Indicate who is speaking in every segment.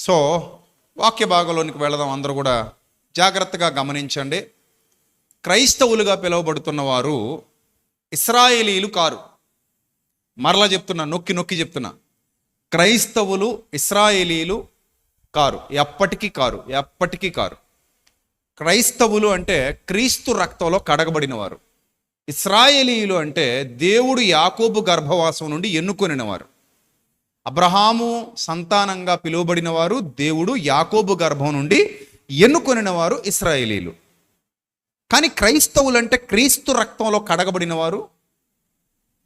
Speaker 1: So వాక్య భాగంలోనికి వెళదాం. అందరూ కూడా జాగ్రత్తగా గమనించండి. క్రైస్తవులుగా పిలువబడుతున్న వారు ఇశ్రాయేలీలు కారు. మరలా చెప్తున్నా, నొక్కి నొక్కి చెప్తున్నా, క్రైస్తవులు ఇశ్రాయేలీలు కారు, ఎప్పటికీ కారు, ఎప్పటికీ కారు. క్రైస్తవులు అంటే క్రీస్తు రక్తంలో కడగబడిన వారు. ఇశ్రాయేలీయులు అంటే దేవుడు యాకోబు గర్భవాసం నుండి ఎన్నుకొనినవారు. అబ్రహాము సంతానంగా పిలువబడిన వారు, దేవుడు యాకోబు గర్భం నుండి ఎన్నుకొనిన వారు ఇశ్రాయేలీలు. కానీ క్రైస్తవులు అంటే క్రీస్తు రక్తంలో కడగబడిన వారు.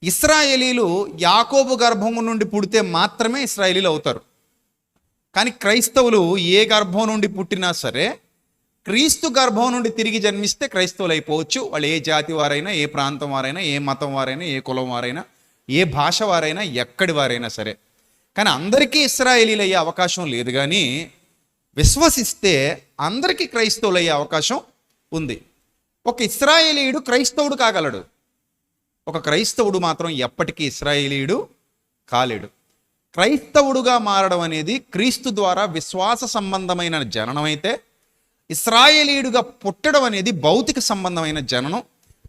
Speaker 1: ఇశ్రాయేలీలు యాకోబు గర్భం నుండి పుడితే మాత్రమే ఇశ్రాయేలీలు అవుతారు. కానీ క్రైస్తవులు ఏ గర్భం నుండి పుట్టినా సరే క్రీస్తు గర్భం నుండి తిరిగి జన్మిస్తే క్రైస్తవులు అయిపోవచ్చు. వాళ్ళు ఏ జాతి వారైనా, ఏ ప్రాంతం వారైనా, ఏ మతం వారైనా, ఏ కులం వారైనా, ఏ భాష వారైనా, ఎక్కడి వారైనా సరే. కానీ అందరికీ ఇశ్రాయేలీలు అయ్యే అవకాశం లేదు. కానీ విశ్వసిస్తే అందరికీ క్రైస్తవులు అయ్యే అవకాశం ఉంది. ఒక ఇశ్రాయేలీయుడు క్రైస్తవుడు కాగలడు, ఒక క్రైస్తవుడు మాత్రం ఎప్పటికీ ఇశ్రాయేలీయుడు కాలేడు. క్రైస్తవుడుగా మారడం అనేది క్రీస్తు ద్వారా విశ్వాస సంబంధమైన జననం అయితే, ఇశ్రాయేలీయుడుగా పుట్టడం అనేది భౌతిక సంబంధమైన జననం.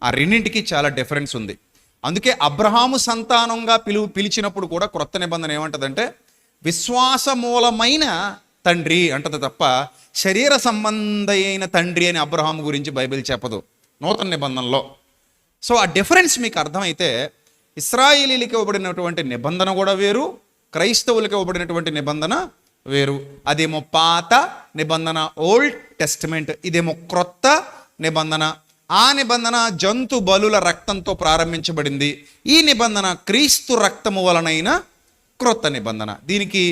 Speaker 1: ఆ రెండింటికి చాలా డిఫరెన్స్ ఉంది. అందుకే అబ్రహాము సంతానంగా పిలిచినప్పుడు కూడా క్రొత్త నిబంధన ఏమంటదంటే విశ్వాసమూలమైన తండ్రి అంటది తప్ప శరీర సంబంధమైన తండ్రి అని అబ్రహాము గురించి బైబిల్ చెప్పదు నూతన నిబంధనలో. సో ఆ డిఫరెన్స్ మీకు అర్థమైతే ఇశ్రాయేలీలకు ఇవ్వబడినటువంటి నిబంధన కూడా వేరు, క్రైస్తవులకు ఇవ్వబడినటువంటి నిబంధన వేరు. అదేమో పాత నిబంధన, ఓల్డ్ టెస్టిమెంట్. ఇదేమో క్రొత్త నిబంధన. ఆ నిబంధన జంతు బలుల రక్తంతో ప్రారంభించబడింది. ఈ నిబంధన క్రీస్తు రక్తము వలనైన క్రొత్త నిబంధన. దీనికి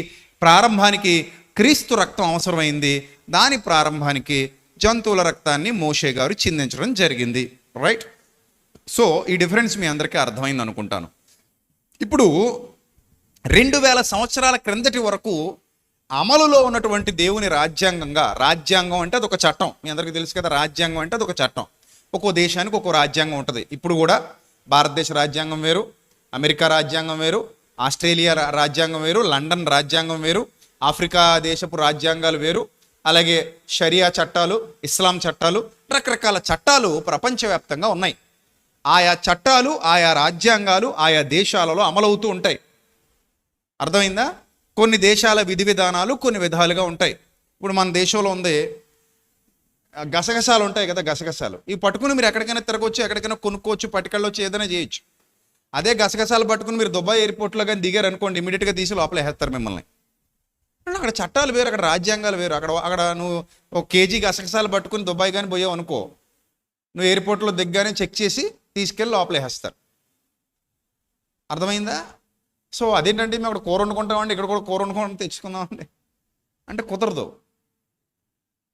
Speaker 1: ప్రారంభానికి క్రీస్తు రక్తం అవసరమైంది, దాని ప్రారంభానికి జంతువుల రక్తాన్ని మోషే గారు చిందించడం జరిగింది. రైట్? సో ఈ డిఫరెన్స్ మీ అందరికీ అర్థమైంది అనుకుంటాను. ఇప్పుడు 2000 సంవత్సరాల క్రిందటి వరకు అమలులో ఉన్నటువంటి దేవుని రాజ్యాంగం అంటే అదొక చట్టం. మీ అందరికీ తెలుసు కదా, రాజ్యాంగం అంటే అదొక చట్టం. ఒక్కో దేశానికి ఒక్కో రాజ్యాంగం ఉంటుంది. ఇప్పుడు కూడా భారతదేశ రాజ్యాంగం వేరు, అమెరికా రాజ్యాంగం వేరు, ఆస్ట్రేలియా రాజ్యాంగం వేరు, లండన్ రాజ్యాంగం వేరు, ఆఫ్రికా దేశపు రాజ్యాంగాలు వేరు, అలాగే షరియా చట్టాలు, ఇస్లాం చట్టాలు, రకరకాల చట్టాలు ప్రపంచవ్యాప్తంగా ఉన్నాయి. ఆయా చట్టాలు, ఆయా రాజ్యాంగాలు ఆయా దేశాలలో అమలవుతూ ఉంటాయి. అర్థమైందా? కొన్ని దేశాల విధి విధానాలు కొన్ని విధాలుగా ఉంటాయి. ఇప్పుడు మన దేశంలో ఉంది గసగసాలు ఉంటాయి కదా, గసగసాలు. ఇవి పట్టుకుని మీరు ఎక్కడికైనా తిరగవచ్చు, ఎక్కడికైనా కొనుక్కోవచ్చు, పట్టుకెళ్ళవచ్చు, ఏదైనా చేయొచ్చు. అదే గసగసాలు పట్టుకుని మీరు దుబాయ్ ఎయిర్పోర్ట్లో కానీ దిగారు అనుకోండి, ఇమీడియట్గా తీసి లోపల వేస్తారు మిమ్మల్ని. అక్కడ చట్టాలు వేరు, అక్కడ రాజ్యాంగాలు వేరు. అక్కడ నువ్వు 1 కేజీ గసగసాలు పట్టుకుని దుబాయ్ కానీ పోయావు అనుకో, నువ్వు ఎయిర్పోర్ట్లో దిగ్గానే చెక్ చేసి తీసుకెళ్ళి లోపల వేస్తారు. అర్థమైందా? సో అదేంటంటే మేము అక్కడ కూర వండుకుంటామండి, ఇక్కడ కూడా కూర వండుకోవడం తెచ్చుకుందామండి అంటే కుదరదు.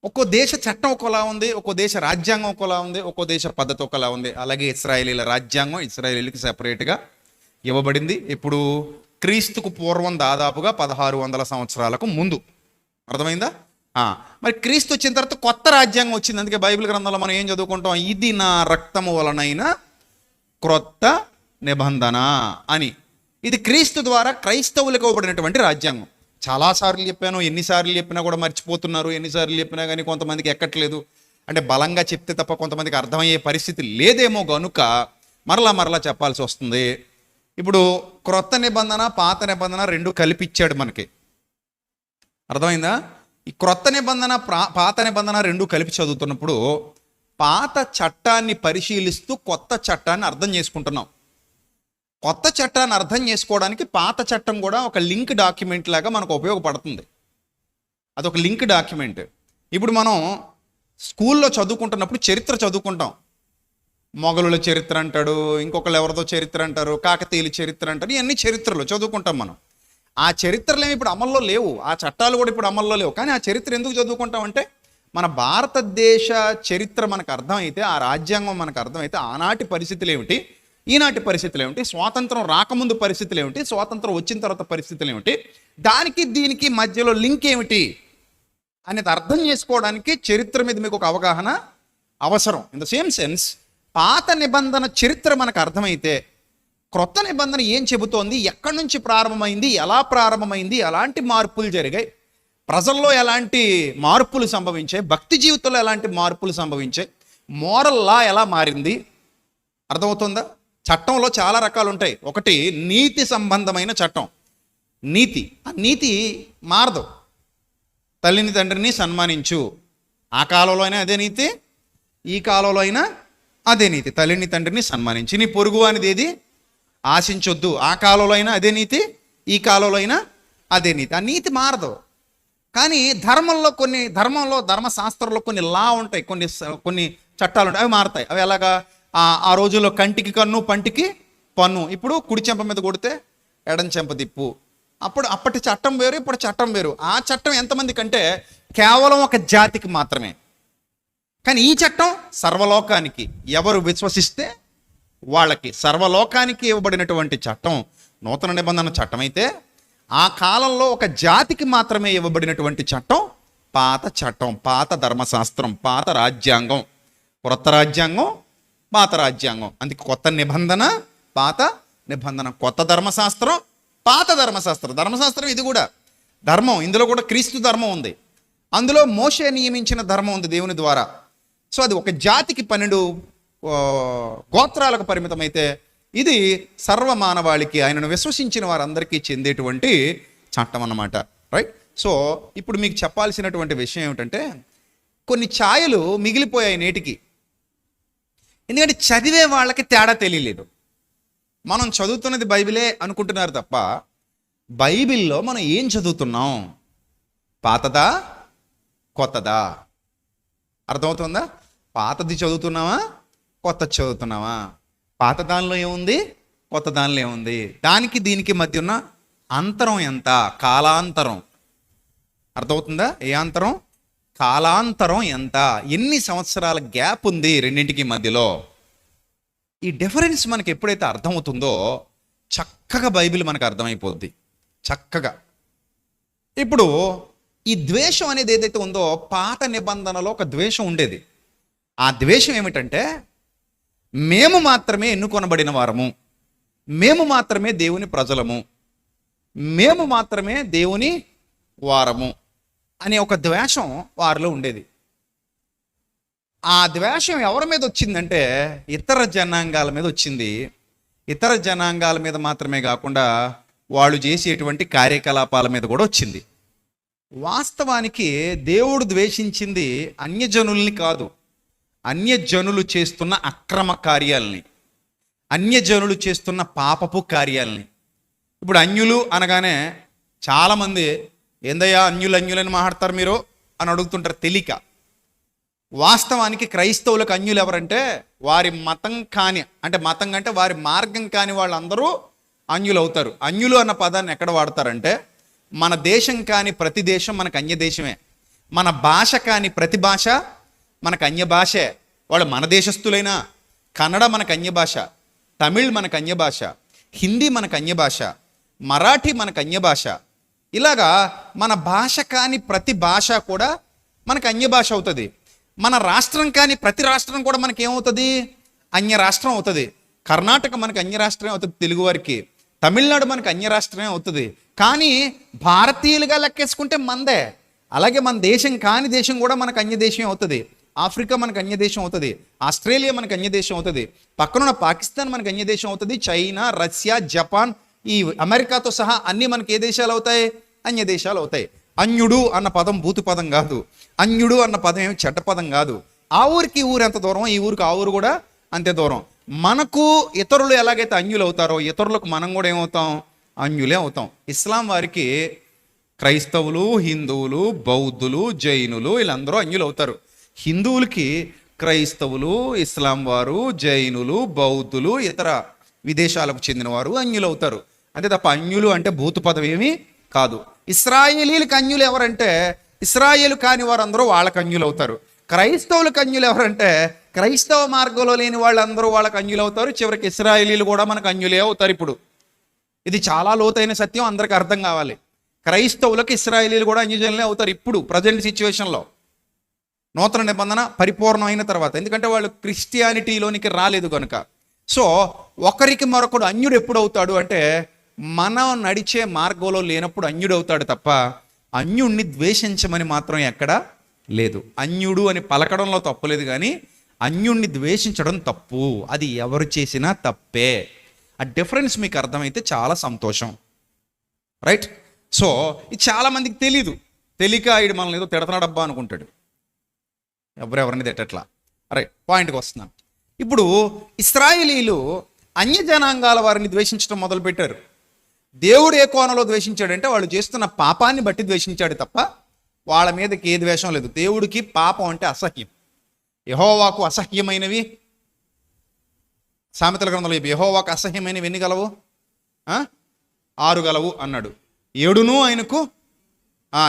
Speaker 1: ఒక్కో దేశ చట్టం ఒకలా ఉంది, ఒక్కో దేశ రాజ్యాంగం ఒకలా ఉంది, ఒక్కో దేశ పద్ధతి ఒకలా ఉంది. అలాగే ఇశ్రాయేలీల రాజ్యాంగం ఇశ్రాయేలీలకు సెపరేట్గా ఇవ్వబడింది. ఇప్పుడు క్రీస్తుకు పూర్వం దాదాపుగా 1600 సంవత్సరాలకు ముందు. అర్థమైందా? మరి క్రీస్తు వచ్చిన తర్వాత కొత్త రాజ్యాంగం వచ్చింది. అందుకే బైబిల్ గ్రంథంలో మనం ఏం చదువుకుంటాం? ఇది నా రక్తము వలనైన క్రొత్త నిబంధన అని. ఇది క్రీస్తు ద్వారా క్రైస్తవులకు ఇవ్వబడినటువంటి రాజ్యాంగం. చాలాసార్లు చెప్పాను, ఎన్నిసార్లు చెప్పినా కూడా మర్చిపోతున్నారు. ఎన్నిసార్లు చెప్పినా కానీ కొంతమందికి ఎక్కట్లేదు. అంటే బలంగా చెప్తే తప్ప కొంతమందికి అర్థమయ్యే పరిస్థితి లేదేమో గనుక మరలా చెప్పాల్సి వస్తుంది. ఇప్పుడు క్రొత్త నిబంధన, పాత నిబంధన రెండు కలిపిచ్చాడు మనకి. అర్థమైందా? ఈ క్రొత్త నిబంధన, పాత నిబంధన రెండు కలిపి చదువుతున్నప్పుడు పాత చట్టాన్ని పరిశీలిస్తూ కొత్త చట్టాన్ని అర్థం చేసుకుంటున్నాం. కొత్త చట్టాన్ని అర్థం చేసుకోవడానికి పాత చట్టం కూడా ఒక లింక్ డాక్యుమెంట్ లాగా మనకు ఉపయోగపడుతుంది. అదొక లింక్ డాక్యుమెంట్. ఇప్పుడు మనం స్కూల్లో చదువుకుంటున్నప్పుడు చరిత్ర చదువుకుంటాం. మొఘలుల చరిత్ర అంటాడు, ఇంకొకళ్ళు ఎవరిదో చరిత్ర అంటారు, కాకతీయుల చరిత్ర అంటారు. ఇవన్నీ చరిత్రలు చదువుకుంటాం మనం. ఆ చరిత్రలు ఏమి ఇప్పుడు అమల్లో లేవు, ఆ చట్టాలు కూడా ఇప్పుడు అమల్లో లేవు. కానీ ఆ చరిత్ర ఎందుకు చదువుకుంటామంటే మన భారతదేశ చరిత్ర మనకు అర్థమైతే, ఆ రాజ్యాంగం మనకు అర్థమైతే ఆనాటి పరిస్థితులు ఏమిటి, ఈనాటి పరిస్థితులు ఏమిటి, స్వాతంత్రం రాకముందు పరిస్థితులు ఏమిటి, స్వాతంత్రం వచ్చిన తర్వాత పరిస్థితులు ఏమిటి, దానికి దీనికి మధ్యలో లింక్ ఏమిటి అనేది అర్థం చేసుకోవడానికి చరిత్ర మీద మీకు ఒక అవగాహన అవసరం. ఇన్ ద సేమ్ సెన్స్ పాత నిబంధన చరిత్ర మనకు అర్థమైతే క్రొత్త నిబంధన ఏం చెబుతోంది, ఎక్కడి నుంచి ప్రారంభమైంది, ఎలా ప్రారంభమైంది, ఎలాంటి మార్పులు జరిగాయి, ప్రజల్లో ఎలాంటి మార్పులు సంభవించాయి, భక్తి జీవితంలో ఎలాంటి మార్పులు సంభవించాయి, మోరల్ లా ఎలా మారింది, అర్థమవుతుందా? చట్టంలో చాలా రకాలు ఉంటాయి. ఒకటి నీతి సంబంధమైన చట్టం. నీతి, ఆ నీతి మారదు. తల్లిని తండ్రిని సన్మానించు, ఆ కాలంలో అయినా అదే నీతి, ఈ కాలంలో అయినా అదే నీతి. తల్లిని తండ్రిని సన్మానించి నీ పొరుగు అనేది ఏది ఆశించొద్దు, ఆ కాలంలో అయినా అదే నీతి, ఈ కాలంలో అయినా అదే నీతి. ఆ నీతి మారదు. కానీ ధర్మంలో ధర్మశాస్త్రంలో కొన్ని లా ఉంటాయి, కొన్ని చట్టాలు ఉంటాయి, అవి మారుతాయి. అవి ఎలాగా? ఆ రోజుల్లో కంటికి కన్ను పంటికి పన్ను. ఇప్పుడు కుడి చెంప మీద కొడితే ఎడం చెంప దిప్పు. అప్పటి చట్టం వేరు, ఇప్పుడు చట్టం వేరు. ఆ చట్టం ఎంతమంది కంటే కేవలం ఒక జాతికి మాత్రమే. కానీ ఈ చట్టం సర్వలోకానికి, ఎవరు విశ్వసిస్తే వాళ్ళకి, సర్వలోకానికి ఇవ్వబడినటువంటి చట్టం నూతన నిబంధన చట్టం అయితే, ఆ కాలంలో ఒక జాతికి మాత్రమే ఇవ్వబడినటువంటి చట్టం పాత చట్టం, పాత ధర్మశాస్త్రం, పాత రాజ్యాంగం. క్రొత్త రాజ్యాంగం, పాత రాజ్యాంగం. అందుకే కొత్త నిబంధన, పాత నిబంధన. కొత్త ధర్మశాస్త్రం, పాత ధర్మశాస్త్రం. ధర్మశాస్త్రం ఇది కూడా ధర్మం, ఇందులో కూడా క్రీస్తు ధర్మం ఉంది, అందులో మోషే నియమించిన ధర్మం ఉంది దేవుని ద్వారా. సో అది ఒక జాతికి 12 గోత్రాలకు పరిమితమైతే, ఇది సర్వమానవాళికి, ఆయనను విశ్వసించిన వారందరికీ చెందేటువంటి చట్టం అన్నమాట. రైట్? సో ఇప్పుడు మీకు చెప్పాల్సినటువంటి విషయం ఏమిటంటే, కొన్ని ఛాయలు మిగిలిపోయాయి నేటికి. ఎందుకంటే చదివే వాళ్ళకి తేడా తెలియలేదు. మనం చదువుతున్నది బైబిలే అనుకుంటున్నారు తప్ప, బైబిల్లో మనం ఏం చదువుతున్నాం? పాతదా, కొత్తదా? అర్థమవుతుందా? పాతది చదువుతున్నావా, కొత్త చదువుతున్నావా? పాత దానిలో ఏముంది, కొత్త దానిలో ఏముంది? దానికి దీనికి మధ్య ఉన్న అంతరం ఎంత? కాలాంతరం. అర్థమవుతుందా? ఏ అంతరం? కాలాంతరం ఎంత? ఎన్ని సంవత్సరాల గ్యాప్ ఉంది రెండింటికి మధ్యలో? ఈ డిఫరెన్స్ మనకి ఎప్పుడైతే అర్థమవుతుందో చక్కగా బైబిల్ మనకు అర్థమైపోద్ది, చక్కగా. ఇప్పుడు ఈ ద్వేషం అనేది ఏదైతే ఉందో, పాత నిబంధనలో ఒక ద్వేషం ఉండేది. ఆ ద్వేషం ఏమిటంటే, మేము మాత్రమే ఎన్నుకొనబడిన వారము, మేము మాత్రమే దేవుని ప్రజలము, మేము మాత్రమే దేవుని వారము అనే ఒక ద్వేషం వారిలో ఉండేది. ఆ ద్వేషం ఎవరి మీద వచ్చిందంటే, ఇతర జనాంగాల మీద వచ్చింది. ఇతర జనాంగాల మీద మాత్రమే కాకుండా వాళ్ళు చేసేటువంటి కార్యకలాపాల మీద కూడా వచ్చింది. వాస్తవానికి దేవుడు ద్వేషించింది అన్యజనుల్ని కాదు, అన్యజనులు చేస్తున్న అక్రమ కార్యాలని, అన్యజనులు చేస్తున్న పాపపు కార్యాలని. ఇప్పుడు అన్యులు అనగానే చాలామంది ఏందయ్యా అన్యులని మాట్లాడతారు మీరు అని అడుగుతుంటారు తెలియక. వాస్తవానికి క్రైస్తవులకు అన్యులు ఎవరంటే, వారి మతం కాని, అంటే మతం కంటే వారి మార్గం కాని వాళ్ళందరూ అన్యులు అవుతారు. అన్యులు అన్న పదాన్ని ఎక్కడ వాడతారంటే, మన దేశం కాని ప్రతి దేశం మనకు అన్య దేశమే, మన భాష కాని ప్రతి భాష మనకు అన్య భాషే. వాళ్ళు మన దేశస్థులైనా, కన్నడ మనకు అన్య భాష, తమిళ్ మనకు అన్య భాష, హిందీ మనకు అన్య భాష, మరాఠీ మనకు అన్య భాష. ఇలాగా మన భాష కాని ప్రతి భాష కూడా మనకు అన్య భాష అవుతుంది. మన రాష్ట్రం కాని ప్రతి రాష్ట్రం కూడా మనకి ఏమవుతుంది? అన్య రాష్ట్రం అవుతుంది. కర్ణాటక మనకు అన్య రాష్ట్రమే అవుతుంది తెలుగువారికి, తమిళనాడు మనకు అన్య రాష్ట్రమే అవుతుంది. కానీ భారతీయులుగా లెక్కేసుకుంటే మందే. అలాగే మన దేశం కాని దేశం కూడా మనకు అన్య దేశం అవుతుంది. ఆఫ్రికా మనకు అన్య దేశం అవుతుంది, ఆస్ట్రేలియా మనకు అన్య దేశం అవుతుంది, పక్కనున్న పాకిస్తాన్ మనకు అన్య దేశం అవుతుంది, చైనా, రష్యా, జపాన్, ఈ అమెరికాతో సహా అన్నీ మనకి ఏ దేశాలు అవుతాయి? అన్య దేశాలు అవుతాయి. అన్యుడు అన్న పదం భూతి పదం కాదు, అన్యుడు అన్న పదం ఏమి చెడ్డ పదం కాదు. ఆ ఊరికి ఈ ఊరు ఎంత దూరం, ఈ ఊరికి ఆ ఊరు కూడా అంతే దూరం. మనకు ఇతరులు ఎలాగైతే అన్యులు అవుతారో, ఇతరులకు మనం కూడా ఏమవుతాం? అన్యులే అవుతాం. ఇస్లాం వారికి క్రైస్తవులు, హిందువులు, బౌద్ధులు, జైనులు వీళ్ళందరూ అన్యులు అవుతారు. హిందువులకి క్రైస్తవులు, ఇస్లాం వారు, జైనులు, బౌద్ధులు, ఇతర విదేశాలకు చెందినవారు అన్యులు అవుతారు. అంతే తప్ప అన్యులు అంటే భూత పదం ఏమీ కాదు. ఇస్రాయేలీలకు అన్యులు ఎవరంటే, ఇస్రాయేలు కాని వారందరూ వాళ్ళకి అన్యులు అవుతారు. క్రైస్తవులకు అన్యులు ఎవరంటే, క్రైస్తవ మార్గంలో లేని వాళ్ళందరూ వాళ్ళకి అన్యులు అవుతారు. చివరికి ఇస్రాయేలీలు కూడా మనకు అన్యులే అవుతారు. ఇప్పుడు ఇది చాలా లోతైన సత్యం, అందరికీ అర్థం కావాలి. క్రైస్తవులకు ఇస్రాయేలీలు కూడా అన్యజనులే అవుతారు ఇప్పుడు ప్రజెంట్ సిచ్యువేషన్లో, నూతన నిబంధన పరిపూర్ణమైన తర్వాత. ఎందుకంటే వాళ్ళు క్రిస్టియానిటీలోనికి రాలేదు కనుక. సో ఒకరికి మరొకడు అన్యుడు ఎప్పుడు అవుతాడు అంటే, మనం నడిచే మార్గంలో లేనప్పుడు అన్యుడు అవుతాడు తప్ప, అన్యుణ్ణి ద్వేషించమని మాత్రం ఎక్కడా లేదు. అన్యుడు అని పలకడంలో తప్పులేదు, కానీ అన్యుణ్ణి ద్వేషించడం తప్పు. అది ఎవరు చేసినా తప్పే. ఆ డిఫరెన్స్ మీకు అర్థమైతే చాలా సంతోషం, రైట్? సో ఇది చాలామందికి తెలీదు. తెలియక ఈడు మనల్ని ఏదో తిడతాడబ్బా అనుకుంటాడు. ఎవరెవరిని తిట్టట్లా. రైట్, పాయింట్కి వస్తున్నాను. ఇప్పుడు ఇశ్రాయేలీలు అన్యజనాంగాల వారిని ద్వేషించడం మొదలుపెట్టారు. దేవుడు ఏ కోణంలో ద్వేషించాడంటే వాళ్ళు చేస్తున్న పాపాన్ని బట్టి ద్వేషించాడు తప్ప వాళ్ళ మీదకి ఏ ద్వేషం లేదు. దేవుడికి పాపం అంటే అసహ్యం. యెహోవాకు అసహ్యమైనవి, సామెతల గ్రంథంలో యెహోవాకు అసహ్యమైనవి ఎన్ని గలవు? 6 గలవు అన్నాడు. 7 ఆయనకు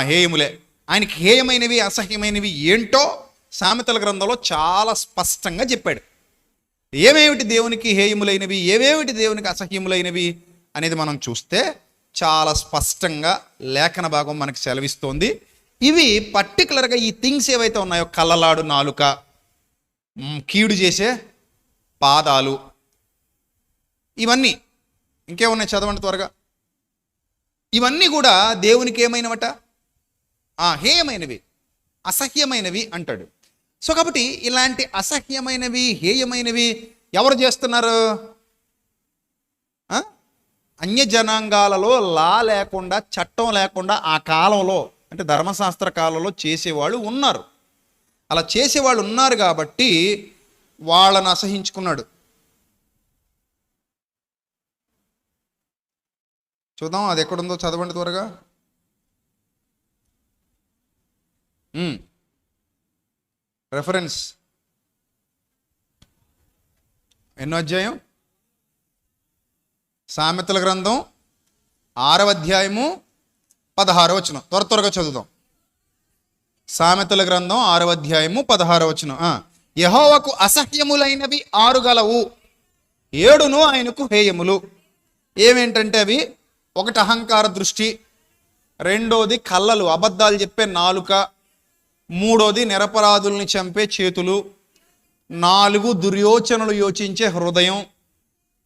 Speaker 1: హేయములే. ఆయనకి హేయమైనవి అసహ్యమైనవి ఏంటో సామెతల గ్రంథంలో చాలా స్పష్టంగా చెప్పాడు. ఏమేమిటి దేవునికి హేయములైనవి, ఏవేమిటి దేవునికి అసహ్యములైనవి అనేది మనం చూస్తే చాలా స్పష్టంగా లేఖన భాగం మనకి సెలవిస్తోంది. ఇవి పర్టికులర్గా ఈ థింగ్స్ ఏవైతే ఉన్నాయో, కళ్ళలాడు నాలుక, కీడు చేసే పాదాలు, ఇవన్నీ ఇంకేమున్నాయి చదవండి త్వరగా. ఇవన్నీ కూడా దేవునికి ఏమైనవట? హేయమైనవి, అసహ్యమైనవి అంటాడు. సో కాబట్టి ఇలాంటి అసహ్యమైనవి, హేయమైనవి ఎవరు చేస్తున్నారు? అన్యజనాంగాలలో లా లేకుండా, చట్టం లేకుండా ఆ కాలంలో, అంటే ధర్మశాస్త్ర కాలంలో చేసేవాళ్ళు ఉన్నారు. అలా చేసేవాళ్ళు ఉన్నారు కాబట్టి వాళ్ళని అసహించుకున్నాడు. చూద్దాం అది ఎక్కడుందో, చదవండి త్వరగా. రెఫరెన్స్ ఎన్నో అధ్యాయం? సామెతల గ్రంథం 6వ అధ్యాయము 16వ వచనం. త్వరగా చదువుదాం. సామెతల గ్రంథం 6వ అధ్యాయము 16వ వచనం. యెహోవాకు అసహ్యములైనవి 6 గలవు, 7 ఆయనకు హేయములు. ఏమేంటంటే అవి: 1 అహంకార దృష్టి, 2 కళ్ళలు, అబద్ధాలు చెప్పే నాలుక, 3 నిరపరాధుల్ని చంపే చేతులు, 4 దుర్యోచనలు యోచించే హృదయం,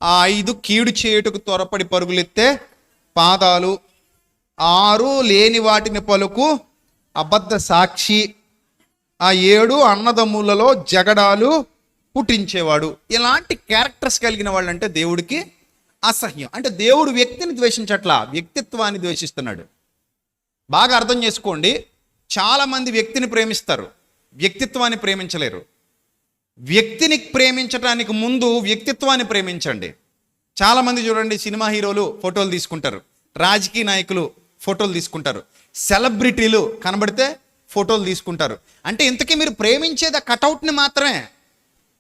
Speaker 1: 5 కీడు చేయుటకు త్వరపడి పరుగులెత్తే పాదాలు, 6 లేని వాటిని పలుకు అబద్ధ సాక్షి, 7 అన్నదమ్ములలో జగడాలు పుట్టించేవాడు. ఇలాంటి క్యారెక్టర్స్ కలిగిన వాళ్ళంటే దేవుడికి అసహ్యం. అంటే దేవుడు వ్యక్తిని ద్వేషించట్లా, వ్యక్తిత్వాన్ని ద్వేషిస్తున్నాడు. బాగా అర్థం చేసుకోండి. చాలామంది వ్యక్తిని ప్రేమిస్తారు, వ్యక్తిత్వాన్ని ప్రేమించలేరు. వ్యక్తిని ప్రేమించడానికి ముందు వ్యక్తిత్వాన్ని ప్రేమించండి. చాలామంది చూడండి, సినిమా హీరోలు ఫోటోలు తీసుకుంటారు, రాజకీయ నాయకులు ఫోటోలు తీసుకుంటారు, సెలబ్రిటీలు కనబడితే ఫోటోలు తీసుకుంటారు. అంటే ఇంతకీ మీరు ప్రేమించేది ఆ కటౌట్ని మాత్రమే,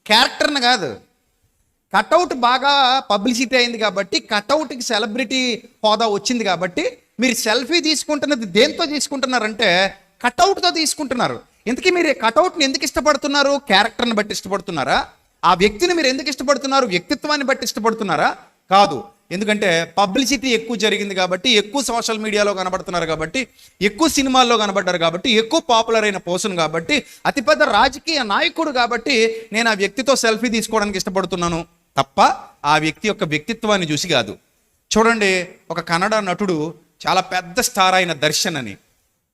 Speaker 1: క్యారెక్టర్ని కాదు. కటౌట్ బాగా పబ్లిసిటీ అయింది కాబట్టి, కటౌట్కి సెలబ్రిటీ హోదా వచ్చింది కాబట్టి మీరు సెల్ఫీ తీసుకుంటున్నది దేంతో తీసుకుంటున్నారంటే కటౌట్తో తీసుకుంటున్నారు. ఇంతకీ మీరు కటౌట్ని ఎందుకు ఇష్టపడుతున్నారు? క్యారెక్టర్ని బట్టి ఇష్టపడుతున్నారా? ఆ వ్యక్తిని మీరు ఎందుకు ఇష్టపడుతున్నారు? వ్యక్తిత్వాన్ని బట్టి ఇష్టపడుతున్నారా? కాదు. ఎందుకంటే పబ్లిసిటీ ఎక్కువ జరిగింది కాబట్టి, ఎక్కువ సోషల్ మీడియాలో కనబడుతున్నారు కాబట్టి, ఎక్కువ సినిమాల్లో కనబడ్డారు కాబట్టి, ఎక్కువ పాపులర్ అయిన పర్సన్ కాబట్టి, అతిపెద్ద రాజకీయ నాయకుడు కాబట్టి నేను ఆ వ్యక్తితో సెల్ఫీ తీసుకోవడానికి ఇష్టపడుతున్నాను తప్ప ఆ వ్యక్తి యొక్క వ్యక్తిత్వాన్ని చూసి కాదు. చూడండి, ఒక కన్నడ నటుడు, చాలా పెద్ద స్టార్ అయిన దర్శన్ అని,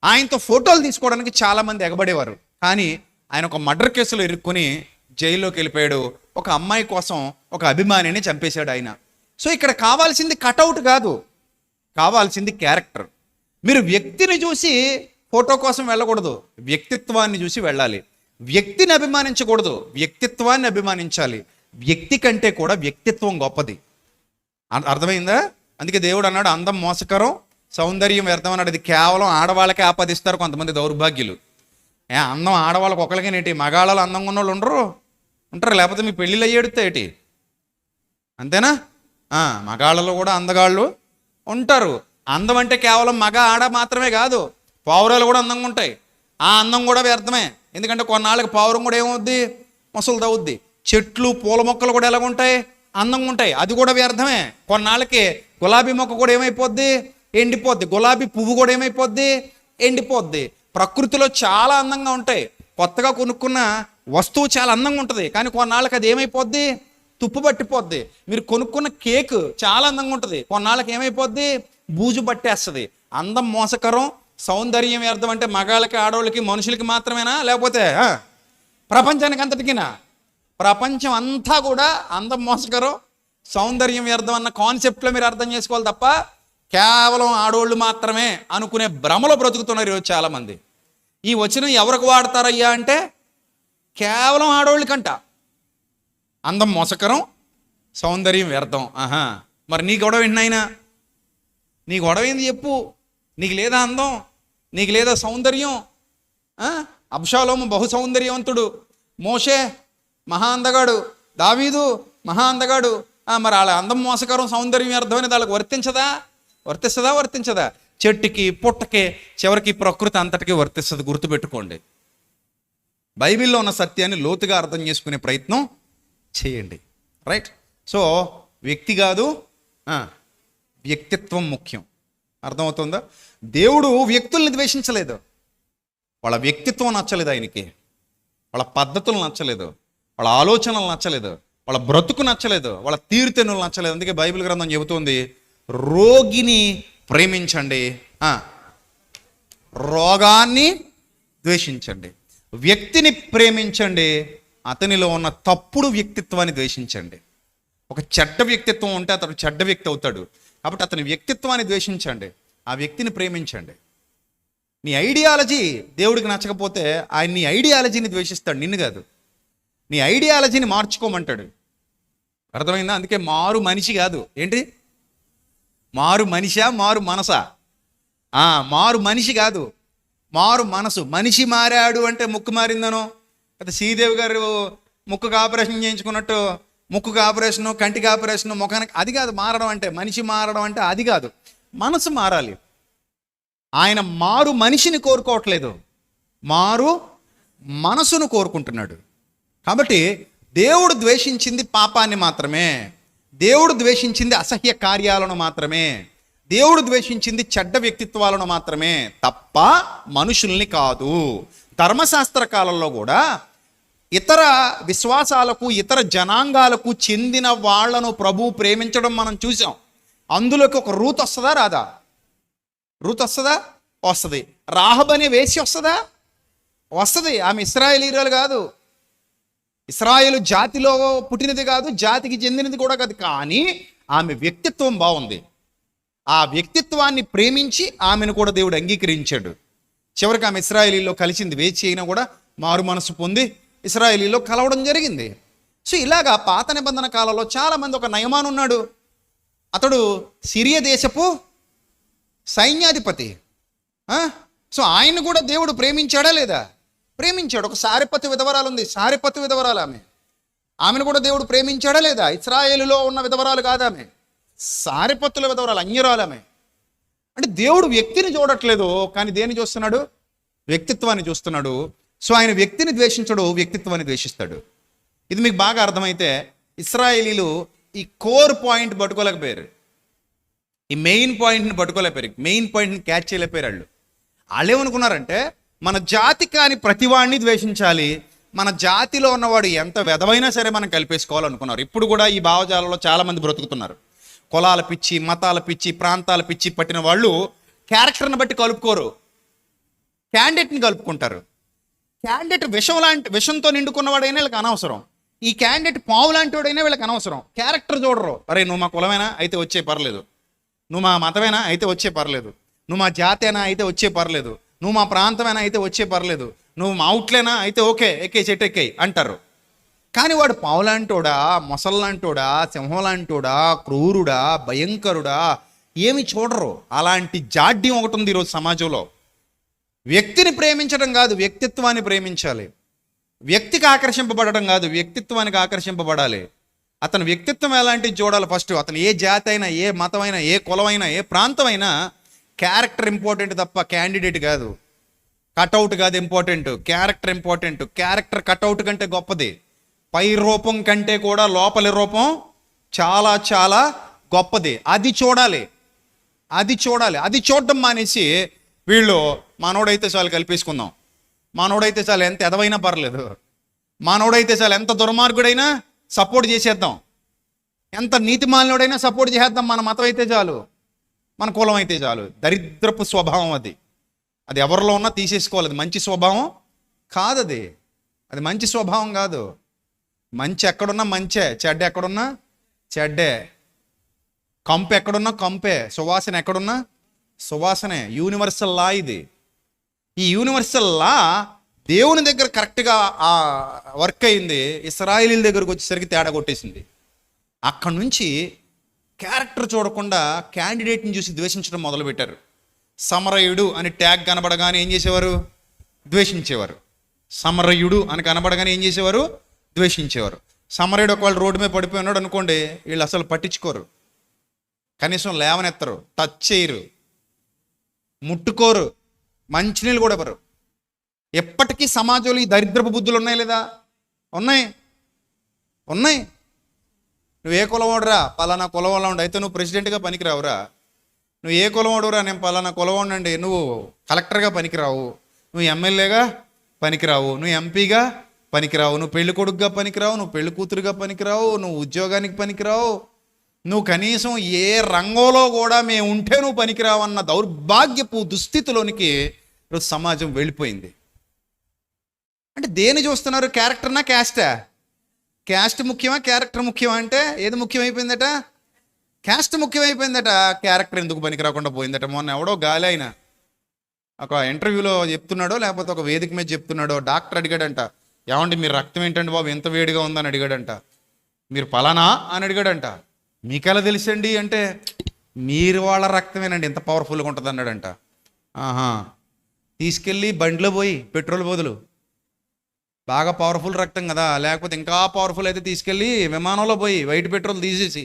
Speaker 1: ఆయనతో ఫోటోలు తీసుకోవడానికి చాలామంది ఎగబడేవారు. కానీ ఆయన ఒక మర్డర్ కేసులో ఇరుక్కుని జైల్లోకి వెళ్ళిపోయాడు. ఒక అమ్మాయి కోసం ఒక అభిమానిని చంపేశాడు ఆయన. సో ఇక్కడ కావాల్సింది కటౌట్ కాదు, కావాల్సింది క్యారెక్టర్. మీరు వ్యక్తిని చూసి ఫోటో కోసం వెళ్ళకూడదు, వ్యక్తిత్వాన్ని చూసి వెళ్ళాలి. వ్యక్తిని అభిమానించకూడదు, వ్యక్తిత్వాన్ని అభిమానించాలి. వ్యక్తి కంటే కూడా వ్యక్తిత్వం గొప్పది. అర్థమైందా? అందుకే దేవుడు అన్నాడు, అందం మోసకరం, సౌందర్యం వ్యర్థం అన్నాడు. ఇది కేవలం ఆడవాళ్ళకే ఆపాదిస్తారు కొంతమంది దౌర్భాగ్యులు. అందం ఆడవాళ్ళకి ఒకరికేనేటి? మగాళ్ళలో అందంగా ఉన్న వాళ్ళు ఉంటారు, లేకపోతే మీ పెళ్ళిళ్ళు అయ్యేడుతాయేటి? అంతేనా? మగాళ్ళలో కూడా అందగాళ్ళు ఉంటారు. అందం అంటే కేవలం మగ ఆడ మాత్రమే కాదు, పావురాలు కూడా అందంగా ఉంటాయి. ఆ అందం కూడా వ్యర్థమే. ఎందుకంటే కొన్నాళ్ళకి పావురం కూడా ఏమవుద్ది? ముసలు తవ్వుద్ది. చెట్లు పూల మొక్కలు కూడా ఎలాగుంటాయి? అందంగా ఉంటాయి, అది కూడా వ్యర్థమే. కొన్నాళ్ళకి గులాబీ మొక్క కూడా ఏమైపోద్ది? ఎండిపోద్ది. గులాబీ పువ్వు కూడా ఏమైపోద్ది? ఎండిపోద్ది. ప్రకృతిలో చాలా అందంగా ఉంటాయి. కొత్తగా కొనుక్కున్న వస్తువు చాలా అందంగా ఉంటుంది, కానీ కొన్నాళ్ళకి అది ఏమైపోద్ది? తుప్పు పట్టిపోద్ది. మీరు కొనుక్కున్న కేక్ చాలా అందంగా ఉంటుంది, కొన్నాళ్ళకి ఏమైపోద్ది? బూజు పట్టేస్తుంది. అందం మోసకరం, సౌందర్యం వ్యర్థం అంటే మగాళ్ళకి, ఆడవాళ్ళకి, మనుషులకి మాత్రమేనా, లేకపోతే ప్రపంచానికి అంతటికినా? ప్రపంచం అంతా కూడా అందం మోసకరం, సౌందర్యం వ్యర్థం అన్న కాన్సెప్ట్లో మీరు అర్థం చేసుకోవాలి తప్ప కేవలం ఆడవాళ్ళు మాత్రమే అనుకునే భ్రమలో బ్రతుకుతున్నారు ఈరోజు చాలామంది. ఈ వచనం ఎవరికి వాడతారయ్యా అంటే కేవలం ఆడవాళ్ళకంట. అందం మోసకరం, సౌందర్యం వ్యర్థం. మరి నీ గొడవ ఏంటైనా? నీ గొడవ ఏంది చెప్పు? నీకు లేదా అందం? నీకు లేదా సౌందర్యం? అబ్షాలోము బహు సౌందర్యవంతుడు, మోషే మహా అందగాడు, దావీదు మహా అందగాడు. మరి వాళ్ళ అందం మోసకరం, సౌందర్యం వ్యర్థం అనేది వాళ్ళకి వర్తించదా? చెట్టుకి, పుట్టకి, చివరికి ప్రకృతి అంతటికి వర్తిస్తుంది. గుర్తుపెట్టుకోండి. బైబిల్లో ఉన్న సత్యాన్ని లోతుగా అర్థం చేసుకునే ప్రయత్నం చేయండి. రైట్? సో వ్యక్తి కాదు, వ్యక్తిత్వం ముఖ్యం. అర్థమవుతుందా? దేవుడు వ్యక్తుల్ని ద్వేషించలేదు. వాళ్ళ వ్యక్తిత్వం నచ్చలేదు ఆయనకి, వాళ్ళ పద్ధతులు నచ్చలేదు, వాళ్ళ ఆలోచనలు నచ్చలేదు, వాళ్ళ బ్రతుకు నచ్చలేదు, వాళ్ళ తీరుతెన్నులు నచ్చలేదు. అందుకే బైబిల్ గ్రంథం చెబుతుంది, రోగిని ప్రేమించండి, రోగాన్ని ద్వేషించండి. వ్యక్తిని ప్రేమించండి, అతనిలో ఉన్న తప్పుడు వ్యక్తిత్వాన్ని ద్వేషించండి. ఒక చెడ్డ వ్యక్తిత్వం ఉంటే అతడు చెడ్డ వ్యక్తి అవుతాడు. కాబట్టి అతని వ్యక్తిత్వాన్ని ద్వేషించండి, ఆ వ్యక్తిని ప్రేమించండి. నీ ఐడియాలజీ దేవుడికి నచ్చకపోతే ఆయన నీ ఐడియాలజీని ద్వేషిస్తాడు, నిన్ను కాదు. నీ ఐడియాలజీని మార్చుకోమంటాడు. అర్థమైందా? అందుకే మారు మనిషి కాదు, ఏంటి మారు మనిషా, మారు మనసా? మారు మనిషి కాదు, మారు మనసు. మనిషి మారాడు అంటే ముక్కు మారిందనో, అయితే శ్రీదేవి గారు ముక్కుకు ఆపరేషన్ చేయించుకున్నట్టు ముక్కుకు ఆపరేషను, కంటికి ఆపరేషను, ముఖానికి, అది కాదు మారడం అంటే. మనిషి మారడం అంటే అది కాదు, మనసు మారాలి. ఆయన మారు మనిషిని కోరుకోవట్లేదు, మారు మనసును కోరుకుంటున్నాడు. కాబట్టి దేవుడు ద్వేషించింది పాపాన్ని మాత్రమే, దేవుడు ద్వేషించింది అసహ్య కార్యాలను మాత్రమే, దేవుడు ద్వేషించింది చెడ్డ వ్యక్తిత్వాలను మాత్రమే తప్ప మనుషుల్ని కాదు. ధర్మశాస్త్ర కాలంలో కూడా ఇతర విశ్వాసాలకు, ఇతర జనాంగాలకు చెందిన వాళ్లను ప్రభువు ప్రేమించడం మనం చూసాం. అందులోకి ఒక రూత్ వస్తుందా రాదా? రూత్ వస్తుందా? వస్తుంది. రాహబ్ అనే వేసి వస్తుందా? వస్తుంది. ఆమె ఇశ్రాయేలీయురాలు కాదు, ఇశ్రాయేలు జాతిలో పుట్టినది కాదు, జాతికి చెందినది కూడా కాదు. కానీ ఆమె వ్యక్తిత్వం బాగుంది. ఆ వ్యక్తిత్వాన్ని ప్రేమించి ఆమెను కూడా దేవుడు అంగీకరించాడు. చివరికి ఆమె ఇశ్రాయేలీలో కలిసింది. వేచి అయినా కూడా మారు మనసు పొంది ఇశ్రాయేలీలో కలవడం జరిగింది. సో ఇలాగా పాత నిబంధన కాలంలో చాలామంది, ఒక నయమాను ఉన్నాడు, అతడు సిరియా దేశపు సైన్యాధిపతి. సో ఆయన్ని కూడా దేవుడు ప్రేమించాడా లేదా? ప్రేమించాడు. ఒక సారెపత్తు విధవరాలు ఉంది, సారెపత్తు విధవరాలు ఆమెను కూడా దేవుడు ప్రేమించాడా లేదా? ఇశ్రాయేలులో ఉన్న విధవరాలు కాదు ఆమె, సారెపత్తుల విధవరాలు, అన్యరాలు ఆమె. అంటే దేవుడు వ్యక్తిని చూడట్లేదు, కానీ దేన్ని చూస్తున్నాడు? వ్యక్తిత్వాన్ని చూస్తున్నాడు. సో ఆయన వ్యక్తిని ద్వేషించడు, వ్యక్తిత్వాన్ని ద్వేషిస్తాడు. ఇది మీకు బాగా అర్థమైతే ఇశ్రాయేలీలు ఈ కోర్ పాయింట్ పట్టుకోలేకపోయారు, ఈ మెయిన్ పాయింట్ని పట్టుకోలేకపోయారు, మెయిన్ పాయింట్ని క్యాచ్ చేయలేకపోయారు. వాళ్ళు ఏమనుకున్నారంటే మన జాతి కాని ప్రతివాడిని ద్వేషించాలి, మన జాతిలో ఉన్నవాడు ఎంత వెధవైనా సరే మనం కలిపేసుకోవాలనుకున్నారు. ఇప్పుడు కూడా ఈ భావజాలంలో చాలామంది బ్రతుకుతున్నారు. కులాల పిచ్చి, మతాల పిచ్చి, ప్రాంతాల పిచ్చి పట్టిన వాళ్ళు క్యారెక్టర్ని బట్టి కలుపుకోరు, క్యాండిడేట్ని కలుపుకుంటారు. క్యాండిడేట్ విషంతో నిండుకున్నవాడైనా వీళ్ళకి అనవసరం, ఈ క్యాండిడేట్ పావు లాంటి వాడైనా వీళ్ళకి అనవసరం. క్యారెక్టర్ చూడరు. అరే నువ్వు మా కులమైనా అయితే వచ్చే పర్లేదు, నువ్వు మా మతమైనా అయితే వచ్చే పర్లేదు, నువ్వు మా జాతి అయినా అయితే వచ్చే పర్లేదు, నువ్వు మా ప్రాంతమైనా అయితే వచ్చే పర్లేదు, నువ్వు మా అవుట్లేనా అయితే ఓకే, ఎక్కే చెట్టు ఎక్కాయి అంటారు. కానీ వాడు పావులాంటోడా, మొసల్లాంటోడా, సింహంలాంటోడా, క్రూరుడా, భయంకరుడా ఏమి చూడరు. అలాంటి జాడ్యం ఒకటి ఉంది ఈరోజు సమాజంలో. వ్యక్తిని ప్రేమించడం కాదు, వ్యక్తిత్వాన్ని ప్రేమించాలి. వ్యక్తికి ఆకర్షింపబడడం కాదు, వ్యక్తిత్వానికి ఆకర్షింపబడాలి. అతని వ్యక్తిత్వం ఎలాంటిది చూడాలి ఫస్ట్. అతను ఏ జాతి అయినా, ఏ మతమైనా, ఏ కులమైనా, ఏ ప్రాంతమైనా క్యారెక్టర్ ఇంపార్టెంట్ తప్ప క్యాండిడేట్ కాదు. కట్అవుట్ కాదు important, character important. Character cutout కంటే గొప్పది, పై రూపం కంటే కూడా లోపలి రూపం చాలా చాలా గొప్పది. అది చూడాలి, అది చూడాలి. అది చూడడం మానేసి వీళ్ళు మనోడైతే చాలు కలిపేసుకుందాం, మనోడైతే చాలు ఎంత ఎదవైనా పర్లేదు, మనోడైతే చాలు ఎంత దుర్మార్గుడైనా సపోర్ట్ చేసేద్దాం, ఎంత నీతిమాలినోడైనా సపోర్ట్ చేసేద్దాం, మన మతం అయితే చాలు, మన కులం అయితే చాలు. దరిద్రపు స్వభావం అది. అది ఎవరిలో ఉన్నా తీసేసుకోవాలి. అది మంచి స్వభావం కాదు. అది మంచి స్వభావం కాదు. మంచి ఎక్కడున్నా మంచే, చెడ్డ ఎక్కడున్నా చెడ్డే. కంపు ఎక్కడున్నా కంపే, సువాసన ఎక్కడున్నా సువాసనే. యూనివర్సల్ లా ఇది. ఈ యూనివర్సల్ లా దేవుని దగ్గర కరెక్ట్గా ఆ వర్క్ అయింది. ఇశ్రాయేలీల దగ్గరకు వచ్చేసరికి తేడా కొట్టేసింది. అక్కడి నుంచి క్యారెక్టర్ చూడకుండా క్యాండిడేట్ని చూసి ద్వేషించడం మొదలుపెట్టారు. సమరయుడు అని ట్యాగ్ కనబడగానే ఏం చేసేవారు? ద్వేషించేవారు. సమరయుడు అని కనబడగానే ఏం చేసేవారు? ద్వేషించేవారు. సమరయుడు ఒకవేళ రోడ్డు మీద పడిపోయి ఉన్నాడు అనుకోండి, వీళ్ళు అసలు పట్టించుకోరు, కనీసం లేవనెత్తరు, టచ్ చేయరు, ముట్టుకోరు, మంచినీళ్ళు కూడా ఇవ్వరు. ఎప్పటికీ సమాజంలో ఈ దరిద్రపు బుద్ధులు ఉన్నాయి లేదా? ఉన్నాయి. నువ్వు ఏ కులం వాడురా? పలానా కులం వల్ల ఉండి, అయితే నువ్వు ప్రెసిడెంట్గా పనికిరావురా. నువ్వు ఏ కులం వాడురా? నేను పలానా కులం ఉండండి. నువ్వు కలెక్టర్గా పనికిరావు, నువ్వు ఎమ్మెల్యేగా పనికిరావు, నువ్వు ఎంపీగా పనికిరావు, నువ్వు పెళ్లి కొడుకుగా పనికిరావు, నువ్వు పెళ్లి కూతురుగా పనికిరావు, నువ్వు ఉద్యోగానికి పనికిరావు, నువ్వు కనీసం ఏ రంగంలో కూడా మేము ఉంటే నువ్వు పనికిరావు అన్న దౌర్భాగ్యపు దుస్థితిలోనికి ఈరోజు సమాజం వెళ్ళిపోయింది. అంటే దేని చూస్తున్నారు? క్యారెక్టర్నా క్యాస్టా? క్యాస్ట్ ముఖ్యమా క్యారెక్టర్ ముఖ్యమా? అంటే ఏది ముఖ్యమైపోయిందట? క్యాస్ట్ ముఖ్యమైపోయిందట. క్యారెక్టర్ ఎందుకు పనికి రాకుండా పోయిందట. మొన్న ఎవడో గాలి అయినా ఒక ఇంటర్వ్యూలో చెప్తున్నాడో లేకపోతే ఒక వేదిక మీద చెప్తున్నాడో, డాక్టర్ అడిగాడంట, ఏమండి మీరు రక్తం ఏంటండి బాబు ఎంత వేడిగా ఉందని అడిగాడంట. మీరు పలానా అని అడిగాడంట. మీకెలా తెలుసండి అంటే, మీరు వాళ్ళ రక్తమేనండి ఎంత పవర్ఫుల్గా ఉంటుంది అన్నాడంట. ఆహా, తీసుకెళ్ళి బండిలో పోయి పెట్రోల్ బదులు, బాగా పవర్ఫుల్ రక్తం కదా, లేకపోతే ఇంకా పవర్ఫుల్ అయితే తీసుకెళ్ళి విమానంలో పోయి వైట్ పెట్రోల్ తీసేసి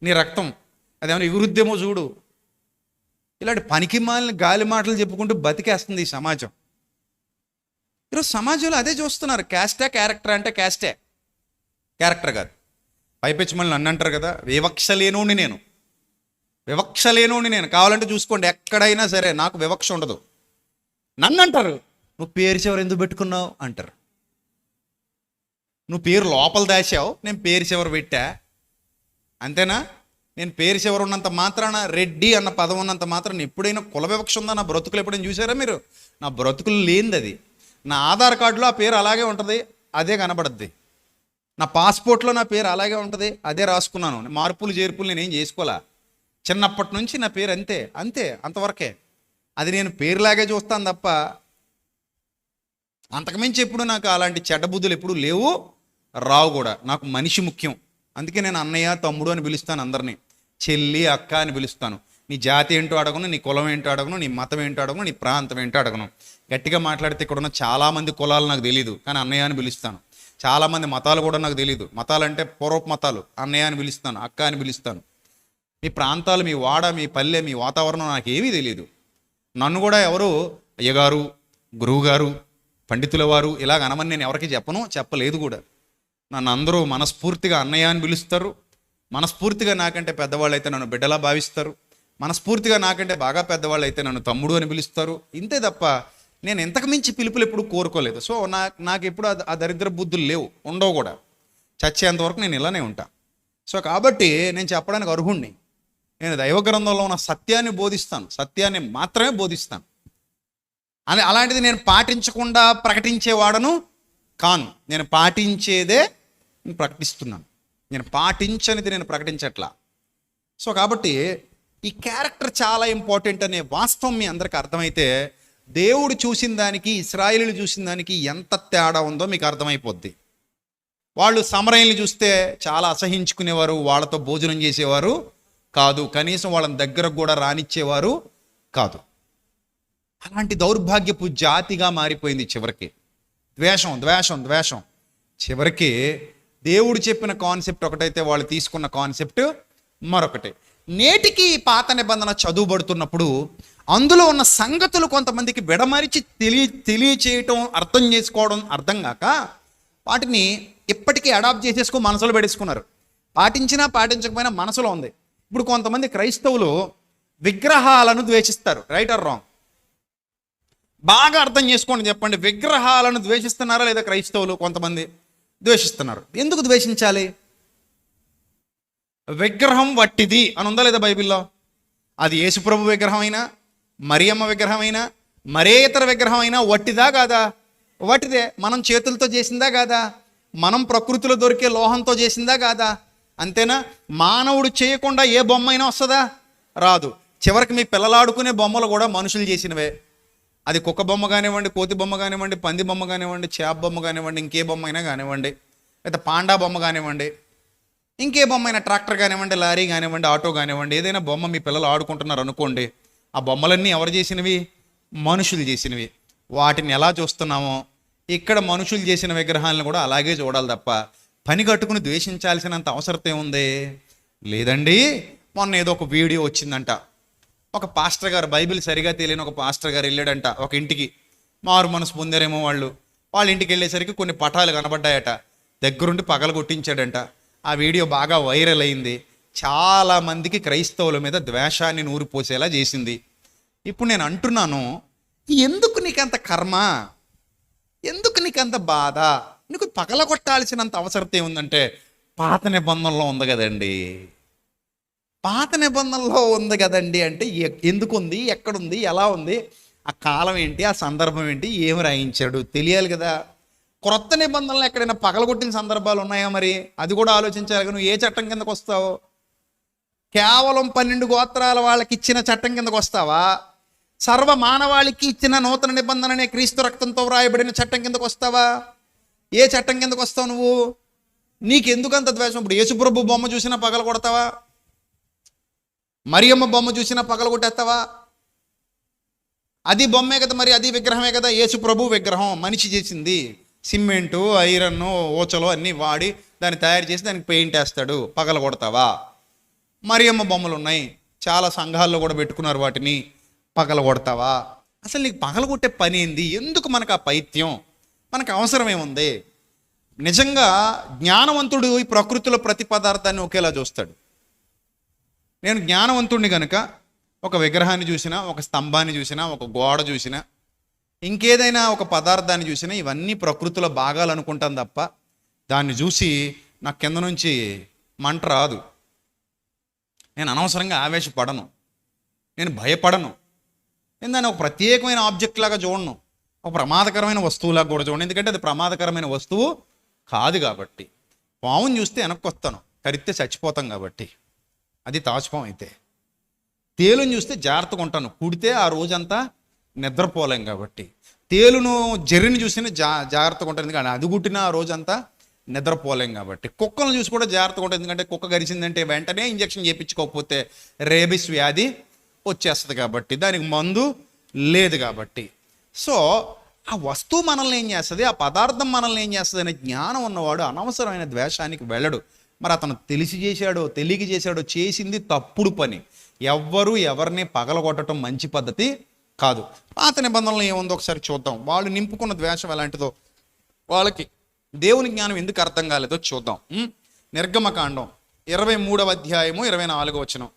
Speaker 1: నీ రక్తం అదేమైనా ఎగురుద్దేమో చూడు. ఇలాంటి పనికి మాలిన గాలి మాటలు చెప్పుకుంటూ బతికేస్తుంది ఈ సమాజం. ఈరోజు సమాజంలో అదే చూస్తున్నారు. క్యాస్టా క్యారెక్టర్ అంటే క్యాస్టే, క్యారెక్టర్ కాదు. పైపెచ్చి మళ్ళీ నన్ను అంటారు కదా, వివక్ష లేనోడిని నేను. కావాలంటే చూసుకోండి, ఎక్కడైనా సరే నాకు వివక్ష ఉండదు. నన్ను అంటారు, నువ్వు పేరు చివరి ఎందుకు పెట్టుకున్నావు అంటారు. నువ్వు పేరు లోపల దాచావు, నేను పేరు చివరి పెట్టా, అంతేనా? నేను పేరు చివరి ఉన్నంత మాత్రాన, రెడ్డి అన్న పదం ఉన్నంత మాత్రాన ఎప్పుడైనా కుల వివక్ష ఉందా? నా బ్రతుకులు ఎప్పుడైనా చూసారా మీరు? నా బ్రతుకులు లేనిది అది. నా ఆధార్ కార్డులో ఆ పేరు అలాగే ఉంటుంది, అదే కనబడుద్ది. నా పాస్పోర్ట్లో నా పేరు అలాగే ఉంటుంది, అదే రాసుకున్నాను. మార్పులు చేర్పులు నేనేం చేసుకోలే. చిన్నప్పటి నుంచి నా పేరు అంతే, అంతవరకే. అది నేను పేరులాగే చూస్తాను తప్ప అంతకుమించి ఎప్పుడు నాకు అలాంటి చెడ్డ బుద్ధులు ఎప్పుడు లేవు, రావు కూడా. నాకు మనిషి ముఖ్యం. అందుకే నేను అన్నయ్య, తమ్ముడు అని పిలుస్తాను అందరినీ, చెల్లి, అక్క అని పిలుస్తాను. నీ జాతి ఏంటో అడగను, నీ కులం ఏంటో అడగను, నీ మతం ఏంటో అడగను, నీ ప్రాంతం ఏంటో అడగను. గట్టిగా మాట్లాడితే ఇక్కడ ఉన్న చాలామంది కులాలు నాకు తెలియదు, కానీ అన్నయ్య అని పిలుస్తాను. చాలామంది మతాలు కూడా నాకు తెలియదు, మతాలంటే పూర్వపు మతాలు, అన్నయ్య అని పిలుస్తాను, అక్క అని పిలుస్తాను. మీ ప్రాంతాలు, మీ వాడ, మీ పల్లె, మీ వాతావరణం నాకు ఏమీ తెలియదు. నన్ను కూడా ఎవరు అయ్యగారు, గురువుగారు, పండితుల వారు ఇలాగ అనమని నేను ఎవరికి చెప్పలేదు కూడా. నన్ను అందరూ మనస్ఫూర్తిగా అన్నయ్య అని పిలుస్తారు. మనస్ఫూర్తిగా నాకంటే పెద్దవాళ్ళు అయితే నన్ను బిడ్డలా భావిస్తారు. మనస్ఫూర్తిగా నాకంటే బాగా పెద్దవాళ్ళు అయితే నన్ను తమ్ముడు అని పిలుస్తారు. ఇంతే తప్ప నేను ఇంతకు మించి పిలుపులు ఎప్పుడు కోరుకోలేదు. సో నాకు ఎప్పుడు ఆ దరిద్ర బుద్ధులు లేవు, ఉండవు కూడా. చచ్చేంతవరకు నేను ఇలానే ఉంటా. సో కాబట్టి నేను చెప్పడానికి అర్హుణ్ణి. నేను దైవ గ్రంథంలో ఉన్న సత్యాన్ని బోధిస్తాను, సత్యాన్ని మాత్రమే బోధిస్తాను. అలాంటిది నేను పాటించకుండా ప్రకటించేవాడను కాను. నేను పాటించేదే నేను ప్రకటిస్తున్నాను. నేను పాటించనిది నేను ప్రకటించట్లా. సో కాబట్టి ఈ క్యారెక్టర్ చాలా ఇంపార్టెంట్ అనే వాస్తవం మీ అందరికీ అర్థమైతే, దేవుడు చూసిన దానికి, ఇశ్రాయేలీయులు చూసిన దానికి ఎంత తేడా ఉందో మీకు అర్థమైపోద్ది. వాళ్ళు సమరయుల్ని చూస్తే చాలా అసహించుకునేవారు, వాళ్ళతో భోజనం చేసేవారు కాదు, కనీసం వాళ్ళని దగ్గరకు కూడా రానిచ్చేవారు కాదు. అలాంటి దౌర్భాగ్యపు జాతిగా మారిపోయింది చివరికి. ద్వేషం. చివరికి దేవుడు చెప్పిన కాన్సెప్ట్ ఒకటైతే వాళ్ళు తీసుకున్న కాన్సెప్ట్ మరొకటి. నేటికి పాత నిబంధన చదువుబడుతున్నప్పుడు అందులో ఉన్న సంగతులు కొంతమందికి విడమరిచి తెలియచేయటం, అర్థం చేసుకోవడం అర్థం కాక వాటిని ఇప్పటికీ అడాప్ట్ చేసేసుకుని మనసులో పెడేసుకున్నారు. పాటించినా పాటించకపోయినా మనసులో ఉంది. ఇప్పుడు కొంతమంది క్రైస్తవులు విగ్రహాలను ద్వేషిస్తారు. Right are wrong? బాగా అర్థం చేసుకోండి, చెప్పండి. విగ్రహాలను ద్వేషిస్తున్నారా లేదా క్రైస్తవులు? కొంతమంది ద్వేషిస్తున్నారు. ఎందుకు ద్వేషించాలి? విగ్రహం వట్టిది అని ఉందా లేదా బైబిల్లో? అది యేసుప్రభు విగ్రహం అయినా, మరియమ్మ విగ్రహం అయినా, మరే ఇతర విగ్రహం అయినా వట్టిదా కాదా? వట్టిదే. మనం చేతులతో చేసిందా కాదా? మనం ప్రకృతిలో దొరికే లోహంతో చేసిందా కాదా? అంతేనా? మానవుడు చేయకుండా ఏ బొమ్మ అయినా వస్తుందా? రాదు. చివరికి మీ పిల్లలు ఆడుకునే బొమ్మలు కూడా మనుషులు చేసినవే. అది కుక్క బొమ్మ కానివ్వండి, కోతి బొమ్మ కానివ్వండి, పంది బొమ్మ కానివ్వండి, చేప బొమ్మ కానివ్వండి, ఇంకే బొమ్మ అయినా కానివ్వండి, లేదా పాండా బొమ్మ కానివ్వండి, ఇంకే బొమ్మ అయినా, ట్రాక్టర్ కానివ్వండి, లారీ కానివ్వండి, ఆటో కానివ్వండి, ఏదైనా బొమ్మ మీ పిల్లలు ఆడుకుంటున్నారు అనుకోండి, ఆ బొమ్మలన్నీ ఎవరు చేసినవి? మనుషులు చేసినవి. వాటిని ఎలా చూస్తున్నామో ఇక్కడ మనుషులు చేసిన విగ్రహాలను కూడా అలాగే చూడాలి తప్ప పని కట్టుకుని ద్వేషించాల్సినంత అవసరం ఏముంది? లేదండి. మొన్న ఏదో ఒక వీడియో వచ్చిందంట. ఒక పాస్టర్ గారు, బైబిల్ సరిగా తెలియని ఒక పాస్టర్ గారు వెళ్ళాడంట ఒక ఇంటికి. మారు మనసు పొందారేమో వాళ్ళ ఇంటికి వెళ్ళేసరికి కొన్ని పటాలు కనబడ్డాయట. దగ్గరుండి పగల కొట్టించాడంట. ఆ వీడియో బాగా వైరల్ అయింది. చాలామందికి క్రైస్తవుల మీద ద్వేషాన్ని నూరిపోసేలా చేసింది. ఇప్పుడు నేను అంటున్నాను, ఎందుకు నీకంత కర్మ? ఎందుకు నీకంత బాధ? నీకు పగల కొట్టాల్సినంత అవసరం ఏముందంటే పాత నిబంధనలో ఉంది కదండి. పాత నిబంధనలో ఉంది కదండి అంటే ఎందుకు ఉంది, ఎక్కడుంది, ఎలా ఉంది, ఆ కాలం ఏంటి, ఆ సందర్భం ఏంటి, ఏమి రాయించాడు తెలియాలి కదా. క్రొత్త నిబంధనలు ఎక్కడైనా పగలగొట్టిన సందర్భాలు ఉన్నాయా? మరి అది కూడా ఆలోచించాలి. నువ్వు ఏ చట్టం కిందకు వస్తావు? కేవలం 12 గోత్రాల వాళ్ళకి ఇచ్చిన చట్టం కిందకు వస్తావా? సర్వ మానవాళికి ఇచ్చిన నూతన నిబంధననే క్రీస్తు రక్తంతో వ్రాయబడిన చట్టం కిందకు వస్తావా? ఏ చట్టం కిందకు వస్తావు నువ్వు? నీకెందుకంత ద్వేషం? ఇప్పుడు యేసుప్రభు బొమ్మ చూసినా పగల కొడతావా? మరియమ్మ బొమ్మ చూసినా పగల కొట్టేస్తావా? అది బొమ్మే కదా, మరి అది విగ్రహమే కదా. యేసుప్రభు విగ్రహం మనిషి చేసింది. సిమెంటు, ఐరన్, ఓచలు అన్నీ వాడి దాన్ని తయారు చేసి దానికి పెయింట్ వేస్తాడు. పగల కొడతావా? మరియమ్మ బొమ్మలు ఉన్నాయి, చాలా సంఘాల్లో కూడా పెట్టుకున్నారు, వాటిని పగల కొడతావా? అసలు నీకు పగల కొట్టే పని ఏంది? ఎందుకు మనకు ఆ పైత్యం? మనకు అవసరం ఏముంది? నిజంగా జ్ఞానవంతుడు ఈ ప్రకృతిలో ప్రతి పదార్థాన్ని ఒకేలా చూస్తాడు. నేను జ్ఞానవంతుడిని కనుక ఒక విగ్రహాన్ని చూసినా, ఒక స్తంభాన్ని చూసినా, ఒక గోడ చూసినా, ఇంకేదైనా ఒక పదార్థాన్ని చూసినా, ఇవన్నీ ప్రకృతిలో భాగాలు అనుకుంటాను తప్ప దాన్ని చూసి నాకు కింద నుంచి మంట రాదు. నేను అనవసరంగా ఆవేశపడను, నేను భయపడను. నేను దాన్ని ఒక ప్రత్యేకమైన ఆబ్జెక్ట్ లాగా చూడను, ఒక ప్రమాదకరమైన వస్తువులాగా కూడా చూడను. ఎందుకంటే అది ప్రమాదకరమైన వస్తువు కాదు కాబట్టి. పావును చూస్తే వెనక్కి వస్తాను, కరిస్తే చచ్చిపోతాం కాబట్టి, అది తాచుపాం. అయితే తేలుని చూస్తే జాగ్రత్తగా ఉంటాను, కుడితే ఆ రోజంతా నిద్రపోలేం కాబట్టి. తేలును జర్రిని చూస్తేనే జాగ్రత్తగా ఉంటాను, ఎందుకంటే అది కుట్టిన ఆ రోజంతా నిద్రపోలేం కాబట్టి. కుక్కలను చూసి కూడా జాగ్రత్తగా ఉంటుంది, ఎందుకంటే కుక్క గరిచిందంటే వెంటనే ఇంజక్షన్ చేయించుకోకపోతే రేబిస్ వ్యాధి వచ్చేస్తుంది కాబట్టి, దానికి మందు లేదు కాబట్టి. సో ఆ వస్తువు మనల్ని ఏం చేస్తుంది, ఆ పదార్థం మనల్ని ఏం చేస్తుంది అనే జ్ఞానం ఉన్నవాడు అనవసరమైన ద్వేషానికి వెళ్ళడు. మరి అతను తెలిసి చేశాడో తెలియక చేశాడో, చేసింది తప్పుడు పని. ఎవ్వరూ ఎవరిని పగలగొట్టడం మంచి పద్ధతి కాదు. పాత నిబంధనలు ఏముందో ఒకసారి చూద్దాం. వాళ్ళు నింపుకున్న ద్వేషం ఎలాంటిదో, వాళ్ళకి దేవుని జ్ఞానం ఎందుకు అర్థం కాలేదో చూద్దాం. నిర్గమకాండం 23వ అధ్యాయము 24వ వచనం.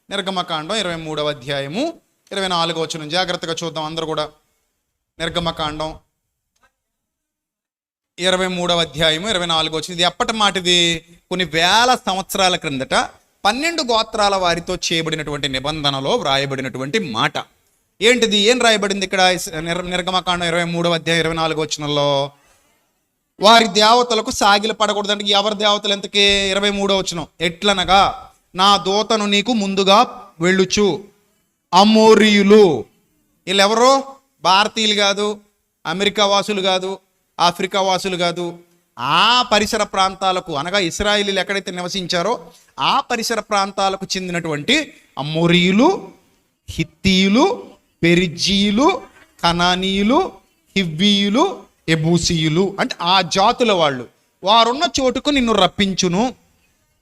Speaker 1: నిర్గమకాండం 23వ అధ్యాయము 24వ వచనం. జాగ్రత్తగా చూద్దాం అందరూ కూడా. నిర్గమకాండం 23వ అధ్యాయము 24వ వచనం. ఇది ఎప్పటి మాటిది? కొన్ని వేల సంవత్సరాల క్రిందట 12 గోత్రాల వారితో చేయబడినటువంటి నిబంధనలో వ్రాయబడినటువంటి మాట. ఏంటిది? ఏం రాయబడింది ఇక్కడ? నిర్గమకాండం 23వ అధ్యాయం 24వ వచనంలో వారి దేవతలకు సాగిల పడకూడదంటే ఎవరి దేవతలు ఎంతకి? 23వ వచనం. ఎట్లనగా నా దూతను నీకు ముందుగా వెళ్ళుచు. అమోరీయులు, వీళ్ళెవరో భారతీయులు కాదు, అమెరికా వాసులు కాదు, ఆఫ్రికా వాసులు కాదు. ఆ పరిసర ప్రాంతాలకు, అనగా ఇశ్రాయేలీలు ఎక్కడైతే నివసించారో ఆ పరిసర ప్రాంతాలకు చెందినటువంటి అమోరీయులు, హిత్తీయులు, పెరిజీయులు, కనానీయులు, హివ్వీయులు, ఎబూసీయులు, అంటే ఆ జాతుల వాళ్ళు. వారున్న చోటుకు నిన్ను రప్పించును,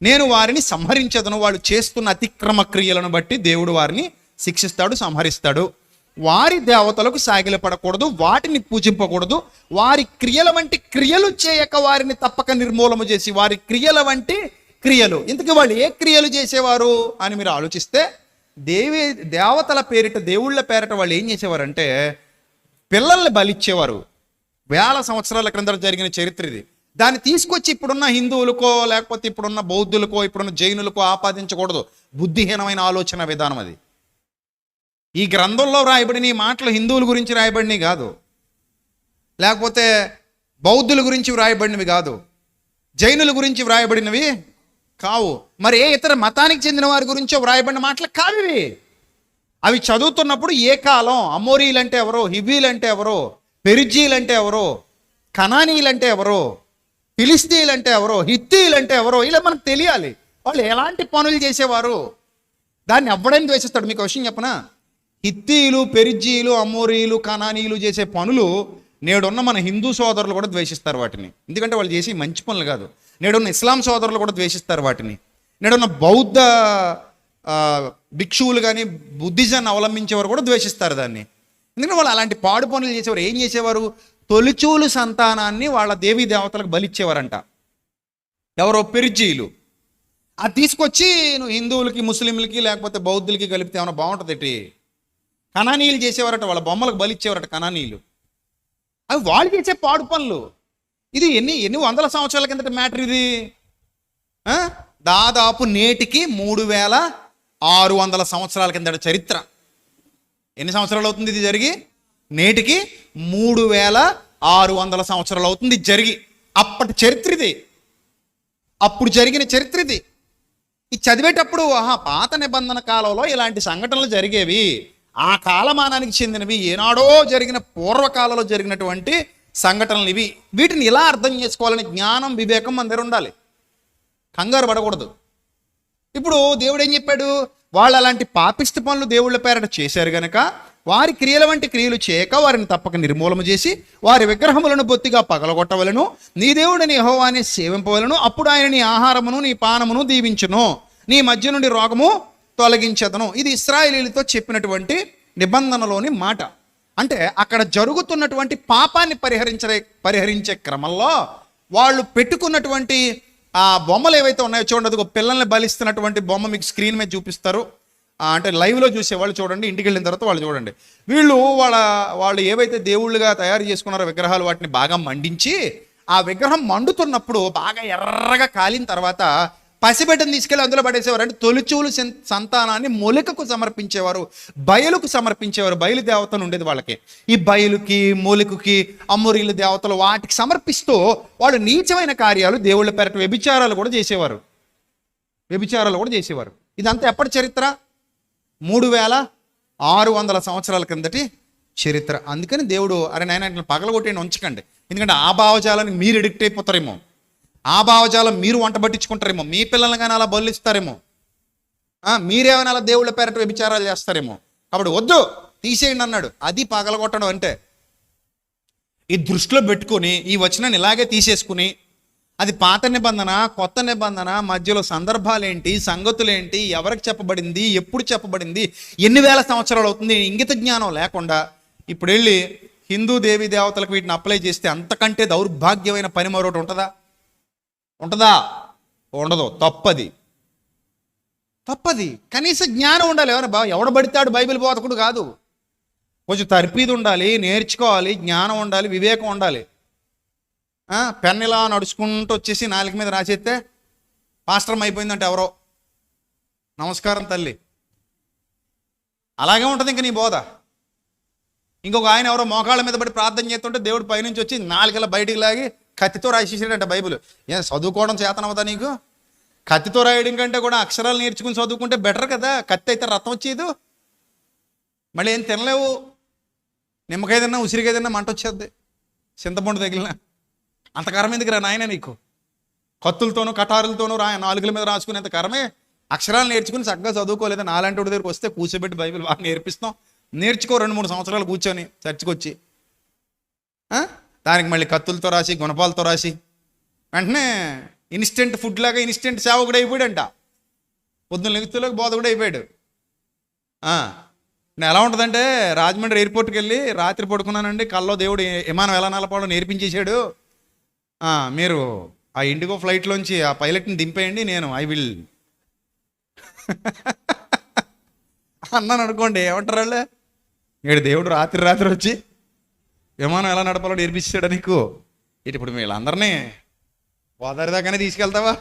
Speaker 1: నేను వారిని సంహరించదను. వాళ్ళు చేస్తున్న అతిక్రమ క్రియలను బట్టి దేవుడు వారిని శిక్షిస్తాడు, సంహరిస్తాడు. వారి దేవతలకు సాగిలపడకూడదు, వాటిని పూజింపకూడదు. వారి క్రియల వంటి క్రియలు చేయక వారిని తప్పక నిర్మూలన చేసి, వారి క్రియల వంటి క్రియలు. ఇంతకీ వాళ్ళు ఏ క్రియలు చేసేవారు అని మీరు ఆలోచిస్తే, దేవతల పేరిట, దేవుళ్ళ పేరిట వాళ్ళు ఏం చేసేవారంటే పిల్లల్ని బలిచ్చేవారు. వేల సంవత్సరాల క్రింద జరిగిన చరిత్ర ఇది. దాన్ని తీసుకొచ్చి ఇప్పుడున్న హిందువులకో, లేకపోతే ఇప్పుడున్న బౌద్ధులకో, ఇప్పుడున్న జైనులకో ఆపాదించకూడదు. బుద్ధిహీనమైన ఆలోచన విధానం అది. ఈ గ్రంథంలో రాయబడిన ఈ మాటలు హిందువుల గురించి రాయబడినవి కాదు, లేకపోతే బౌద్ధుల గురించి వ్రాయబడినవి కాదు, జైనుల గురించి వ్రాయబడినవి కావు, మరి ఏ ఇతర మతానికి చెందిన వారి గురించో వ్రాయబడిన మాటలు కావు ఇవి. అవి చదువుతున్నప్పుడు ఏ కాలం, అమోరీలు అంటే ఎవరో, హివీలు అంటే ఎవరో, పెరిజీలు అంటే ఎవరో, కనానీలు అంటే ఎవరో, ఫిలిస్తీన్లు అంటే ఎవరో, హిత్తీలు అంటే ఎవరో, ఇలా మనకు తెలియాలి. వాళ్ళు ఎలాంటి పనులు చేసేవారు, దాన్ని ఎవ్వడైనా ద్వేషిస్తాడు. మీకు విషయం చెప్పనా, హిత్తీలు, పెరిజీలు, అమోరీలు, కనానీలు చేసే పనులు నేడున్న మన హిందూ సోదరులు కూడా ద్వేషిస్తారు వాటిని. ఎందుకంటే వాళ్ళు చేసి మంచి పనులు కాదు. నేడున్న ఇస్లాం సోదరులు కూడా ద్వేషిస్తారు వాటిని. నేడున్న బౌద్ధ భిక్షువులు కానీ బుద్ధిజాన్ని అవలంబించేవారు కూడా ద్వేషిస్తారు దాన్ని. ఎందుకంటే వాళ్ళు అలాంటి పాడు పనులు చేసేవారు. ఏం చేసేవారు, తొలిచూలు సంతానాన్ని వాళ్ళ దేవీ దేవతలకు బలిచ్చేవారంట. ఎవరో పెరిజీలు. అది తీసుకొచ్చి నువ్వు హిందువులకి, ముస్లింలకి, లేకపోతే బౌద్ధులకి కలిపితే ఏమైనా బాగుంటుంది. కనానీయులు చేసేవారట, వాళ్ళ బొమ్మలకు బలిచ్చేవారట కనానీయులు. అవి వాళ్ళు చేసే పాడు పనులు. ఇది ఎన్ని వందల సంవత్సరాల కిందట మ్యాటర్ ఇది. దాదాపు నేటికి 3600 సంవత్సరాల కిందట చరిత్ర. ఎన్ని సంవత్సరాలు అవుతుంది ఇది జరిగి? నేటికి 3600 సంవత్సరాలు అవుతుంది జరిగి. అప్పటి చరిత్ర ఇది, అప్పుడు జరిగిన చరిత్ర ఇది. ఇది చదివేటప్పుడు పాత నిబంధన కాలంలో ఇలాంటి సంఘటనలు జరిగేవి, ఆ కాలమానానికి చెందినవి, ఏనాడో జరిగిన పూర్వకాలంలో జరిగినటువంటి సంఘటనలు ఇవి. వీటిని ఇలా అర్థం చేసుకోవాలని జ్ఞానం, వివేకం మన దగ్గర ఉండాలి. కంగారు పడకూడదు. ఇప్పుడు దేవుడు ఏం చెప్పాడు, వాళ్ళు అలాంటి పాపిష్టి పనులు దేవుళ్ళ పేరట చేశారు గనక వారి క్రియల వంటి క్రియలు చేయక వారిని తప్పక నిర్మూలన చేసి వారి విగ్రహములను బొత్తిగా పగలగొట్టవలను, నీ దేవుడిని యెహోవాని సేవింపవలను, అప్పుడు ఆయన నీ ఆహారమును నీ పానమును దీవించును, నీ మధ్య నుండి రోగము తొలగించదను. ఇది ఇశ్రాయేలీయులతో చెప్పినటువంటి నిబంధనలోని మాట. అంటే అక్కడ జరుగుతున్నటువంటి పాపాన్ని పరిహరించే క్రమంలో వాళ్ళు పెట్టుకున్నటువంటి ఆ బొమ్మలు ఏవైతే ఉన్నాయో చూడండి. అది పిల్లల్ని బలిస్తున్నటువంటి బొమ్మ మీకు స్క్రీన్ మీద చూపిస్తారు. అంటే లైవ్లో చూసేవాళ్ళు చూడండి, ఇంటికి వెళ్ళిన తర్వాత వాళ్ళు చూడండి. వీళ్ళు వాళ్ళు ఏవైతే దేవుళ్ళుగా తయారు చేసుకున్నారో విగ్రహాలు, వాటిని బాగా మండించి ఆ విగ్రహం మండుతున్నప్పుడు బాగా ఎర్రగా కాలిన తర్వాత పసిబిడ్డను తీసుకెళ్ళి అందులో పడేసేవారు. అంటే తొలిచూలు సంతానాన్ని మొలికకు సమర్పించేవారు, బయలుకు సమర్పించేవారు. బయలు దేవతలు ఉండేది వాళ్ళకి. ఈ బయలుకి, మొలికకి, అమ్మోరీలు దేవతలు, వాటికి సమర్పిస్తూ వాళ్ళు నీచమైన కార్యాలు, దేవుళ్ళ పేరట వ్యభిచారాలు కూడా చేసేవారు. ఇదంతా ఎప్పటి చరిత్ర? 3600 సంవత్సరాల కిందటి చరిత్ర. అందుకని దేవుడు అరే నాయన పగలగొట్టేయండి, ఉంచకండి. ఎందుకంటే ఆ భావజాలానికి మీరు ఎడిక్ట్ అయిపోతారేమో, ఆ భావజాలం మీరు వంట పట్టించుకుంటారేమో, మీ పిల్లల్ని కానీ అలా బలిస్తారేమో, మీరేమైనా అలా దేవుళ్ళ పేరట వ్యభిచారాలు చేస్తారేమో. కాబట్టి వద్దు, తీసేయండి అన్నాడు. అది పగలగొట్టడం అంటే. ఈ దృష్టిలో పెట్టుకొని ఈ వచనాన్ని ఇలాగే తీసేసుకుని అది పాత నిబంధన, కొత్త నిబంధన, మధ్యలో సందర్భాలేంటి, సంగతులేంటి, ఎవరికి చెప్పబడింది, ఎప్పుడు చెప్పబడింది, ఎన్ని వేల సంవత్సరాలు అవుతుంది, ఇంగిత జ్ఞానం లేకుండా ఇప్పుడు వెళ్ళి హిందూ దేవీ దేవతలకు వీటిని అప్లై చేస్తే అంతకంటే దౌర్భాగ్యమైన పని మరొకటి ఉంటుందా? ఉండదు. తప్పది. కనీస జ్ఞానం ఉండాలి. ఎవడబడితాడు బైబిల్ బోధకుడు కాదు. కొంచెం తర్పీదు ఉండాలి, నేర్చుకోవాలి, జ్ఞానం ఉండాలి, వివేకం ఉండాలి. పెన్నిలా నడుచుకుంటూ వచ్చేసి నాలుగు మీద రాసేస్తే పాస్టరం అయిపోయిందంటే ఎవరో నమస్కారం తల్లి, అలాగే ఉంటుంది ఇంక నీ బోధ. ఇంకొక ఆయన ఎవరో మోకాళ్ళ మీద పడి ప్రార్థన చేస్తుంటే దేవుడు పైనుంచి వచ్చి నాలుగేళ్ళ బయటికి లాగి కత్తితో రాసేసాడంట బైబిల్. చదువుకోవడం చేతనవుతా నీకు? కత్తితో రాయడం కంటే కూడా అక్షరాలు నేర్చుకుని చదువుకుంటే బెటర్ కదా. కత్తి అయితే రథం వచ్చేది, మళ్ళీ ఏం తినలేవు. నిమ్మకాయ తిన్నా, ఉసిరికాయ తిన్నా మంట వచ్చేద్ది, చింతపండు తగిలిన. అంత కరం ఎందుకు రా నాయన నీకు? కత్తులతోనూ కటారులతోనూ నాలుగుల మీద రాసుకునేంత కరమే. అక్షరాలు నేర్చుకుని చక్కగా చదువుకోలేదు. నాలాంటి వాడి దగ్గరికి వస్తే కూర్చోబెట్టి బైబిల్ బాగా నేర్పిస్తాం. నేర్చుకో 2-3 సంవత్సరాలు కూర్చొని చర్చికొచ్చి. దానికి మళ్ళీ కత్తులతో రాసి, గుణపాలతో రాసి, వెంటనే ఇన్స్టెంట్ ఫుడ్ లాగా ఇన్స్టెంట్ సేవకుడు అయిపోయాడంట. పొద్దున్న లెగుతులకు బోధకుడు అయిపోయాడు. నేను ఎలా ఉంటుందంటే, రాజమండ్రి ఎయిర్పోర్ట్కి వెళ్ళి రాత్రి పడుకున్నానండి, కల్లో దేవుడు విమానం ఎలా నలపాలో నేర్పించేశాడు. మీరు ఆ ఇండిగో ఫ్లైట్లోంచి ఆ పైలట్ని దింపేయండి, నేను ఐ విల్ అన్నాను అనుకోండి. ఏమంటారు వాళ్ళే, ఏడు దేవుడు రాత్రి వచ్చి విమానం ఎలా నడపాలో నేర్పించాడు నీకు. ఇప్పుడు వీళ్ళందరినీ గోదావరి దాకానే తీసుకెళ్తావా?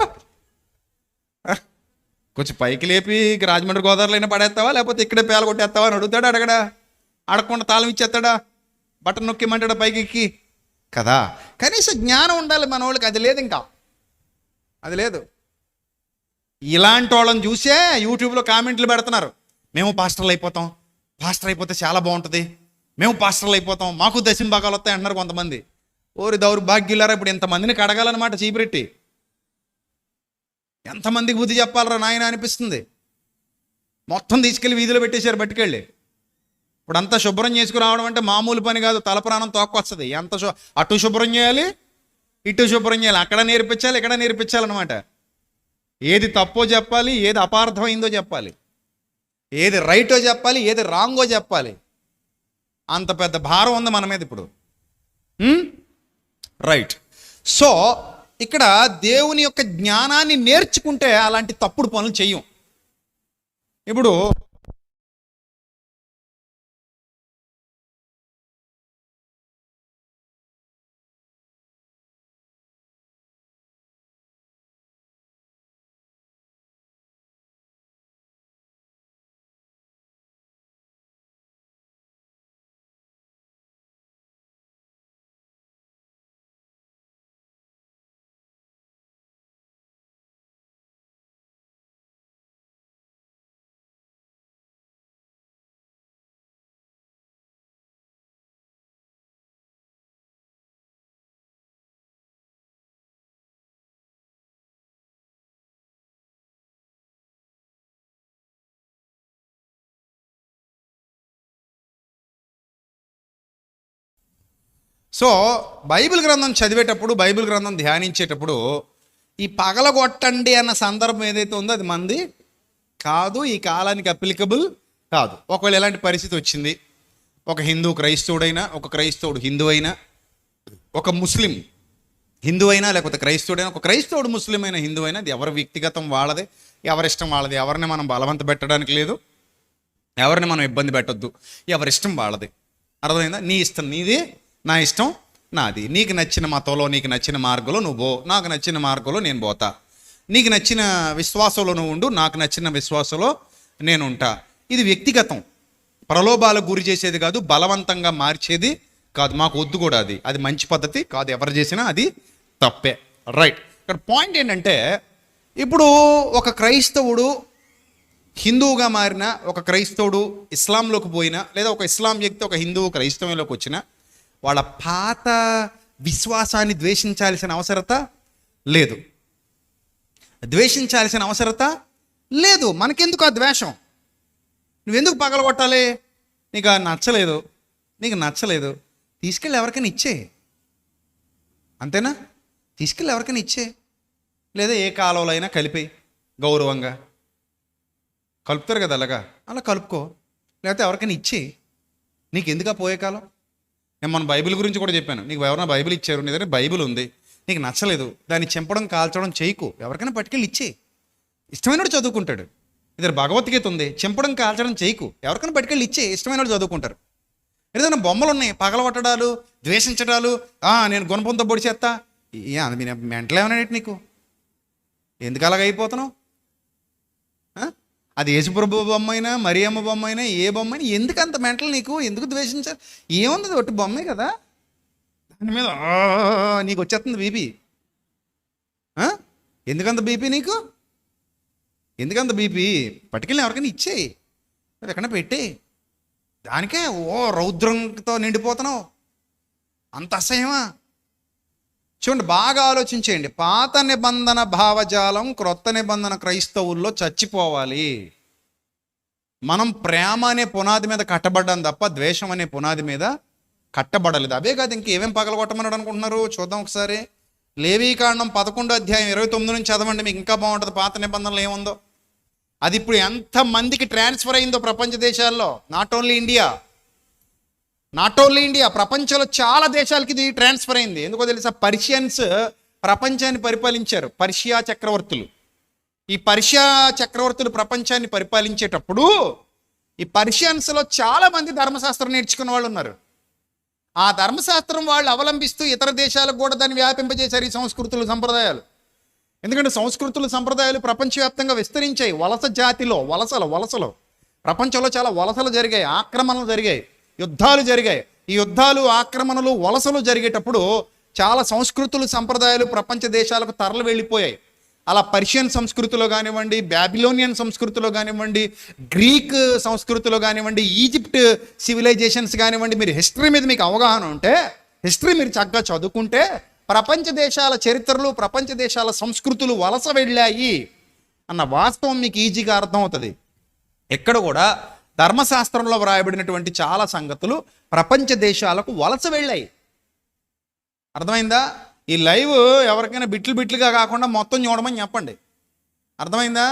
Speaker 1: కొంచెం పైకి లేపి రాజమండ్రి గోదావరిలో అయినా పడేస్తావా, లేకపోతే ఇక్కడే పేల కొట్టేస్తావా అని అడుగుతాడా? అడగడా? అడగకుండా తాళం ఇచ్చేస్తాడా? బటన్ నొక్కిమంటాడా పైకి ఎక్కి? కదా. కనీసం జ్ఞానం ఉండాలి మన వాళ్ళకి. అది లేదు, ఇంకా అది లేదు. ఇలాంటి వాళ్ళని చూసే యూట్యూబ్లో కామెంట్లు పెడుతున్నారు, మేము పాస్టర్లు అయిపోతాం, పాస్టర్ అయిపోతే చాలా బాగుంటుంది, మేము పాస్టర్లు అయిపోతాం, మాకు దశమ భాగాలు వస్తాయి అంటున్నారు కొంతమంది. ఓరి దౌర్భాగ్యులారా, ఇప్పుడు ఇంతమందిని కడగాలన్నమాట చీపురెట్టి. ఎంతమందికి బుద్ధి చెప్పాలరా నాయన అనిపిస్తుంది. మొత్తం తీసుకెళ్ళి వీధిలో పెట్టేశారు పట్టుకెళ్ళి. ఇప్పుడు అంతా శుభ్రం చేసుకుని రావడం అంటే మామూలు పని కాదు, తల ప్రాణం తోక్కొస్తుంది. అటు శుభ్రం చేయాలి, ఇటు శుభ్రం చేయాలి, అక్కడ నేర్పించాలి, ఇక్కడ నేర్పించాలన్నమాట. ఏది తప్పో చెప్పాలి, ఏది అపార్థమైందో చెప్పాలి, ఏది రైటో చెప్పాలి, ఏది రాంగో చెప్పాలి. అంత పెద్ద భారం ఉంది మన మీద ఇప్పుడు. రైట్. సో ఇక్కడ దేవుని యొక్క జ్ఞానాన్ని నేర్చుకుంటే అలాంటి తప్పుడు పనులు చెయ్యం. ఇప్పుడు సో బైబిల్ గ్రంథం చదివేటప్పుడు, బైబిల్ గ్రంథం ధ్యానించేటప్పుడు ఈ పగలగొట్టండి అన్న సందర్భం ఏదైతే ఉందో అది మంది కాదు, ఈ కాలానికి అప్లికబుల్ కాదు. ఒకవేళ ఎలాంటి పరిస్థితి వచ్చింది, ఒక హిందూ క్రైస్తవుడైనా, ఒక క్రైస్తవుడు హిందూ అయినా, ఒక ముస్లిం హిందూ అయినా, లేకపోతే క్రైస్తవుడైనా, ఒక క్రైస్తవుడు ముస్లిం అయినా, హిందూ అయినా, అది ఎవరి వ్యక్తిగతం వాళ్ళదే, ఎవరిష్టం వాళ్ళది. ఎవరిని మనం బలవంత పెట్టడానికి లేదు, ఎవరిని మనం ఇబ్బంది పెట్టొద్దు, ఎవరిష్టం వాళ్ళది. అర్థమైందా? నీ ఇష్టం నీది, నా ఇష్టం నాది. నీకు నచ్చిన మతంలో, నీకు నచ్చిన మార్గంలో నువ్వు పో, నాకు నచ్చిన మార్గంలో నేను పోతా. నీకు నచ్చిన విశ్వాసంలో నువ్వు ఉండు, నాకు నచ్చిన విశ్వాసంలో నేను ఉంటా. ఇది వ్యక్తిగతం, ప్రలోభాలకు గురి చేసేది కాదు, బలవంతంగా మార్చేది కాదు. మాకు వద్దు కూడా అది. అది మంచి పద్ధతి కాదు, ఎవరు చేసినా అది తప్పే. రైట్. ఇక్కడ పాయింట్ ఏంటంటే, ఇప్పుడు ఒక క్రైస్తవుడు హిందువుగా మారిన, ఒక క్రైస్తవుడు ఇస్లాంలోకి పోయినా, లేదా ఒక ఇస్లాం వ్యక్తి ఒక హిందువు క్రైస్తవంలోకి వచ్చినా వాళ్ళ పాత విశ్వాసాన్ని ద్వేషించాల్సిన అవసరత లేదు, ద్వేషించాల్సిన అవసరత లేదు. మనకెందుకు ఆ ద్వేషం? నువ్వెందుకు పగలగొట్టాలి? నీకు నచ్చలేదు, నీకు నచ్చలేదు, తీసుకెళ్ళి ఎవరికైనా ఇచ్చే, అంతేనా? తీసుకెళ్ళి ఎవరికైనా ఇచ్చే, లేదా ఏ కాలంలో అయినా కలిపి గౌరవంగా కలుపుతారు కదా, అలా కలుపుకో, లేకపోతే ఎవరికైనా ఇచ్చే. నీకు ఎందుకు పోయే కాలం? నేను మన బైబిల్ గురించి కూడా చెప్పాను. నీకు ఎవరైనా బైబిల్ ఇచ్చారు, నీ దగ్గర బైబిల్ ఉంది, నీకు నచ్చలేదు, దాన్ని చెంపడం కాల్చడం చేయకు, ఎవరికైనా పట్టుకెళ్ళి ఇచ్చే. ఇష్టమైనడు చదువుకుంటాడు. ఇద్దరు భగవద్గీత ఉంది, చెంపడం కాల్చడం చేయకు, ఎవరికైనా పట్టుకెళ్ళి ఇచ్చే, ఇష్టమైనడు చదువుకుంటారు. ఏదైనా బొమ్మలు ఉన్నాయి, పగలగొట్టడాలు, ద్వేషించడాలు, నేను గుణపంతో పొడి చేస్తా, అది మీ మెంటలు ఏమన్నా నీకు? ఎందుకు అలాగ అయిపోతున్నావు? అది యేసుప్రభు బొమ్మ అయినా, మరియమ్మ బొమ్మ అయినా, ఏ బొమ్మ అయినా, ఎందుకు అంత మెంటలు నీకు? ఎందుకు ద్వేషించాలి? ఏముంది, ఒట్టి బొమ్మే కదా, దాని మీద నీకు వచ్చేస్తుంది బీపీ. ఎందుకంత బీపీ నీకు? ఎందుకంత బీపీ? పట్టుకెళ్ళి ఎవరికైనా ఇచ్చేయి, ఎక్కడైనా పెట్టే. దానికే రౌద్రంతో నిండిపోతున్నావు, అంత అసహ్యమా? చూడండి, బాగా ఆలోచించేయండి. పాత నిబంధన భావజాలం క్రొత్త నిబంధన క్రైస్తవుల్లో చచ్చిపోవాలి. మనం ప్రేమ అనే పునాది మీద కట్టబడ్డాం తప్ప ద్వేషం అనే పునాది మీద కట్టబడలేదు. అవే కాదు, ఇంకేమేం పగలగొట్టమన్నాడు అనుకుంటున్నారు? చూద్దాం ఒకసారి. లేవీకాండం 11వ అధ్యాయం 29 నుంచి చదవండి, మీకు ఇంకా బాగుంటుంది. పాత నిబంధనలు ఏముందో అది ఇప్పుడు ఎంతమందికి ట్రాన్స్ఫర్ అయిందో ప్రపంచ దేశాల్లో. నాట్ ఓన్లీ ఇండియా, ప్రపంచంలో చాలా దేశాలకి ఇది ట్రాన్స్ఫర్ అయింది. ఎందుకో తెలుసా? పర్షియన్స్ ప్రపంచాన్ని పరిపాలించారు, పర్షియా చక్రవర్తులు. ఈ పర్షియా చక్రవర్తులు ప్రపంచాన్ని పరిపాలించేటప్పుడు ఈ పర్షియన్స్లో చాలామంది ధర్మశాస్త్రం నేర్చుకున్న వాళ్ళు ఉన్నారు. ఆ ధర్మశాస్త్రం వాళ్ళు అవలంబిస్తూ ఇతర దేశాలకు కూడా దాన్ని వ్యాపింపజేశారు, ఈ సంస్కృతులు, సంప్రదాయాలు. ఎందుకంటే సంస్కృతులు సంప్రదాయాలు ప్రపంచవ్యాప్తంగా విస్తరించాయి. వలస జాతిలో వలసలు ప్రపంచంలో చాలా వలసలు జరిగాయి, ఆక్రమణలు జరిగాయి, యుద్ధాలు జరిగాయి. ఈ యుద్ధాలు, ఆక్రమణలు, వలసలు జరిగేటప్పుడు చాలా సంస్కృతులు సంప్రదాయాలు ప్రపంచ దేశాలకు తరలి వెళ్ళిపోయాయి. అలా పర్షియన్ సంస్కృతిలో కానివ్వండి, బ్యాబిలోనియన్ సంస్కృతిలో కానివ్వండి, గ్రీక్ సంస్కృతిలో కానివ్వండి, ఈజిప్ట్ సివిలైజేషన్స్ కానివ్వండి, మీరు హిస్టరీ మీద మీకు అవగాహన ఉంటే, హిస్టరీ మీరు చక్కగా చదువుకుంటే ప్రపంచ దేశాల చరిత్రలు, ప్రపంచ దేశాల సంస్కృతులు వలస వెళ్ళాయి అన్న వాస్తవం మీకు ఈజీగా అర్థమవుతుంది. ఎక్కడ కూడా ధర్మశాస్త్రంలో వ్రాయబడినటువంటి చాలా సంగతులు ప్రపంచ దేశాలకు వలస వెళ్ళాయి. అర్థమైందా? ఈ లైవ్ ఎవరికైనా బిట్లుగా కాకుండా మొత్తం చూడమని చెప్పండి. అర్థమైందా?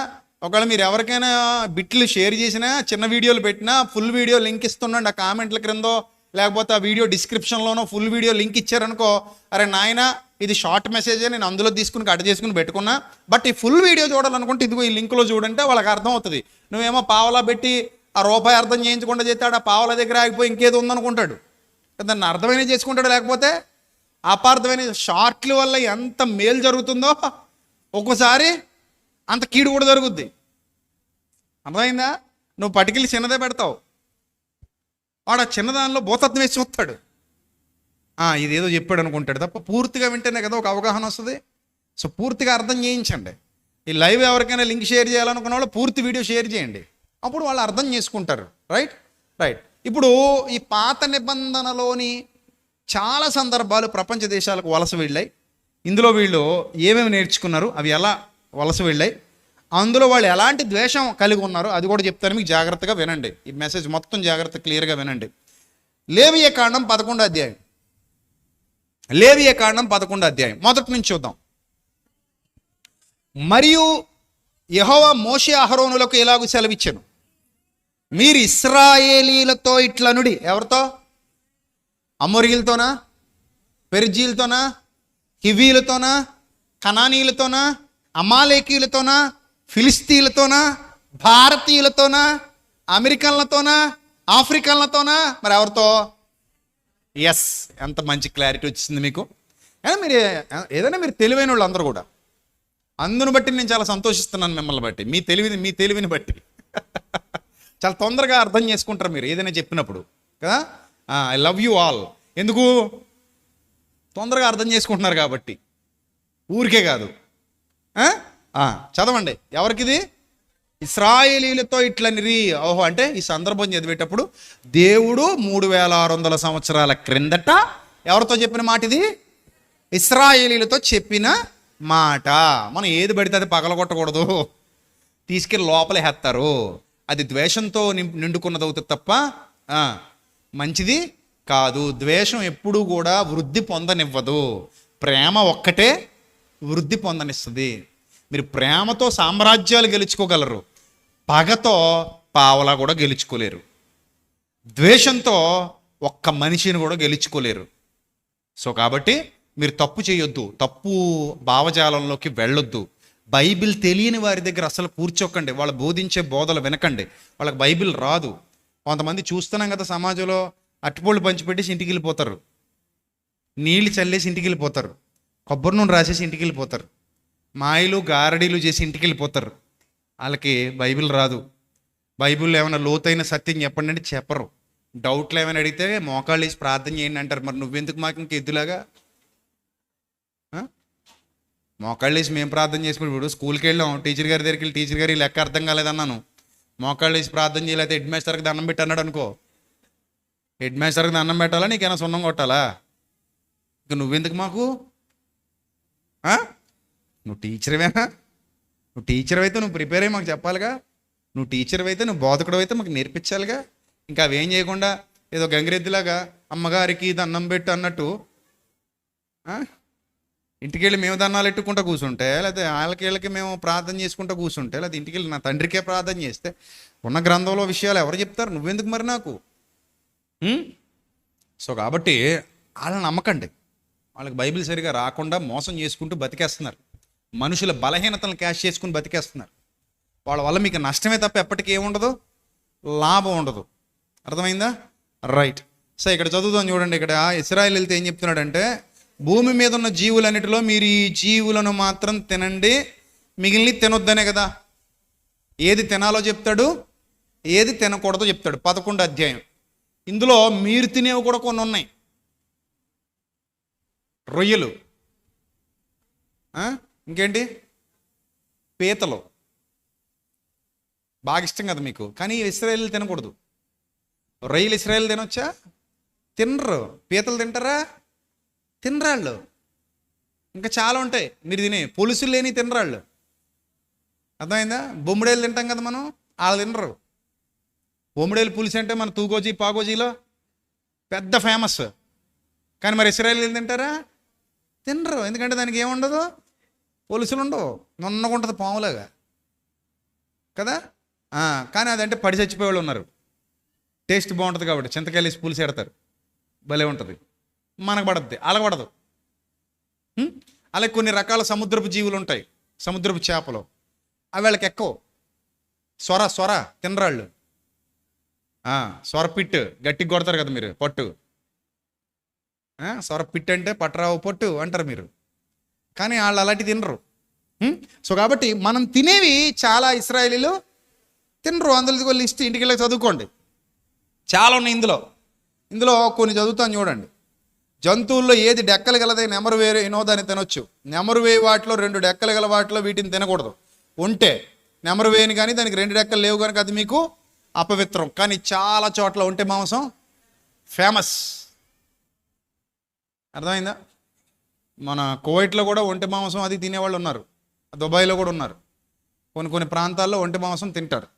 Speaker 1: ఒకవేళ మీరు ఎవరికైనా బిట్లు షేర్ చేసినా, చిన్న వీడియోలు పెట్టినా, ఫుల్ వీడియో లింక్ ఇస్తున్నాండి ఆ కామెంట్ల క్రిందో, లేకపోతే ఆ వీడియో డిస్క్రిప్షన్లోనో ఫుల్ వీడియో లింక్ ఇచ్చారనుకో, అరే నాయన ఇది షార్ట్ మెసేజే, నేను అందులో తీసుకుని కట్ చేసుకుని పెట్టుకున్నా, బట్ ఈ ఫుల్ వీడియో చూడాలనుకుంటే ఇదిగో ఈ లింక్లో చూడంటే వాళ్ళకి అర్థం అవుతుంది. నువ్వేమో పావలా పెట్టి ఆ రూపాయి అర్థం చేయించకుండా చేస్తాడు, ఆ పావలా దగ్గర ఆగిపోయి ఇంకేదో ఉందనుకుంటాడు. దాన్ని అర్థమైన చేసుకుంటాడు. లేకపోతే అపార్థమైన షార్ట్ల వల్ల ఎంత మేలు జరుగుతుందో ఒక్కోసారి అంత కీడు కూడా జరుగుద్ది. అర్థమైందా? నువ్వు పటికలు చిన్నదే పెడతావు, వాడు ఆ చిన్నదానిలో భూతత్వం వేసి చూస్తాడు, ఇదేదో చెప్పాడు అనుకుంటాడు తప్ప పూర్తిగా వింటేనే కదా ఒక అవగాహన వస్తుంది. సో పూర్తిగా అర్థం చేయించండి. ఈ లైవ్ ఎవరికైనా లింక్ షేర్ చేయాలనుకున్న వాళ్ళు పూర్తి వీడియో షేర్ చేయండి, అప్పుడు వాళ్ళు అర్థం చేసుకుంటారు. రైట్. ఇప్పుడు ఈ పాత నిబంధనలోని చాలా సందర్భాలు ప్రపంచ దేశాలకు వలస వెళ్ళాయి. ఇందులో వీళ్ళు ఏమేమి నేర్చుకున్నారు, అవి ఎలా వలస వెళ్ళాయి, అందులో వాళ్ళు ఎలాంటి ద్వేషం కలిగి ఉన్నారు అది కూడా చెప్తాను. మీకు జాగ్రత్తగా వినండి, ఈ మెసేజ్ మొత్తం జాగ్రత్త క్లియర్గా వినండి. లేవియకాండం 11వ అధ్యాయం, లేవియకాండం 11వ అధ్యాయం మొదటి నుంచి చూద్దాం. మరియు యెహోవా మోషే అహరోనులకు ఎలాగూ సెలవిచ్చెను, మీరు ఇశ్రాయేలీలతో ఇట్లనుడి. ఎవరితో? అమోరీలతోనా, పెరిజీలతోనా, హివీలతోనా, కనానీలతోనా, అమాలేకీలతోనా, ఫిలిస్తీన్లతోనా, భారతీయులతోనా, అమెరికన్లతోనా, ఆఫ్రికన్లతోనా, మరి ఎవరితో? ఎస్, ఎంత మంచి క్లారిటీ వచ్చింది మీకు. మీరు ఏదైనా మీరు తెలివైన వాళ్ళు అందరూ కూడా, అందును బట్టి నేను చాలా సంతోషిస్తున్నాను మిమ్మల్ని బట్టి, మీ తెలివిని బట్టి చాలా తొందరగా అర్థం చేసుకుంటారు మీరు ఏదైనా చెప్పినప్పుడు కదా. I love you all. ఎందుకు? తొందరగా అర్థం చేసుకుంటున్నారు కాబట్టి, ఊరికే కాదు. చదవండి. ఎవరికిది? ఇశ్రాయేలీలతో ఇట్లనిరి. ఓహో, అంటే ఈ సందర్భం చదివేటప్పుడు దేవుడు 3600 సంవత్సరాల క్రిందట ఎవరితో చెప్పిన మాట ఇది? ఇశ్రాయేలీలతో చెప్పిన మాట. మనం ఏది పడితే అది పగలగొట్టకూడదు, తీసుకెళ్ళి లోపలేస్తారు. అది ద్వేషంతో నిండుకున్నది అవుతుంది తప్ప మంచిది కాదు. ద్వేషం ఎప్పుడూ కూడా వృద్ధి పొందనివ్వదు, ప్రేమ ఒక్కటే వృద్ధి పొందనిస్తుంది. మీరు ప్రేమతో సామ్రాజ్యాలు గెలుచుకోగలరు, పగతో పావలా కూడా గెలుచుకోలేరు. ద్వేషంతో ఒక్క మనిషిని కూడా గెలుచుకోలేరు. సో కాబట్టి మీరు తప్పు చేయొద్దు, తప్పు భావజాలంలోకి వెళ్ళొద్దు. బైబిల్ తెలియని వారి దగ్గర అసలు కూర్చోకండి, వాళ్ళు బోధించే బోధలు వినకండి. వాళ్ళకి బైబిల్ రాదు. కొంతమంది చూస్తున్నాం కదా సమాజంలో, అట్టిపళ్ళు పంచిపెట్టేసి ఇంటికి వెళ్ళిపోతారు, నీళ్ళు చల్లేసి ఇంటికి వెళ్ళిపోతారు, కొబ్బరి నూనె రాసేసి ఇంటికి వెళ్ళిపోతారు, మాయలు గారడీలు చేసి ఇంటికి వెళ్ళిపోతారు. వాళ్ళకి బైబిల్ రాదు. బైబిల్లో ఏమైనా లోతైన సత్యం చెప్పండి అంటే చెప్పరు. డౌట్లు ఏమైనా అడిగితే మోకాళ్ళు వేసి ప్రార్థన చేయండి అంటారు. మరి నువ్వెందుకు మాకు ఇంక ఎద్దులాగా మోకాళ్ళు వేసి మేము ప్రార్థన చేసుకుని? ఇప్పుడు స్కూల్కి వెళ్ళాం, టీచర్ గారి దగ్గరికి వెళ్ళి టీచర్ గారి లెక్క అర్థం కాలేదన్నాను, మోకాళ్ళు వేసి ప్రార్థన చేయలేకపోతే హెడ్ మాస్టర్కి దండం పెట్టి అన్నాడు అనుకో, హెడ్ మాస్టర్కి దండం పెట్టాలా, నీకైనా సున్నం కొట్టాలా? ఇక నువ్వెందుకు మాకు? నువ్వు టీచర్వేనా? నువ్వు టీచర్ అయితే నువ్వు ప్రిపేర్ అయ్యి మాకు చెప్పాలిగా, నువ్వు టీచర్ అయితే నువ్వు బోధకుడు అయితే మాకు నేర్పించాలిగా. ఇంకా అవేం చేయకుండా ఏదో గంగిరెద్దులాగా అమ్మగారికి దండం పెట్టు అన్నట్టు ఇంటికి వెళ్ళి మేము దండాలు ఎట్టుకుంటూ కూర్చుంటే, లేకపోతే వాళ్ళకి మేము ప్రార్థన చేసుకుంటూ కూర్చుంటే, లేకపోతే ఇంటికి వెళ్ళి నా తండ్రికే ప్రార్థన చేస్తే ఉన్న గ్రంథంలో విషయాలు ఎవరు చెప్తారు? నువ్వెందుకు మరి నాకు? సో కాబట్టి వాళ్ళని నమ్మకండి. వాళ్ళకి బైబిల్ సరిగా రాకుండా మోసం చేసుకుంటూ బతికేస్తున్నారు, మనుషుల బలహీనతలను క్యాష్ చేసుకుని బతికేస్తున్నారు. వాళ్ళ వల్ల మీకు నష్టమే తప్ప ఎప్పటికీ ఏముండదు, లాభం ఉండదు. అర్థమైందా? రైట్. సో ఇక్కడ చదువుతాం చూడండి. ఇక్కడ ఇశ్రాయేలీయులతో ఏం చెప్తున్నాడంటే, భూమి మీద ఉన్న జీవులన్నిటిలో మీరు ఈ జీవులను మాత్రం తినండి, మిగిలిన తినొద్దనే కదా. ఏది తినాలో చెప్తాడు, ఏది తినకూడదో చెప్తాడు. 11వ అధ్యాయం. ఇందులో మీరు తినేవి కూడా కొన్ని ఉన్నాయి. రొయ్యలు, ఇంకేంటి, పీతలు బాగా ఇష్టం కదా మీకు, కానీ ఇశ్రాయేలు తినకూడదు. రొయ్యలు ఇశ్రాయేలు తినొచ్చా? తినరు. పీతలు తింటారా? తినరాళ్ళు. ఇంకా చాలా ఉంటాయి మీరు తినే. పులుసులు లేని తినరాళ్ళు. అర్థమైందా? బొమ్మిడేలు తింటాం కదా మనం, వాళ్ళు తినరు. బొమ్మిడేలు పులుసు అంటే మన తూగోజీ పాగోజీలో పెద్ద ఫేమస్. కానీ మరి ఇశ్రాయేలు తింటారా? తినరు. ఎందుకంటే దానికి ఏముండదు, పులుసులు ఉండవు, నున్నగా ఉంటుంది పాములాగా కదా. కానీ అదంటే పడి చచ్చిపోయే వాళ్ళు ఉన్నారు. టేస్ట్ బాగుంటుంది కాబట్టి చింతకాయలు వేసి పులుసు ఎడతారు, భలే ఉంటుంది. మనకు పడద్ది, అలాగ పడదు. అలాగే కొన్ని రకాల సముద్రపు జీవులు ఉంటాయి, సముద్రపు చేపలు, అవి వాళ్ళకి ఎక్కువ. సొర తినరాళ్ళు. సొర పిట్టు గట్టిగా కొడతారు కదా మీరు, పట్టు. సొర పిట్టు అంటే పట్టరావు పొట్టు అంటారు మీరు, కానీ వాళ్ళు అలాంటివి తినరు. సో కాబట్టి మనం తినేవి చాలా ఇశ్రాయేలీలు తినరు. అందులో లిస్ట్ ఇంటికి వెళ్ళి చదువుకోండి, చాలా ఉన్నాయి. ఇందులో కొన్ని చదువుతాను చూడండి. జంతువుల్లో ఏది డెక్కలు గలదే నెమరు వేరేనో దాన్ని తినొచ్చు. నెమరు వేయి వాటిలో 2 డెక్కలు గల వాటిలో వీటిని తినకూడదు. ఉంటే నెమరు వేయని కానీ దానికి 2 డెక్కలు లేవు కనుక అది మీకు అపవిత్రం. కానీ చాలా చోట్ల ఒంటె మాంసం ఫేమస్. అర్థమైందా? మన కువైట్లో కూడా ఒంటె మాంసం అది తినేవాళ్ళు ఉన్నారు, దుబాయ్లో కూడా ఉన్నారు. కొన్ని ప్రాంతాల్లో ఒంటె మాంసం తింటారు.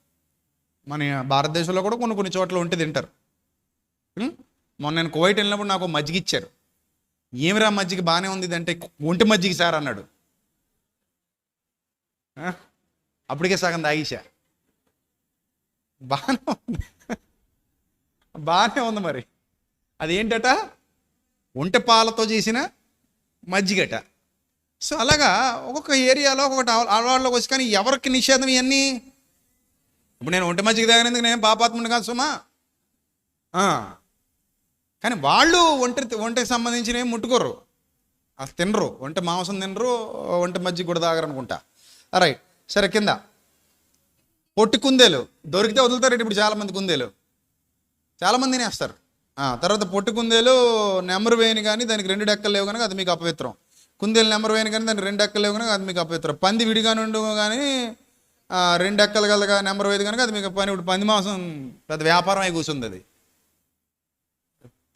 Speaker 1: మన భారతదేశంలో కూడా కొన్ని చోట్ల ఒంటె తింటారు. మొన్న నేను కువైట్ వెళ్ళినప్పుడు నాకు మజ్జిగ ఇచ్చారు. ఏమిరా మజ్జిగ బాగానే ఉంది అంటే, ఒంటి మజ్జిగ సార్ అన్నాడు. అప్పటికే సగం తాగేసా. బాగానే ఉంది మరి. అదేంటట, ఒంటె పాలతో చేసిన మజ్జిగట. సో అలాగా ఒక్కొక్క ఏరియాలో ఒక్కొక్కటి అలవాట్లోకి వచ్చి. కానీ ఎవరికి నిషేధం ఇవన్నీ? ఇప్పుడు నేను ఒంటె మజ్జిగ తాగినందుకు నేను పాపాత్ముడు కాదు సుమా. కానీ వాళ్ళు ఒంటెకి సంబంధించినవి ముట్టుకోరు, అసలు తినరు. ఒంటె మాంసం తినరు, ఒంటె మజ్జిగ కూడా తాగరు అనుకుంటా. రైట్, సరే. కింద పొట్టి కుందేలు దొరికితే వదులుతారు. ఇప్పుడు చాలామంది కుందేలు చాలామంది తినేస్తారు. తర్వాత పొట్టి కుందేలు నెమరు వేయని కానీ దానికి 2 డెక్కలు లేవు కనుక అది మీకు అపవిత్రం. కుందేలు నెమరు వేయని కానీ దానికి 2 డెక్కలు లేవు కనుక అది మీకు అపవిత్రం. పంది విడిగా నుండి కానీ 2 డెక్కలు కలగా నెమరు వేయదు కనుక అది మీకు పని. ఇప్పుడు పంది మాంసం పెద్ద వ్యాపారం అయి కూర్చుంది. అది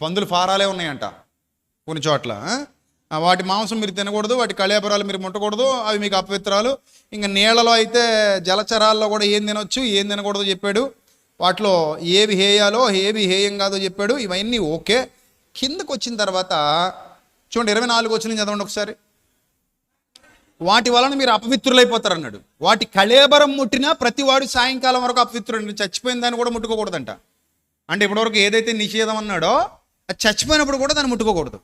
Speaker 1: పందులు ఫారాలే ఉన్నాయంట కొన్ని చోట్ల. వాటి మాంసం మీరు తినకూడదు, వాటి కళేబరాలు మీరు ముట్టకూడదు, అవి మీకు అపవిత్రాలు. ఇంకా నీళ్ళలో అయితే జలచరాల్లో కూడా ఏం తినొచ్చు ఏం తినకూడదో చెప్పాడు. వాటిలో ఏవి హేయాలో ఏవి హేయం కాదో చెప్పాడు. ఇవన్నీ ఓకే. కిందకు వచ్చిన తర్వాత చూడండి, 24 వచ్చిన చదవండి ఒకసారి. వాటి వలన మీరు అపవిత్రులైపోతారు అన్నాడు. వాటి కళేబరం ముట్టినా ప్రతివాడు సాయంకాలం వరకు అపవిత్రుడు. చచ్చిపోయిన దాన్ని కూడా ముట్టుకోకూడదంట. అంటే ఇప్పటివరకు ఏదైతే నిషేధం అన్నాడో అది చచ్చిపోయినప్పుడు కూడా దాన్ని ముట్టుకోకూడదు.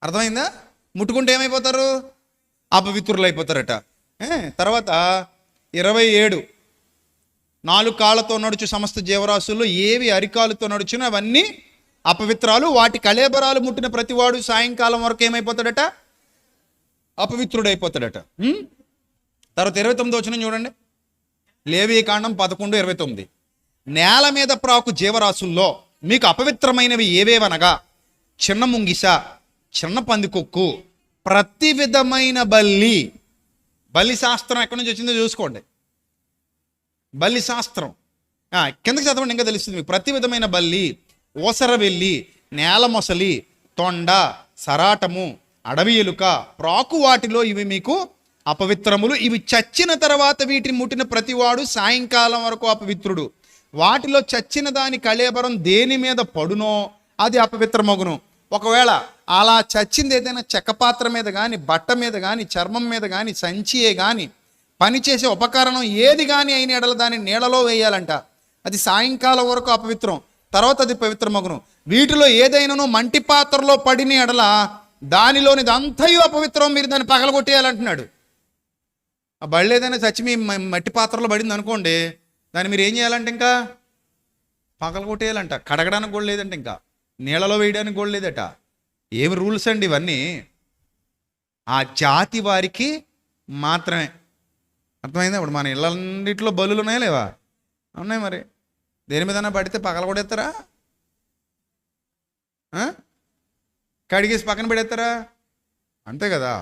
Speaker 1: అర్థమైందా? ముట్టుకుంటే ఏమైపోతారు? అపవిత్రులు అయిపోతారట. తర్వాత 27, 4 కాళ్ళతో నడుచు సమస్త జీవరాశుల్లో ఏవి అరికాలుతో నడుచునో అవన్నీ అపవిత్రాలు. వాటి కళేబరాలు ముట్టిన ప్రతివాడు సాయంకాలం వరకు ఏమైపోతాడట? అపవిత్రుడైపోతాడట. తర్వాత 29 వచనం చూడండి. లేవీకాండం 11:29. నేల మీద ప్రాకు జీవరాశుల్లో మీకు అపవిత్రమైనవి ఏవేవనగా చిన్న ముంగిస, చిన్న పందికొక్కు, ప్రతి విధమైన బల్లి. బల్లి శాస్త్రం ఎక్కడి నుంచి వచ్చిందో చూసుకోండి. బల్లి శాస్త్రం కిందకి చదవండి, ఇంకా తెలుస్తుంది మీకు. ప్రతి విధమైన బల్లి, ఓసరవెల్లి, నేల మొసలి, తొండ, సరాటము, అడవి ఎలుక, ప్రాకు వాటిలో ఇవి మీకు అపవిత్రములు. ఇవి చచ్చిన తర్వాత వీటిని ముట్టిన ప్రతివాడు సాయంకాలం వరకు అపవిత్రుడు. వాటిలో చచ్చిన దాని కళేబరం దేని మీద పడునో అది అపవిత్రమగును. ఒకవేళ అలా చచ్చింది ఏదైనా చెక్కపాత్ర మీద కానీ, బట్ట మీద కానీ, చర్మం మీద కానీ, సంచియే కానీ, పనిచేసే ఉపకరణం ఏది కానీ అయిన ఎడల దాన్ని నీళ్ళలో వేయాలంట. అది సాయంకాలం వరకు అపవిత్రం, తర్వాత అది పవిత్రమగును. వీటిలో ఏదైనాను మంటి పాత్రలో పడిన ఎడల దానిలోనిది అంతయు అపవిత్రం, మీరు దాన్ని పగలగొట్టేయాలంటున్నాడు. ఆ బళ్ళు ఏదైనా చచ్చి మీ మట్టి పాత్రలో పడింది అనుకోండి, దాన్ని మీరు ఏం చేయాలంటే ఇంకా పగలగొట్టేయాలంట. కడగడానికి కూడా లేదంట, ఇంకా నీళ్ళలో వేయడానికి కూడా లేదట. ఏమి రూల్స్ అండి ఇవన్నీ? ఆ జాతి వారికి మాత్రమే. అర్థమైందా? ఇప్పుడు మన ఇళ్ళన్నింటిలో బలులు ఉన్నాయా లేవా? ఉన్నాయి. మరి దేని మీదన్నా పడితే పగల కొడేస్తారా? కడిగేసి పక్కన పెడేస్తారా? అంతే కదా.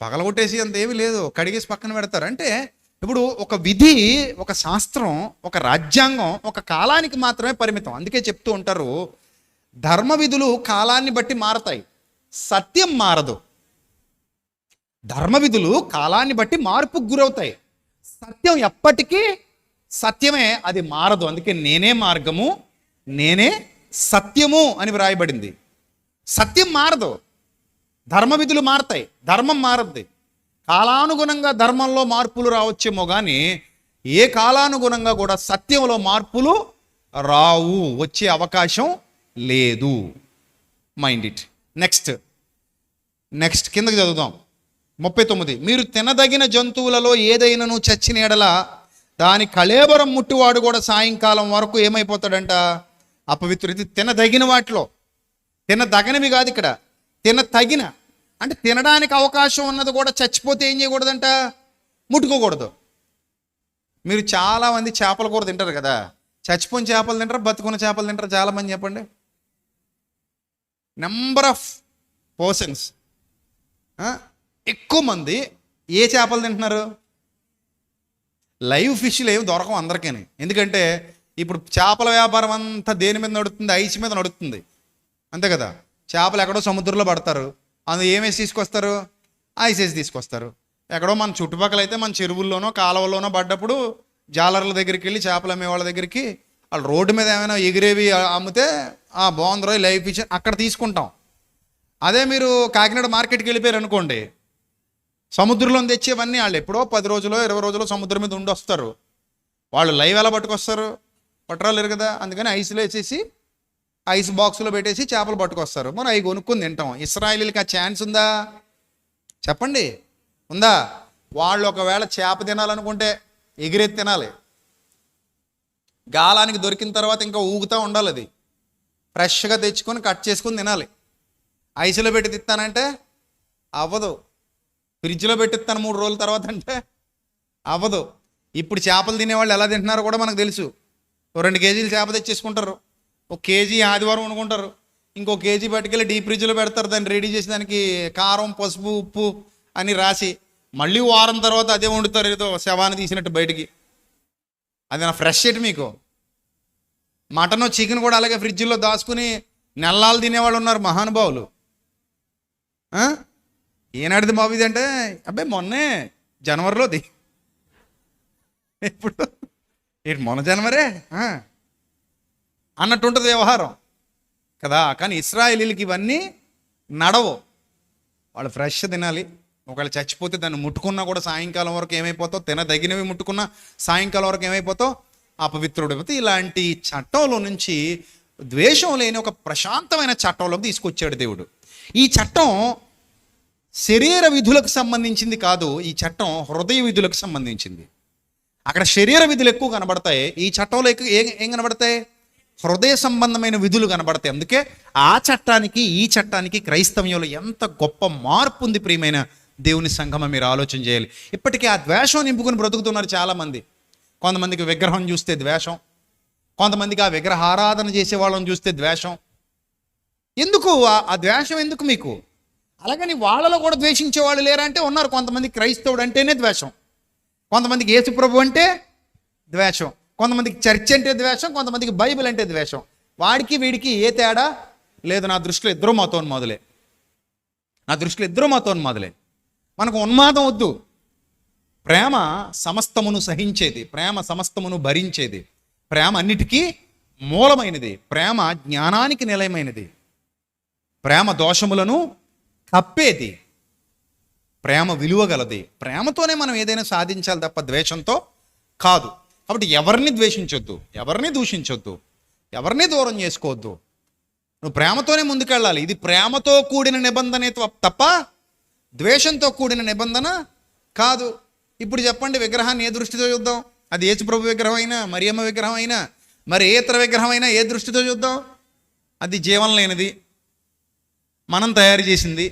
Speaker 1: పగల కొట్టేసి అంత ఏమీ లేదు, కడిగేసి పక్కన పెడతారు. అంటే ఇప్పుడు ఒక విధి, ఒక శాస్త్రం, ఒక రాజ్యాంగం ఒక కాలానికి మాత్రమే పరిమితం. అందుకే చెప్తూ ఉంటారు, ధర్మ విధులు కాలాన్ని బట్టి మారతాయి, సత్యం మారదు. ధర్మ విధులు కాలాన్ని బట్టి మార్పుకు గురవుతాయి, సత్యం ఎప్పటికీ సత్యమే, అది మారదు. అందుకే నేనే మార్గము, నేనే సత్యము అని వ్రాయబడింది. సత్యం మారదు, ధర్మ విధులు మారతాయి, ధర్మం మారద్ది. కాలానుగుణంగా ధర్మంలో మార్పులు రావచ్చేమో కానీ ఏ కాలానుగుణంగా కూడా సత్యంలో మార్పులు రావు, వచ్చే అవకాశం లేదు. Mind it. నెక్స్ట్ కిందకి చదువుదాం. 39. మీరు తినదగిన జంతువులలో ఏదైనాను చచ్చిన ఎడల దాని కళేబరం ముట్టివాడు కూడా సాయంకాలం వరకు ఏమైపోతాడంట? అపవిత్రుడు. తినదగిన వాటిలో, తినదగినవి కాదు ఇక్కడ, తినతగిన అంటే తినడానికి అవకాశం ఉన్నది కూడా చచ్చిపోతే ఏం చేయకూడదంట? ముట్టుకోకూడదు. మీరు చాలామంది చేపల కూర తింటారు కదా, చచ్చిపోయిన చేపలు తింటారు, బతుకున్న చేపలు తింటారు చాలామంది. చెప్పండి, నెంబర్ ఆఫ్ పర్సన్స్ ఎక్కువ మంది ఏ చేపలు తింటున్నారు? లైవ్ ఫిష్లు ఏమి దొరకవు అందరికీ. ఎందుకంటే ఇప్పుడు చేపల వ్యాపారం అంతా దేని మీద నడుస్తుంది? ఐస్ మీద నడుస్తుంది, అంతే కదా. చేపలు ఎక్కడో సముద్రంలో పడతారు, అందులో ఏమేసి తీసుకొస్తారు? ఐస్ వేసి తీసుకొస్తారు. ఎక్కడో మన చుట్టుపక్కల అయితే మన చెరువుల్లోనో కాలువల్లోనో పడ్డప్పుడు జాలర్ల దగ్గరికి వెళ్ళి, చేపలు అమ్మే వాళ్ళ దగ్గరికి, వాళ్ళు రోడ్డు మీద ఏమైనా ఎగిరేవి అమ్మితే బాగుంది రోజు లైవ్ ఫిష్ అక్కడ తీసుకుంటాం. అదే మీరు కాకినాడ మార్కెట్కి వెళ్ళిపోయారు అనుకోండి, సముద్రంలో తెచ్చేవన్నీ వాళ్ళు ఎప్పుడో 10 రోజులో 20 రోజులో సముద్రం మీద ఉండి వస్తారు. వాళ్ళు లైవ్ ఎలా పట్టుకొస్తారు? పట్టరాలేరు కదా. అందుకని ఐస్లో వేసేసి ఐస్ బాక్స్లో పెట్టేసి చేపలు పట్టుకొస్తారు. మనం అవి కొనుక్కొని తింటాం. ఇశ్రాయేలీలకి ఆ ఛాన్స్ ఉందా? చెప్పండి, ఉందా? వాళ్ళు ఒకవేళ చేప తినాలనుకుంటే ఎగిరెత్తి తినాలి, గాలానికి దొరికిన తర్వాత ఇంకా ఊగుతూ ఉండాలి. అది ఫ్రెష్గా తెచ్చుకొని కట్ చేసుకొని తినాలి. ఐస్లో పెట్టి తిత్తానంటే అవ్వదు. ఫ్రిడ్జ్లో పెట్టిస్తాను 3 రోజుల తర్వాత అంటే అవ్వదు. ఇప్పుడు చేపలు తినేవాళ్ళు ఎలా తింటున్నారో కూడా మనకు తెలుసు. 2 కేజీలు చేప తెచ్చేసుకుంటారు, 1 కేజీ ఆదివారం వండుకుంటారు, ఇంకో కేజీ పట్టుకెళ్ళి డీప్ ఫ్రిడ్జ్లో పెడతారు. దాన్ని రెడీ చేసి దానికి కారం, పసుపు, ఉప్పు అని రాసి మళ్ళీ వారం తర్వాత అదే వండుతారు, ఏదో శవాన్ని తీసినట్టు బయటికి. అది నా ఫ్రెష్ ఎట్ మీకు. మటన్, చికెన్ కూడా అలాగే ఫ్రిడ్జ్లో దాచుకుని నెలలు తినేవాళ్ళు ఉన్నారు మహానుభావులు. ఏనాడిది బాబు ఇది అంటే, అబ్బాయి మొన్నే జనవరిలోది. ఇప్పుడు మొన్న జనవరే అన్నట్టు ఉంటుంది వ్యవహారం కదా. కానీ ఇశ్రాయేలీలకి ఇవన్నీ నడవు. వాళ్ళు ఫ్రెష్ తినాలి. ఒకవేళ చచ్చిపోతే దాన్ని ముట్టుకున్నా కూడా సాయంకాలం వరకు ఏమైపోతావు? తినదగినవి ముట్టుకున్నా సాయంకాలం వరకు ఏమైపోతావు? అపవిత్రుడిపోతే. ఇలాంటి చట్టంలో నుంచి ద్వేషం లేని ఒక ప్రశాంతమైన చట్టంలోకి తీసుకొచ్చాడు దేవుడు. ఈ చట్టం శరీర విధులకు సంబంధించింది కాదు, ఈ చట్టం హృదయ విధులకు సంబంధించింది. అక్కడ శరీర విధులు ఎక్కువ కనబడతాయి, ఈ చట్టంలో ఏం కనబడతాయి? హృదయ సంబంధమైన విధులు కనబడతాయి. అందుకే ఆ చట్టానికి ఈ చట్టానికి క్రైస్తవ్యంలో ఎంత గొప్ప మార్పు ఉంది. ప్రియమైన దేవుని సంఘమా, మీరు ఆలోచన చేయాలి. ఇప్పటికీ ఆ ద్వేషం నింపుకొని బ్రతుకుతున్నారు చాలామంది. కొంతమందికి విగ్రహం చూస్తే ద్వేషం, కొంతమందికి ఆ విగ్రహ ఆరాధన చేసే వాళ్ళని చూస్తే ద్వేషం. ఎందుకు ఆ ద్వేషం? ఎందుకు మీకు? అలాగని వాళ్ళలో కూడా ద్వేషించే వాళ్ళు లేరా అంటే ఉన్నారు. కొంతమంది క్రైస్తవుడు అంటేనే ద్వేషం, కొంతమందికి యేసు ప్రభు అంటే ద్వేషం, కొంతమందికి చర్చ్ అంటే ద్వేషం, కొంతమందికి బైబిల్ అంటే ద్వేషం. వాడికి వీడికి ఏ తేడా లేదు. నా దృష్టిలో ఇద్దరు మతోన్మాదులే. మనకు ఉన్మాదం వద్దు. ప్రేమ సమస్తమును సహించేది, ప్రేమ సమస్తమును భరించేది, ప్రేమ అన్నిటికీ మూలమైనది, ప్రేమ జ్ఞానానికి నిలయమైనది, ప్రేమ దోషములను కప్పేది, ప్రేమ విలువగలది. ప్రేమతోనే మనం ఏదైనా సాధించాలి తప్ప ద్వేషంతో కాదు. కాబట్టి ఎవరిని ద్వేషించొద్దు, ఎవరిని దూషించొద్దు, ఎవరిని దూరం చేసుకోవద్దు. నువ్వు ప్రేమతోనే ముందుకెళ్ళాలి. ఇది ప్రేమతో కూడిన నిబంధనే తప్ప ద్వేషంతో కూడిన నిబంధన కాదు. ఇప్పుడు చెప్పండి, విగ్రహాన్ని ఏ దృష్టితో చూద్దాం? అది యేసు ప్రభు విగ్రహం అయినా, మరియమ్మ విగ్రహం అయినా, మరి ఏ ఇతర విగ్రహం అయినా ఏ దృష్టితో చూద్దాం? అది జీవం లేనిది, మనం తయారు చేసింది,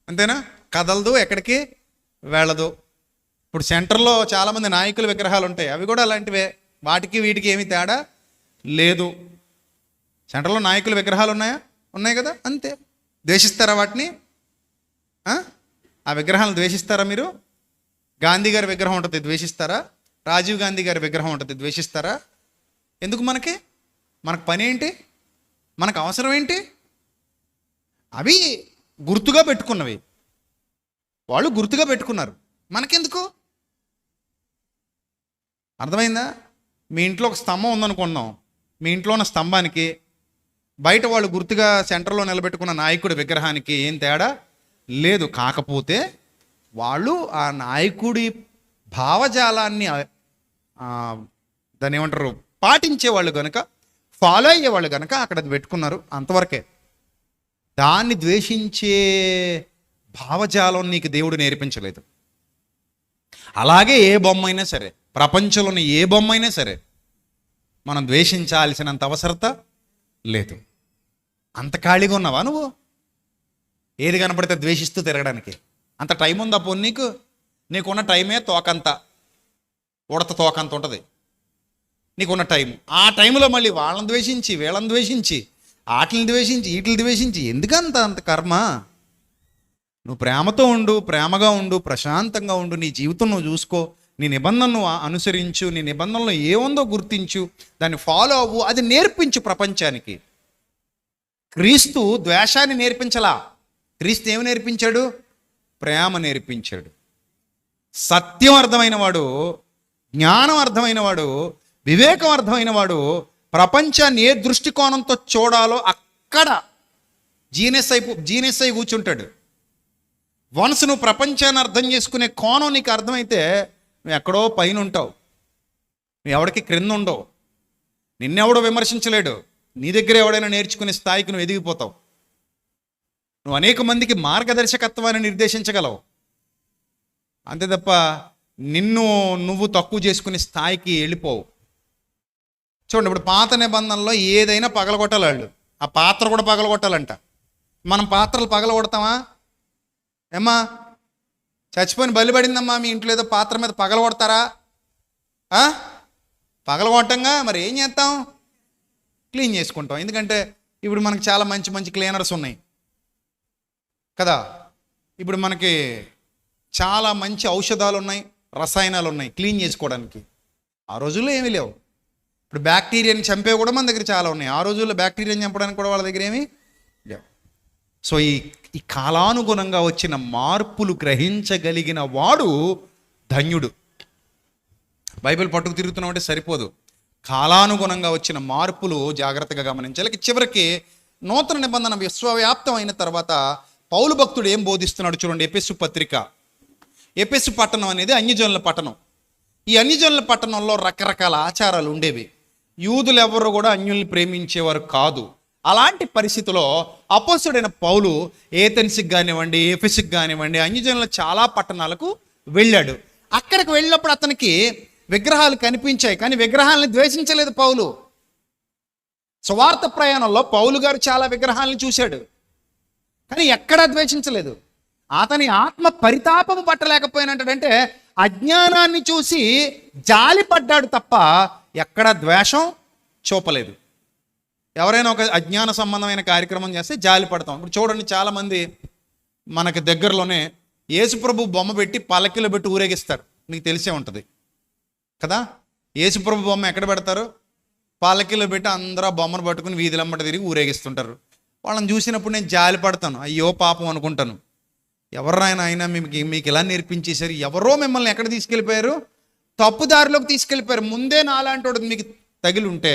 Speaker 1: అంతేనా? కదలదు, ఎక్కడికి వెళ్ళదు. ఇప్పుడు సెంటర్లో చాలామంది నాయకుల విగ్రహాలు ఉంటాయి, అవి కూడా అలాంటివే. వాటికి వీటికి ఏమీ తేడా లేదు. సెంటర్లో నాయకుల విగ్రహాలు ఉన్నాయా? ఉన్నాయి కదా, అంతే. ద్వేషిస్తారా వాటిని? ఆ విగ్రహాలను ద్వేషిస్తారా మీరు? గాంధీ గారి విగ్రహం ఉంటుంది, ద్వేషిస్తారా? రాజీవ్ గాంధీ గారి విగ్రహం ఉంటుంది, ద్వేషిస్తారా? ఎందుకు? మనకు పని ఏంటి? మనకు అవసరం ఏంటి? అవి గుర్తుగా పెట్టుకున్నవి, వాళ్ళు గుర్తుగా పెట్టుకున్నారు, మనకెందుకు? అర్థమైందా? మీ ఇంట్లో ఒక స్తంభం ఉందనుకుందాం, మీ ఇంట్లో ఉన్న స్తంభానికి బయట వాళ్ళు గుర్తుగా సెంటర్లో నిలబెట్టుకున్న నాయకుడి విగ్రహానికి ఏం తేడా లేదు. కాకపోతే వాళ్ళు ఆ నాయకుడి భావజాలాన్ని దాన్ని ఏమంటారు, పాటించేవాళ్ళు కనుక, ఫాలో అయ్యేవాళ్ళు కనుక అక్కడ అది పెట్టుకున్నారు, అంతవరకే. దాన్ని ద్వేషించే భావజాలం నీకు దేవుడు నేర్పించలేదు. అలాగే ఏ బొమ్మ అయినా సరే, ప్రపంచంలోని ఏ బొమ్మ అయినా సరే మనం ద్వేషించాల్సినంత అవసరత లేదు. అంత ఖాళీగా ఉన్నావా నువ్వు? ఏది కనపడితే ద్వేషిస్తూ తిరగడానికి అంత టైం ఉందా? పోనీ నీకున్న టైమే తోకంత, ఉడత తోకంత ఉంటుంది నీకున్న టైం. ఆ టైంలో మళ్ళీ వాళ్ళని ద్వేషించి, వీళ్ళని ద్వేషించి, ఆటలను ద్వేషించి, వీటిని ద్వేషించి అంత కర్మ? నువ్వు ప్రేమతో ఉండు, ప్రేమగా ఉండు, ప్రశాంతంగా ఉండు, నీ జీవితం నువ్వు చూసుకో, నీ నిబంధనను అనుసరించు, నీ నిబంధనలో ఏముందో గుర్తించు, దాన్ని ఫాలో అవ్వు, అది నేర్పించు ప్రపంచానికి. క్రీస్తు ద్వేషాన్ని నేర్పించలా. క్రీస్తు ఏమి నేర్పించాడు? ప్రేమ నేర్పించాడు. సత్యం అర్థమైన వాడు, జ్ఞానం అర్థమైన వాడు, వివేకం అర్థమైన వాడు ప్రపంచాన్ని ఏ దృష్టికోణంతో చూడాలో అక్కడ జీనియస్ అయి కూర్చుంటాడు. వన్స్ నువ్వు ప్రపంచాన్ని అర్థం చేసుకునే కోణం నీకు అర్థమైతే నువ్వు ఎక్కడో పైన ఉంటావు, నువ్వు ఎవడికి క్రింద ఉండవు, నిన్నెవడో విమర్శించలేడు, నీ దగ్గర ఎవడైనా నేర్చుకునే స్థాయికి నువ్వు ఎదిగిపోతావు. నువ్వు అనేక మందికి మార్గదర్శకత్వాన్ని నిర్దేశించగలవు, అంతే తప్ప నువ్వు తక్కువ చేసుకునే స్థాయికి వెళ్ళిపోవు. చూడండి, ఇప్పుడు పాత నిబంధనలో ఏదైనా పగలగొట్టాలి వాళ్ళు, ఆ పాత్ర కూడా పగలగొట్టాలంట. మనం పాత్రలు పగలగొడతామా? ఏమ్మా, చచ్చిపోయిన బలిపడిందమ్మా మీ ఇంట్లో, ఏదో పాత్ర మీద పగలగొడతారా? పగలగొట్టంగా మరి ఏం చేస్తాం? క్లీన్ చేసుకుంటాం. ఎందుకంటే ఇప్పుడు మనకి చాలా మంచి మంచి క్లీనర్స్ ఉన్నాయి కదా, ఇప్పుడు మనకి చాలా మంచి ఔషధాలు ఉన్నాయి, రసాయనాలు ఉన్నాయి క్లీన్ చేసుకోవడానికి. ఆ రోజుల్లో ఏమీ లేవు. ఇప్పుడు బ్యాక్టీరియాని చంపే కూడా మన దగ్గర చాలా ఉన్నాయి. ఆ రోజుల్లో బ్యాక్టీరియాని చంపడానికి కూడా వాళ్ళ దగ్గర ఏమీ లేవు. సో ఈ కాలానుగుణంగా వచ్చిన మార్పులు గ్రహించగలిగిన వాడు ధన్యుడు. బైబిల్ పట్టుకు తిరుగుతున్నామంటే సరిపోదు, కాలానుగుణంగా వచ్చిన మార్పులు జాగ్రత్తగా గమనించాలి. చివరికి నూతన నిబంధన విశ్వవ్యాప్తం అయిన తర్వాత పౌలు భక్తుడు ఏం బోధిస్తున్నాడు చూడండి. ఎఫెసు పట్టణం అనేది అన్యజనుల పట్టణం. ఈ అన్యజనుల పట్టణంలో రకరకాల ఆచారాలు ఉండేవి. యూదులు ఎవరు కూడా అన్యుల్ని ప్రేమించేవారు కాదు. అలాంటి పరిస్థితిలో అపోస్తలుడైన పౌలు ఏథెన్స్కి కానివ్వండి, ఎఫెసుకి కానివ్వండి, అన్యజనుల చాలా పట్టణాలకు వెళ్ళాడు. అక్కడికి వెళ్ళినప్పుడు అతనికి విగ్రహాలు కనిపించాయి, కానీ విగ్రహాలను ద్వేషించలేదు పౌలు. సువార్త ప్రయాణంలో పౌలు గారు చాలా విగ్రహాలను చూశాడు, కానీ ఎక్కడా ద్వేషించలేదు. అతని ఆత్మ పరితాపము పట్టలేకపోయినట్టంటే అజ్ఞానాన్ని చూసి జాలి పడ్డాడు తప్ప ఎక్కడ ద్వేషం చూపలేదు. ఎవరైనా ఒక అజ్ఞాన సంబంధమైన కార్యక్రమం చేస్తే జాలి పడతాం. ఇప్పుడు చూడండి, చాలామంది మనకి దగ్గరలోనే యేసుప్రభు బొమ్మ పెట్టి పల్లకిలో పెట్టి ఊరేగిస్తారు, మీకు తెలిసే ఉంటుంది కదా. యేసుప్రభు బొమ్మ ఎక్కడ పెడతారు? పల్లకిలో పెట్టి అందరూ బొమ్మను పట్టుకుని వీధులమ్మట తిరిగి ఊరేగిస్తుంటారు. వాళ్ళని చూసినప్పుడు నేను జాలి పడతాను, అయ్యో పాపం అనుకుంటాను. ఎవరైనా అయినా మీకు ఇలా నేర్పించేశారు, ఎవరో మిమ్మల్ని ఎక్కడ తీసుకెళ్ళిపోయారు? తప్పుదారిలోకి తీసుకెళ్ళిపోయారు. ముందే నాలాంటోడు మీకు తగిలి ఉంటే,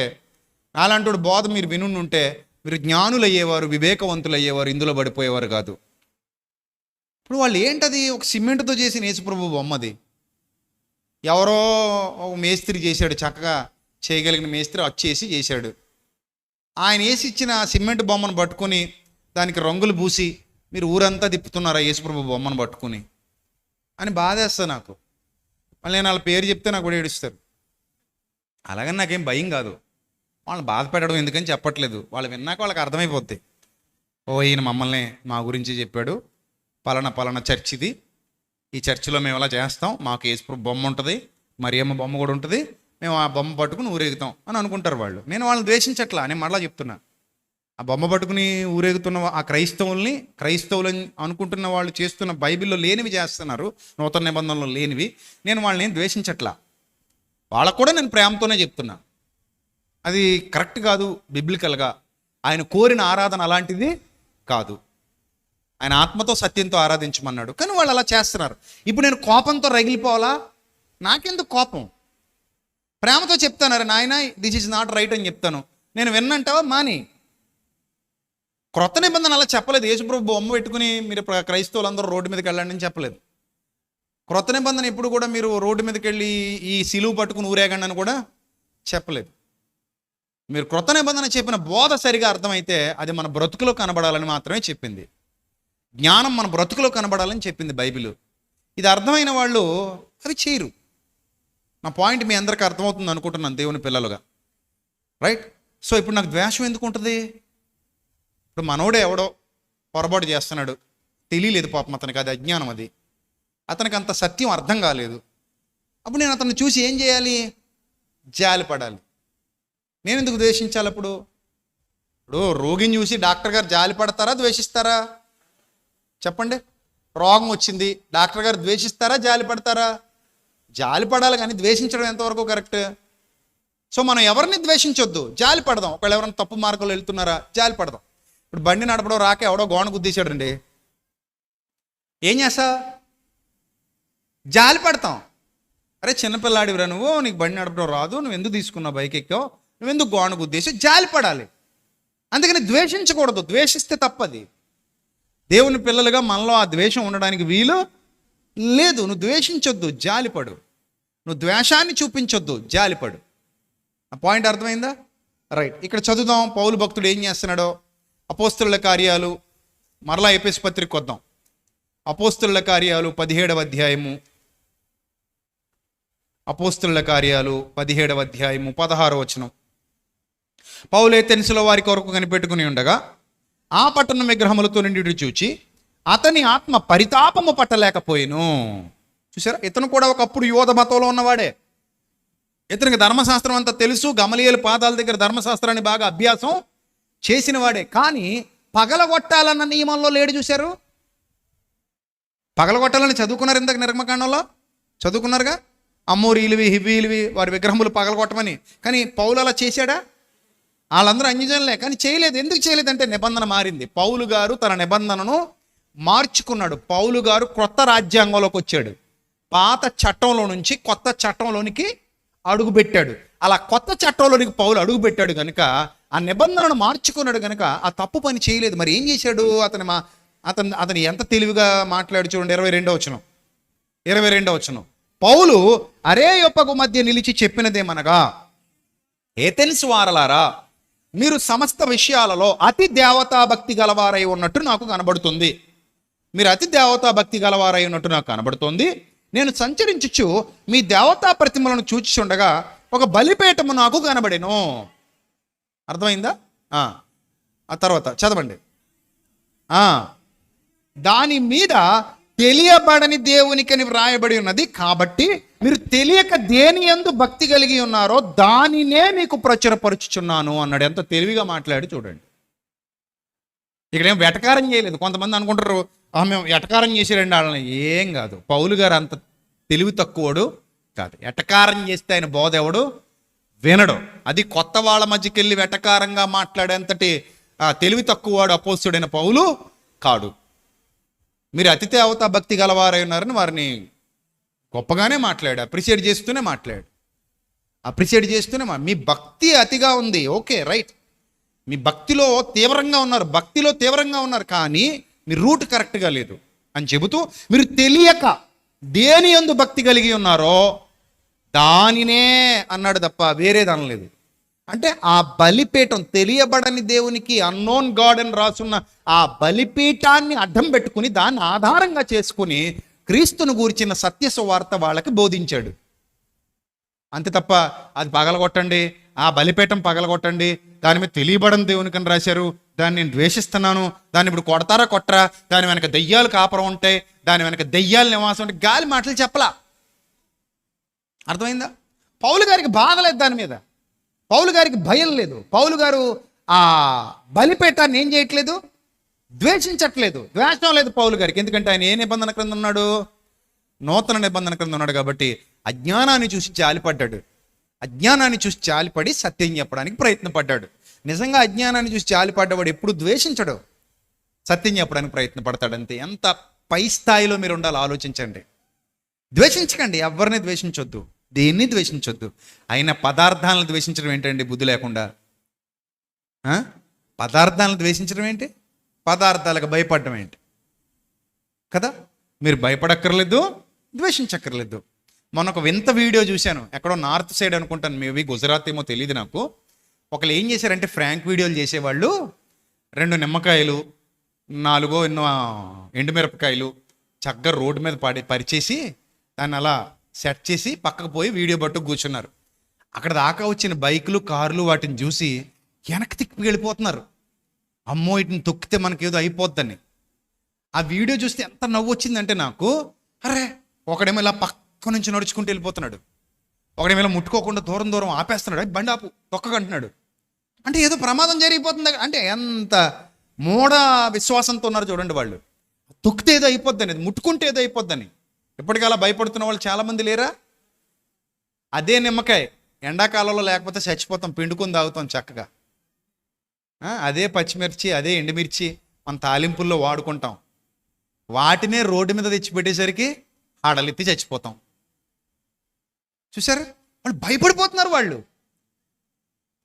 Speaker 1: నాలాంటోడు బోధ మీరు వినుంటే మీరు జ్ఞానులు అయ్యేవారు, వివేకవంతులు అయ్యేవారు, ఇందులో పడిపోయేవారు కాదు. ఇప్పుడు వాళ్ళు ఏంటది? ఒక సిమెంట్తో చేసిన యేసుప్రభు బొమ్మది. ఎవరో ఒక మేస్త్రి చేశాడు, చక్కగా చేయగలిగిన మేస్త్రి వచ్చేసి చేశాడు. ఆయన వేసి ఇచ్చిన సిమెంట్ బొమ్మను పట్టుకొని దానికి రంగులు పూసి మీరు ఊరంతా తిప్పుతున్నారా యేసుప్రభు బొమ్మను పట్టుకుని అని బాధేస్తా నాకు. మళ్ళీ నేను వాళ్ళ పేరు చెప్తే నాకు కూడా ఏడుస్తారు. అలాగని నాకేం భయం కాదు, వాళ్ళని బాధ పెట్టడం ఎందుకని చెప్పట్లేదు. వాళ్ళు విన్నాక వాళ్ళకి అర్థమైపోద్ది. ఓ ఈయన మమ్మల్ని మా గురించి చెప్పాడు, పలానా చర్చ్ ఇది, ఈ చర్చిలో మేము ఇలా చేస్తాం, మాకు యేసుప్రభు బొమ్మ ఉంటుంది, మరియమ్మ బొమ్మ కూడా ఉంటుంది, మేము ఆ బొమ్మ పట్టుకుని ఊరేగుతాం అని అనుకుంటారు వాళ్ళు. నేను వాళ్ళని ద్వేషించట్లా, నేను మళ్ళీ చెప్తున్నా. ఆ బొమ్మ పట్టుకుని ఊరేగుతున్న ఆ క్రైస్తవులని అనుకుంటున్న వాళ్ళు చేస్తున్న బైబిల్లో లేనివి చేస్తున్నారు, నూతన నిబంధనలో లేనివి. నేను వాళ్ళని ద్వేషించట్లా, వాళ్ళకు కూడా నేను ప్రేమతోనే చెప్తున్నా. అది కరెక్ట్ కాదు బిబ్లికల్గా. ఆయన కోరిన ఆరాధన అలాంటిది కాదు. ఆయన ఆత్మతో సత్యంతో ఆరాధించమన్నాడు, కానీ వాళ్ళు అలా చేస్తున్నారు. ఇప్పుడు నేను కోపంతో రగిలిపోవాలా? నాకెందుకు కోపం? ప్రేమతో చెప్తాను, నాయన దిస్ ఈజ్ నాట్ రైట్ అని చెప్తాను. నేను విన్నంటావా? మాని. క్రొత్త నిబంధన అలా చెప్పలేదు. యేసుప్రభు బొమ్మ పెట్టుకుని మీరు క్రైస్తవులందరూ రోడ్డు మీదకి వెళ్ళండి అని చెప్పలేదు. క్రొత్త నిబంధన ఎప్పుడు కూడా మీరు రోడ్డు మీదకి వెళ్ళి ఈ సిలువు పట్టుకుని ఊరేగండి అని కూడా చెప్పలేదు. మీరు క్రొత్త నిబంధన చెప్పిన బోధ సరిగా అర్థమైతే అది మన బ్రతుకులో కనబడాలని మాత్రమే చెప్పింది. జ్ఞానం మన బ్రతుకులో కనబడాలని చెప్పింది బైబిల్. ఇది అర్థమైన వాళ్ళు అవి చేయరు. నా పాయింట్ మీ అందరికీ అర్థమవుతుంది అనుకుంటున్నాను, దేవుని పిల్లలుగా, రైట్? సో ఇప్పుడు నాకు ద్వేషం ఎందుకు ఉంటుంది? ఇప్పుడు మనోడే ఎవడో పొరపాటు చేస్తున్నాడు, తెలియలేదు పాపం అతనికి, అది అజ్ఞానం, అది అతనికి అంత సత్యం అర్థం కాలేదు. అప్పుడు నేను అతన్ని చూసి ఏం చేయాలి? జాలి పడాలి. నేను ఎందుకు ద్వేషించాలి? ఇప్పుడు రోగిని చూసి డాక్టర్ గారు జాలి పడతారా, ద్వేషిస్తారా? చెప్పండి. రోగం వచ్చింది, డాక్టర్ గారు ద్వేషిస్తారా, జాలి పడతారా? జాలి పడాలి, కానీ ద్వేషించడం ఎంతవరకు కరెక్ట్? సో మనం ఎవరిని ద్వేషించొద్దు, జాలి పడదాం. ఒకవేళ ఎవరైనా తప్పు మార్గంలో వెళ్తున్నారా, జాలి పడదాం. ఇప్పుడు బండి నడపడం రాక ఎవడో గోణ గుద్దేశాడండి, ఏం చేస్తా? జాలి పడతాం. అరే చిన్నపిల్లాడివిరా నువ్వు, నీకు బండి నడపడం రాదు, నువ్వు ఎందుకు తీసుకున్నావు బైక్ ఎక్కావు, నువ్వెందుకు గోణ గుద్దేసి? జాలి పడాలి. అందుకని ద్వేషించకూడదు, ద్వేషిస్తే తప్పది. దేవుని పిల్లలుగా మనలో ఆ ద్వేషం ఉండడానికి వీలు లేదు. నువ్వు ద్వేషించొద్దు, జాలిపడు. నువ్వు ద్వేషాన్ని చూపించొద్దు, జాలిపడు. ఆ పాయింట్ అర్థమైందా? రైట్. ఇక్కడ చదువుదాం పౌలు భక్తుడు ఏం చేస్తున్నాడో. అపోస్తలుల కార్యాలు, మరలా ఎఫెసు పత్రిక వద్దాం. అపోస్తలుల కార్యాలు 17వ అధ్యాయము, అపోస్తలుల కార్యాలు 17వ అధ్యాయము 16వ వచనం. పౌలు ఏథెన్సులో వారి కొరకు కనిపెట్టుకుని ఉండగా ఆ పట్టణ విగ్రహములతో నిండి చూచి అతని ఆత్మ పరితాపము పట్టలేకపోయిను. చూసారా, ఇతను కూడా ఒకప్పుడు యోధ మతంలో ఉన్నవాడే. ఇతనికి ధర్మశాస్త్రం అంతా తెలుసు, గమలీయేలు పాదాల దగ్గర ధర్మశాస్త్రాన్ని బాగా అభ్యాసం చేసిన వాడే. కానీ పగలగొట్టాలన్న నియమంలో లేడు. చూశారు, పగలగొట్టాలని చదువుకున్నారు ఇందాక నిర్గమకాండంలో, చదువుకున్నారుగా, అమ్మోరీలువి హివ్వీలువి వారి విగ్రహములు పగలగొట్టమని. కానీ పౌలు అలా చేశాడా? వాళ్ళందరూ అన్యజనులే, కానీ చేయలేదు. ఎందుకు చేయలేదంటే నిబంధన మారింది. పౌలు గారు తన నిబంధనను మార్చుకున్నాడు. పౌలు గారు క్రొత్త రాజ్యాంగంలోకి వచ్చాడు. పాత చట్టంలో నుంచి కొత్త చట్టంలోనికి అడుగుపెట్టాడు. అలా కొత్త చట్టంలోనికి పౌలు అడుగుపెట్టాడు కనుక ఆ నిబంధనను మార్చుకున్నాడు కనుక ఆ తప్పు పని చేయలేదు. మరి ఏం చేశాడు? అతను ఎంత తెలివిగా మాట్లాడు చూడండి. 22వ వచనం. పౌలు అరేయొప్పగు మధ్య నిలిచి చెప్పినదేమనగా, ఏథెన్స్ వారలారా, మీరు సమస్త విషయాలలో అతి దేవతా భక్తి గలవారై ఉన్నట్టు నాకు కనబడుతుంది. మీరు అతి దేవతా భక్తి గలవారై ఉన్నట్టు నాకు కనబడుతుంది. నేను సంచరించుచు మీ దేవతా ప్రతిమలను చూచుచుండగా ఒక బలిపీఠము నాకు కనబడెను. అర్థమైందా? ఆ తర్వాత చదవండి. దాని మీద తెలియబడని దేవునికని వ్రాయబడి ఉన్నది. కాబట్టి మీరు తెలియక దేని యందు భక్తి కలిగి ఉన్నారో దానినే మీకు ప్రచురపరుచుచున్నాను అన్నాడు. ఎంత తెలివిగా మాట్లాడి చూడండి. ఇక్కడేం వెటకారం చేయలేదు. కొంతమంది అనుకుంటారు మేము ఎటకారం చేసేరండి వాళ్ళని. ఏం కాదు, పౌలు గారు అంత తెలివి తక్కువడు కాదు. ఎటకారం చేస్తే ఆయన బోధ ఎవడు వినడు. అది కొత్త వాళ్ళ మధ్యకి వెళ్ళి వెటకారంగా మాట్లాడేంతటి తెలివి తక్కువవాడు అపోస్తుడైన పౌలు కాడు. మీరు అతి దేవతా భక్తి గలవారై ఉన్నారని వారిని గొప్పగానే మాట్లాడు, అప్రిషియేట్ చేస్తూనే మీ భక్తి అతిగా ఉంది, ఓకే రైట్, మీ భక్తిలో తీవ్రంగా ఉన్నారు, కానీ మీ రూట్ కరెక్ట్గా లేదు అని చెబుతూ మీరు తెలియక దేని యందు భక్తి కలిగి ఉన్నారో దానినే అన్నాడు తప్ప వేరేది అనలేదు. అంటే ఆ బలిపీఠం, తెలియబడని దేవునికి అన్నోన్ గాడ్ అని రాసున్న ఆ బలిపీఠాన్ని అడ్డం పెట్టుకుని దాన్ని ఆధారంగా చేసుకుని క్రీస్తును గూర్చిన సత్య సువార్త వాళ్ళకి బోధించాడు. అంతే తప్ప అది పగలగొట్టండి, ఆ బలిపీఠం పగలగొట్టండి, దాని మీద తెలియబడని దేవునికని రాశారు, దాన్ని నేను ద్వేషిస్తున్నాను, దాన్ని ఇప్పుడు కొడతారా కొట్టరా, దాని వెనక దెయ్యాలు కాపురం ఉంటాయి, దాని వెనక దెయ్యాలు నివాసం ఉంటాయి, గాలి మాటలు చెప్పలా. అర్థమైందా? పౌలు గారికి బాధ లేదు దాని మీద, పౌలు గారికి భయం లేదు, పౌలు గారు ఆ బలిపీఠాన్ని ఏం చేయట్లేదు, ద్వేషించట్లేదు, ద్వేషం లేదు పౌలు గారికి. ఎందుకంటే ఆయన ఏ నిబంధన క్రింద ఉన్నాడు? నూతన నిబంధన క్రింద ఉన్నాడు కాబట్టి అజ్ఞానాన్ని చూసి జాలిపడ్డాడు, అజ్ఞానాన్ని చూసి జాలిపడి సత్యం చెప్పడానికి ప్రయత్నపడ్డాడు. నిజంగా అజ్ఞానాన్ని చూసి జాలిపడ్డవాడు ఎప్పుడు ద్వేషించడు, సత్యం చెప్పడానికి ప్రయత్నపడతాడు అంతే. ఎంత పై స్థాయిలో మీరు ఉండాలో ఆలోచించండి. ద్వేషించకండి, ఎవరిని ద్వేషించొద్దు, దేన్ని ద్వేషించొద్దు. అయినా పదార్థాలను ద్వేషించడం ఏంటండి బుద్ధి లేకుండా? పదార్థాలను ద్వేషించడం ఏంటి? పదార్థాలకు భయపడడం ఏంటి కదా? మీరు భయపడక్కర్లేదు, ద్వేషించక్కర్లేదు. మొన్న ఒక వింత వీడియో చూశాను, ఎక్కడో నార్త్ సైడ్ అనుకుంటాను, మేబీ గుజరాత్ ఏమో తెలియదు నాకు. ఒకళ్ళు ఏం చేశారంటే ఫ్రాంక్ వీడియోలు చేసేవాళ్ళు 2 నిమ్మకాయలు 4 ఎన్నో ఎండుమిరపకాయలు చక్కగా రోడ్డు మీద పరిచేసి దాన్ని అలా సెట్ చేసి పక్కకు పోయి వీడియో పట్టు కూర్చున్నారు. అక్కడ దాకా వచ్చిన బైకులు కార్లు వాటిని చూసి వెనక్కి తిప్పి వెళ్ళిపోతున్నారు. అమ్మో వీటిని తొక్కితే మనకేదో అయిపోద్దని. ఆ వీడియో చూస్తే ఎంత నవ్వు వచ్చిందంటే నాకు, అరే ఒకడేమో ఇలా పక్క నుంచి నడుచుకుంటూ వెళ్ళిపోతున్నాడు, ఒకడేమో ఇలా ముట్టుకోకుండా దూరం దూరం ఆపేస్తున్నాడు, బండి ఆపు తొక్కకంటున్నాడు. అంటే ఏదో ప్రమాదం జరిగిపోతుంది అంటే ఎంత మూఢ విశ్వాసంతో ఉన్నారు చూడండి వాళ్ళు. తొక్కితే ఏదో అయిపోద్దని, ముట్టుకుంటే ఏదో అయిపోద్దని. ఇప్పటికీ అలా భయపడుతున్న వాళ్ళు చాలామంది లేరా? అదే నిమ్మకాయ ఎండాకాలంలో లేకపోతే చచ్చిపోతాం, పిండుకొని తాగుతాం చక్కగా. అదే పచ్చిమిర్చి, అదే ఎండుమిర్చి మన తాలింపుల్లో వాడుకుంటాం. వాటినే రోడ్డు మీద తెచ్చిపెట్టేసరికి ఆడలెత్తి చచ్చిపోతాం. చూసారు, వాళ్ళు భయపడిపోతున్నారు. వాళ్ళు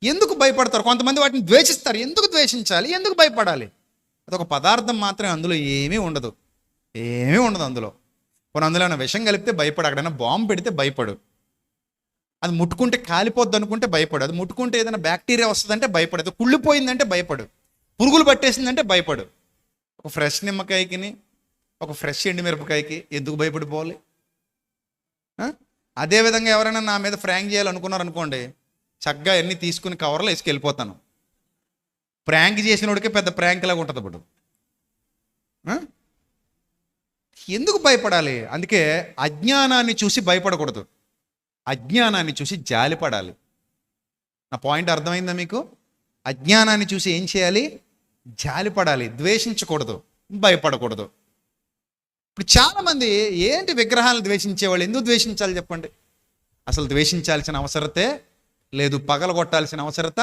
Speaker 1: ఎందుకు భయపడతారు? కొంతమంది వాటిని ద్వేషిస్తారు. ఎందుకు ద్వేషించాలి, ఎందుకు భయపడాలి? అదొక పదార్థం మాత్రమే, అందులో ఏమీ ఉండదు, ఏమీ ఉండదు అందులో. అందులో ఏమైనా విషం కలిపితే భయపడు, అక్కడైనా బాంబు పెడితే భయపడు, అది ముట్టుకుంటే కాలిపోద్ది అనుకుంటే భయపడు, అది ముట్టుకుంటే ఏదైనా బ్యాక్టీరియా వస్తుందంటే భయపడు, అది కుళ్ళిపోయిందంటే భయపడు, పురుగులు పట్టేసిందంటే భయపడు. ఒక ఫ్రెష్ నిమ్మకాయకి ఒక ఫ్రెష్ ఎండుమిరపకాయకి ఎందుకు భయపడిపోవాలి? అదేవిధంగా ఎవరైనా నా మీద ఫ్రాంక్ చేయాలనుకున్నారు అనుకోండి, చక్కగా అన్నీ తీసుకుని కవర్లో వేసుకెళ్ళిపోతాను. ప్రాంక్ చేసినోడికే పెద్ద ప్రాంక్ లాగా ఉంటుంది ఇప్పుడు. ఎందుకు భయపడాలి? అందుకే అజ్ఞానాన్ని చూసి భయపడకూడదు, అజ్ఞానాన్ని చూసి జాలిపడాలి. నా పాయింట్ అర్థమైందా మీకు? అజ్ఞానాన్ని చూసి ఏం చేయాలి? జాలిపడాలి, ద్వేషించకూడదు, భయపడకూడదు. ఇప్పుడు చాలామంది ఏంటి విగ్రహాలను ద్వేషించేవాళ్ళు, ఎందుకు ద్వేషించాలి చెప్పండి? అసలు ద్వేషించాల్సిన అవసరతే లేదు, పగలగొట్టాల్సిన అవసరత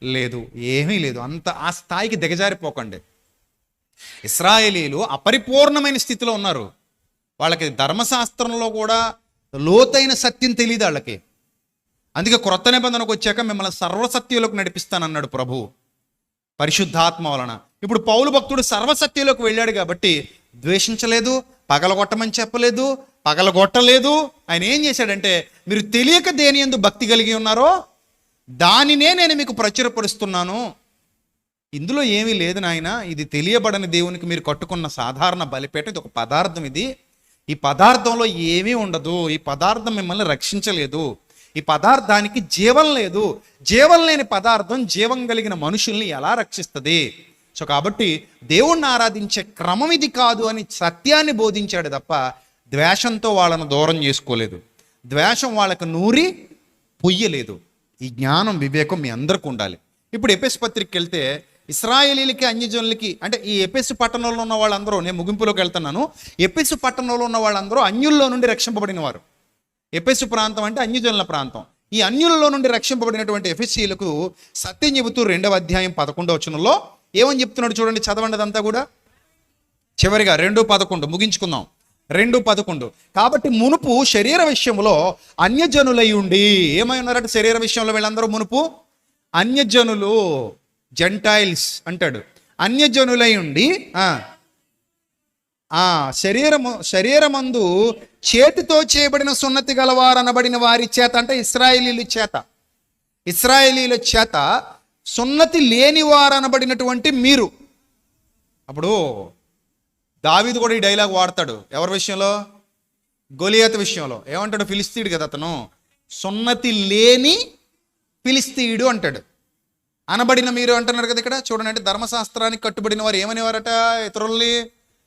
Speaker 1: లేదు, ఏమీ లేదు. అంత ఆ స్థాయికి దిగజారిపోకండి. ఇశ్రాయేలీలు అపరిపూర్ణమైన స్థితిలో ఉన్నారు. వాళ్ళకి ధర్మశాస్త్రంలో కూడా లోతైన సత్యం తెలియదు వాళ్ళకి. అందుకే క్రొత్త నిబంధనకు వచ్చాక మిమ్మల్ని సర్వసత్యంలోకి నడిపిస్తానన్నాడు ప్రభు పరిశుద్ధాత్మ వలన. ఇప్పుడు పౌలు భక్తుడు సర్వసత్యంలోకి వెళ్ళాడు కాబట్టి ద్వేషించలేదు, పగలగొట్టమని చెప్పలేదు, పగలగొట్టలేదు. ఆయన ఏం చేశాడంటే, మీరు తెలియక దేని యందు భక్తి కలిగి ఉన్నారో దానినే నేను మీకు ప్రచురపరుస్తున్నాను. ఇందులో ఏమీ లేదు నాయన, ఇది తెలియబడని దేవునికి మీరు కట్టుకున్న సాధారణ బలిపేట, ఇది ఒక పదార్థం. ఇది ఈ పదార్థంలో ఏమీ ఉండదు, ఈ పదార్థం మిమ్మల్ని రక్షించలేదు, ఈ పదార్థానికి జీవం లేదు. జీవం లేని పదార్థం జీవం కలిగిన మనుషుల్ని ఎలా రక్షిస్తుంది? సో కాబట్టి దేవుణ్ణి ఆరాధించే క్రమం ఇది కాదు అని సత్యాన్ని బోధించాడు తప్ప ద్వేషంతో వాళ్ళను దూరం చేసుకోలేదు, ద్వేషం వాళ్ళకు నూరి పొయ్యలేదు. ఈ జ్ఞానం వివేకం మీ అందరికీ ఉండాలి. ఇప్పుడు ఎఫెసు పత్రికకి వెళ్తే ఇశ్రాయేలీలకి అన్యజనులకి, అంటే ఈ ఎఫెసు పట్టణంలో ఉన్న వాళ్ళందరూ, నేను ముగింపులోకి వెళ్తున్నాను, ఎఫెసు పట్టణంలో ఉన్న వాళ్ళందరూ అన్యుల్లో నుండి రక్షింపబడిన వారు. ఎఫెసు ప్రాంతం అంటే అన్యజనుల ప్రాంతం. ఈ అన్యులలో నుండి రక్షింపబడినటువంటి ఎఫెసీలకు సత్యం చెబుతూ 2వ అధ్యాయం 11వ వచనంలో ఏమని చెప్తున్నాడు చూడండి, చదవండి అదంతా కూడా. చివరిగా 2:11 ముగించుకుందాం. 2:11 కాబట్టి మునుపు శరీర విషయంలో అన్యజనులై ఉండి, ఏమై ఉన్నారంటే శరీర విషయంలో వీళ్ళందరూ మునుపు అన్యజనులు, జెంటైల్స్ అంటాడు, అన్యజనులై ఉండి శరీరమందు చేతితో చేయబడిన సున్నతి గలవారు అనబడిన వారి చేత, అంటే ఇశ్రాయేలీల చేత సున్నతి లేని వారు అనబడినటువంటి మీరు. అప్పుడు దావీదు కూడా ఈ డైలాగ్ వాడతాడు. ఎవరి విషయంలో? గొలియాతు విషయంలో. ఏమంటాడు? ఫిలిస్తీయుడు కదా అతను, సున్నతి లేని ఫిలిస్తీయుడు అంటాడు. అనబడిన మీరు అంటున్నారు కదా ఇక్కడ చూడండి. అంటే ధర్మశాస్త్రానికి కట్టుబడిన వారు ఏమనేవారట ఇతరుల్ని?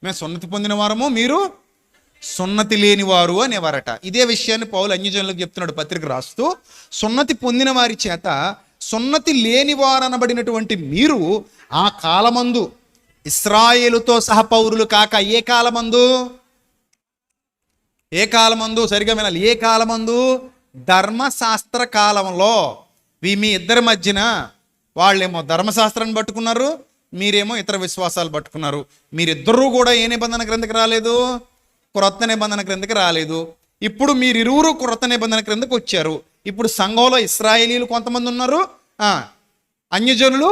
Speaker 1: మేము సున్నతి పొందిన వారము, మీరు సున్నతి లేనివారు అనేవారట. ఇదే విషయాన్ని పౌలు అన్యజనులకు చెప్తున్నాడు పత్రిక రాస్తూ. సున్నతి పొందిన వారి చేత సున్నతి లేనివారు అనబడినటువంటి మీరు ఆ కాలమందు ఇశ్రాయేలుతో సహపౌరులు కాక ఏ కాలమందు? ఏ కాలమందు? సరిగా వినాలి. ఏ కాలమందు? ధర్మశాస్త్ర కాలంలో. మీ ఇద్దరి మధ్యన వాళ్ళేమో ధర్మశాస్త్రాన్ని పట్టుకున్నారు, మీరేమో ఇతర విశ్వాసాలు పట్టుకున్నారు. మీరిద్దరూ కూడా ఏ నిబంధన క్రిందకి రాలేదు? క్రొత్త నిబంధన క్రిందకి రాలేదు. ఇప్పుడు మీరిరువురు క్రొత్త నిబంధన క్రిందకి వచ్చారు. ఇప్పుడు సంఘంలో ఇశ్రాయేలీలు కొంతమంది ఉన్నారు, అన్యజనులు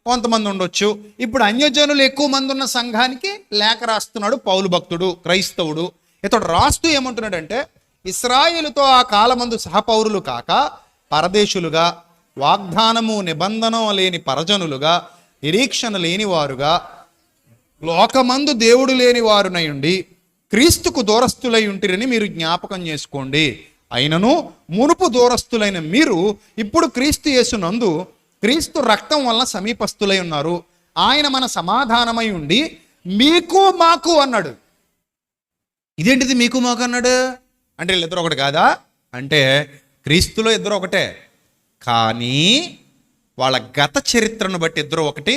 Speaker 1: కొంతమంది ఉండొచ్చు. ఇప్పుడు అన్యజనులు ఎక్కువ మంది ఉన్న సంఘానికి లేఖ రాస్తున్నాడు పౌలు భక్తుడు, క్రైస్తవుడు. ఇతడు రాస్తూ ఏమంటున్నాడంటే, ఇశ్రాయేలుతో ఆ కాలమందు సహపౌరులు కాక పరదేశులుగా, వాగ్దానము నిబంధన లేని పరజనులుగా, నిరీక్షణ లేని వారుగా, లోకమందు దేవుడు లేని వారునయుండి క్రీస్తుకు దూరస్తులై ఉంటిరని మీరు జ్ఞాపకం చేసుకోండి. అయినను మునుపు దూరస్తులైన మీరు ఇప్పుడు క్రీస్తు యేసునందు క్రీస్తు రక్తం వల్ల సమీపస్తులై ఉన్నారు. ఆయన మన సమాధానమై ఉండి మీకు మాకు అన్నాడు. ఇదేంటిది మీకు మాకు అన్నాడు అంటే వీళ్ళిద్దరు ఒకటి కాదా? అంటే క్రీస్తులో ఇద్దరు ఒకటే, కానీ వాళ్ళ గత చరిత్రను బట్టి ఇద్దరు ఒకటి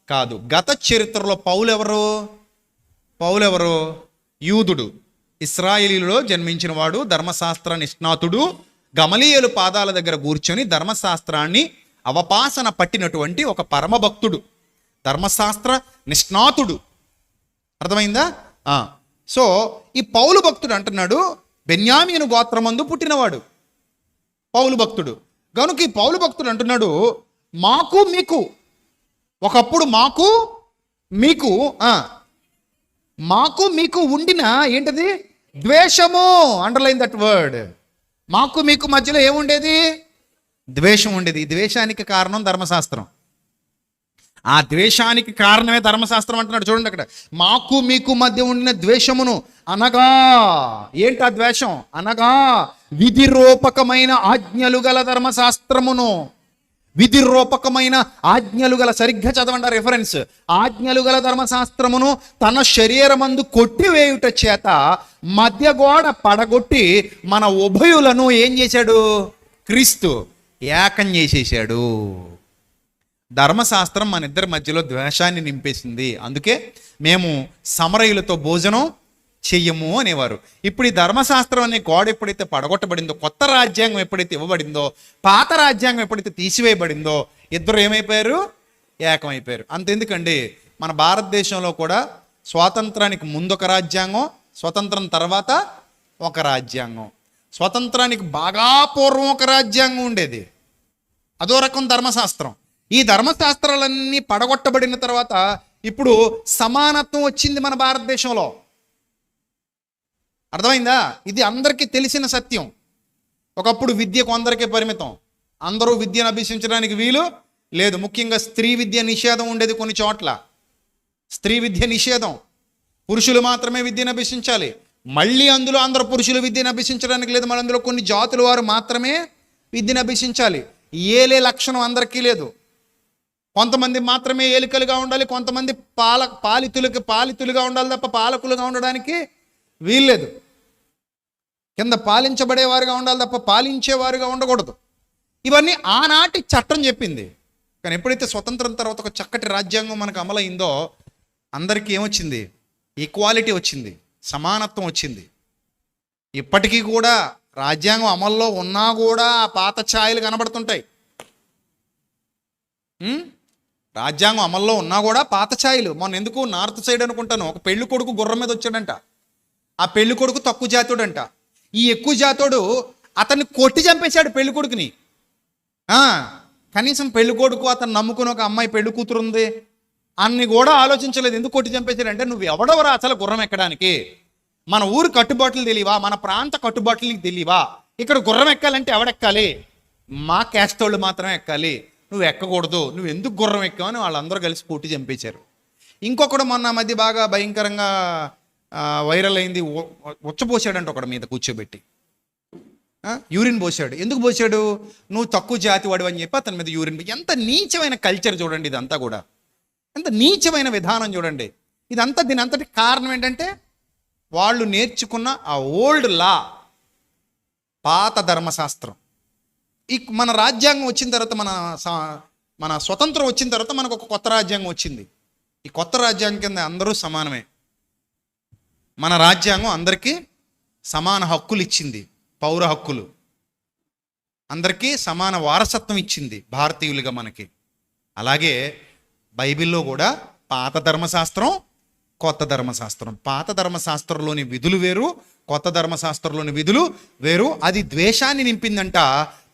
Speaker 1: కాదు. గత చరిత్రలో పౌలు ఎవరు? యూదుడు, ఇశ్రాయేలీలో జన్మించిన వాడు, ధర్మశాస్త్ర నిష్ణాతుడు, గమలీయేలు పాదాల దగ్గర కూర్చొని ధర్మశాస్త్రాన్ని అవపాసన పట్టినటువంటి ఒక పరమభక్తుడు, ధర్మశాస్త్ర నిష్ణాతుడు. అర్థమైందా? సో ఈ పౌలు భక్తుడు అంటున్నాడు బెన్యామీను గోత్రమందు పుట్టినవాడు పౌలు భక్తుడు. కనుక ఈ పౌలు భక్తుడు అంటున్నాడు మాకు మీకు, ఒకప్పుడు మాకు మీకు ఉండిన ఏంటది? ద్వేషము. Underline that word. మాకు మీకు మధ్యలో ఏముండేది? ద్వేషం ఉండేది. ఈ ద్వేషానికి కారణం ధర్మశాస్త్రం. ఆ ద్వేషానికి కారణమే ధర్మశాస్త్రం అంటున్నాడు. చూడండి అక్కడ, మాకు మీకు మధ్య ఉండిన ద్వేషమును అనగా, ఏంటి ఆ ద్వేషం? అనగా విధిరూపకమైన ఆజ్ఞలు గల ధర్మశాస్త్రమును. విధిరూపకమైన ఆజ్ఞలు గల, సరిగ్గా చదవండి రెఫరెన్స్, ఆజ్ఞలు గల ధర్మశాస్త్రమును తన శరీరమందు కొట్టివేయుట చేత మధ్య గోడ పడగొట్టి మన ఉభయులను ఏం చేశాడు? క్రీస్తు ఏకం చేసేసాడు. ధర్మశాస్త్రం మన ఇద్దరి మధ్యలో ద్వేషాన్ని నింపేసింది. అందుకే మేము సమరయులతో భోజనం చెయ్యము అనేవారు. ఇప్పుడు ఈ ధర్మశాస్త్రం అనే గోడ ఎప్పుడైతే పడగొట్టబడిందో, కొత్త రాజ్యాంగం ఎప్పుడైతే ఇవ్వబడిందో, పాత రాజ్యాంగం ఎప్పుడైతే తీసివేయబడిందో, ఇద్దరు ఏమైపోయారు? ఏకమైపోయారు. అంతెందుకండి, మన భారతదేశంలో కూడా స్వాతంత్రానికి ముందు ఒక రాజ్యాంగం, స్వతంత్రం తర్వాత ఒక రాజ్యాంగం. స్వతంత్రానికి బాగా పూర్వం ఒక రాజ్యాంగం ఉండేది, అదో రకం ధర్మశాస్త్రం. ఈ ధర్మశాస్త్రాలన్నీ పడగొట్టబడిన తర్వాత ఇప్పుడు సమానత్వం వచ్చింది మన భారతదేశంలో. అర్థమైందా? ఇది అందరికీ తెలిసిన సత్యం. ఒకప్పుడు విద్య కొందరికే పరిమితం, అందరూ విద్యను అభ్యసించడానికి వీలు లేదు. ముఖ్యంగా స్త్రీ విద్య నిషేధం ఉండేది కొన్ని చోట్ల. స్త్రీ విద్య నిషేధం, పురుషులు మాత్రమే విద్యను అభ్యసించాలి. మళ్ళీ అందులో అందరూ పురుషులు విద్యను అభ్యసించడానికి లేదు, మన అందులో కొన్ని జాతుల వారు మాత్రమే విద్యను అభ్యసించాలి. ఏలే లక్షణం అందరికీ లేదు. కొంతమంది మాత్రమే ఏలికలుగా ఉండాలి, కొంతమంది పాలితులుగా ఉండాలి తప్ప పాలకులుగా ఉండడానికి వీల్లేదు. కింద పాలించబడేవారుగా ఉండాలి తప్ప పాలించేవారుగా ఉండకూడదు. ఇవన్నీ ఆనాటి చట్టం చెప్పింది. కానీ ఎప్పుడైతే స్వతంత్రం తర్వాత ఒక చక్కటి రాజ్యాంగం మనకు అమలైందో అందరికీ ఏమొచ్చింది? ఈక్వాలిటీ వచ్చింది, సమానత్వం వచ్చింది. ఇప్పటికీ కూడా రాజ్యాంగం అమల్లో ఉన్నా కూడా ఆ పాత ఛాయలు కనబడుతుంటాయి. రాజ్యాంగం అమల్లో ఉన్నా కూడా పాత ఛాయలు. మొన్న ఎందుకు నార్త్ సైడ్ అనుకుంటాను, ఒక పెళ్లి కొడుకు గుర్రం మీద వచ్చాడంట. ఆ పెళ్లి కొడుకు తక్కువ జాతోడంట. ఈ ఎక్కువ జాతోడు అతన్ని కొట్టి చంపేశాడు పెళ్లి కొడుకుని. కనీసం పెళ్లి కొడుకు అతను నమ్ముకుని ఒక అమ్మాయి పెళ్లి కూతురుంది అన్ని కూడా ఆలోచించలేదు. ఎందుకు కొట్టి చంపేశాడంటే, నువ్వు ఎవడవరా అసలు గుర్రం ఎక్కడానికి? మన ఊరు కట్టుబాట్లు తెలియవా? మన ప్రాంత కట్టుబాట్లు నీకు తెలియవా? ఇక్కడ గుర్రం ఎక్కాలంటే ఎవడెక్కాలి? మా క్యాస్టోళ్ళు మాత్రమే ఎక్కాలి, నువ్వు ఎక్కకూడదు, నువ్వు ఎందుకు గుర్రం ఎక్కావని వాళ్ళందరూ కలిసి కొట్టి చంపేశారు. ఇంకొకడు మొన్న మధ్య బాగా భయంకరంగా వైరల్ అయింది, ఉచ్చపోసాడంట ఒకటి మీద కూర్చోబెట్టి. యూరిన్ పోసాడు. ఎందుకు పోసాడు? నువ్వు తక్కువ జాతి వాడు అని చెప్పి అతని మీద యూరిన్. ఎంత నీచమైన కల్చర్ చూడండి ఇదంతా కూడా, ఎంత నీచమైన విధానం చూడండి ఇదంతా. దీని అంతటి కారణం ఏంటంటే వాళ్ళు నేర్చుకున్న ఆ ఓల్డ్ లా, పాత ధర్మశాస్త్రం. మన రాజ్యాంగం వచ్చిన తర్వాత, మన స్వతంత్రం వచ్చిన తర్వాత మనకు ఒక కొత్త రాజ్యాంగం వచ్చింది. ఈ కొత్త రాజ్యాంగం కింద అందరూ సమానమే. మన రాజ్యాంగం అందరికీ సమాన హక్కులు ఇచ్చింది, పౌర హక్కులు, అందరికీ సమాన వారసత్వం ఇచ్చింది భారతీయులుగా మనకి. అలాగే బైబిల్లో కూడా పాత ధర్మశాస్త్రం, కొత్త ధర్మశాస్త్రం. పాత ధర్మశాస్త్రంలోని విధులు వేరు, కొత్త ధర్మశాస్త్రంలోని విధులు వేరు. అది ద్వేషాన్ని నింపిందంట.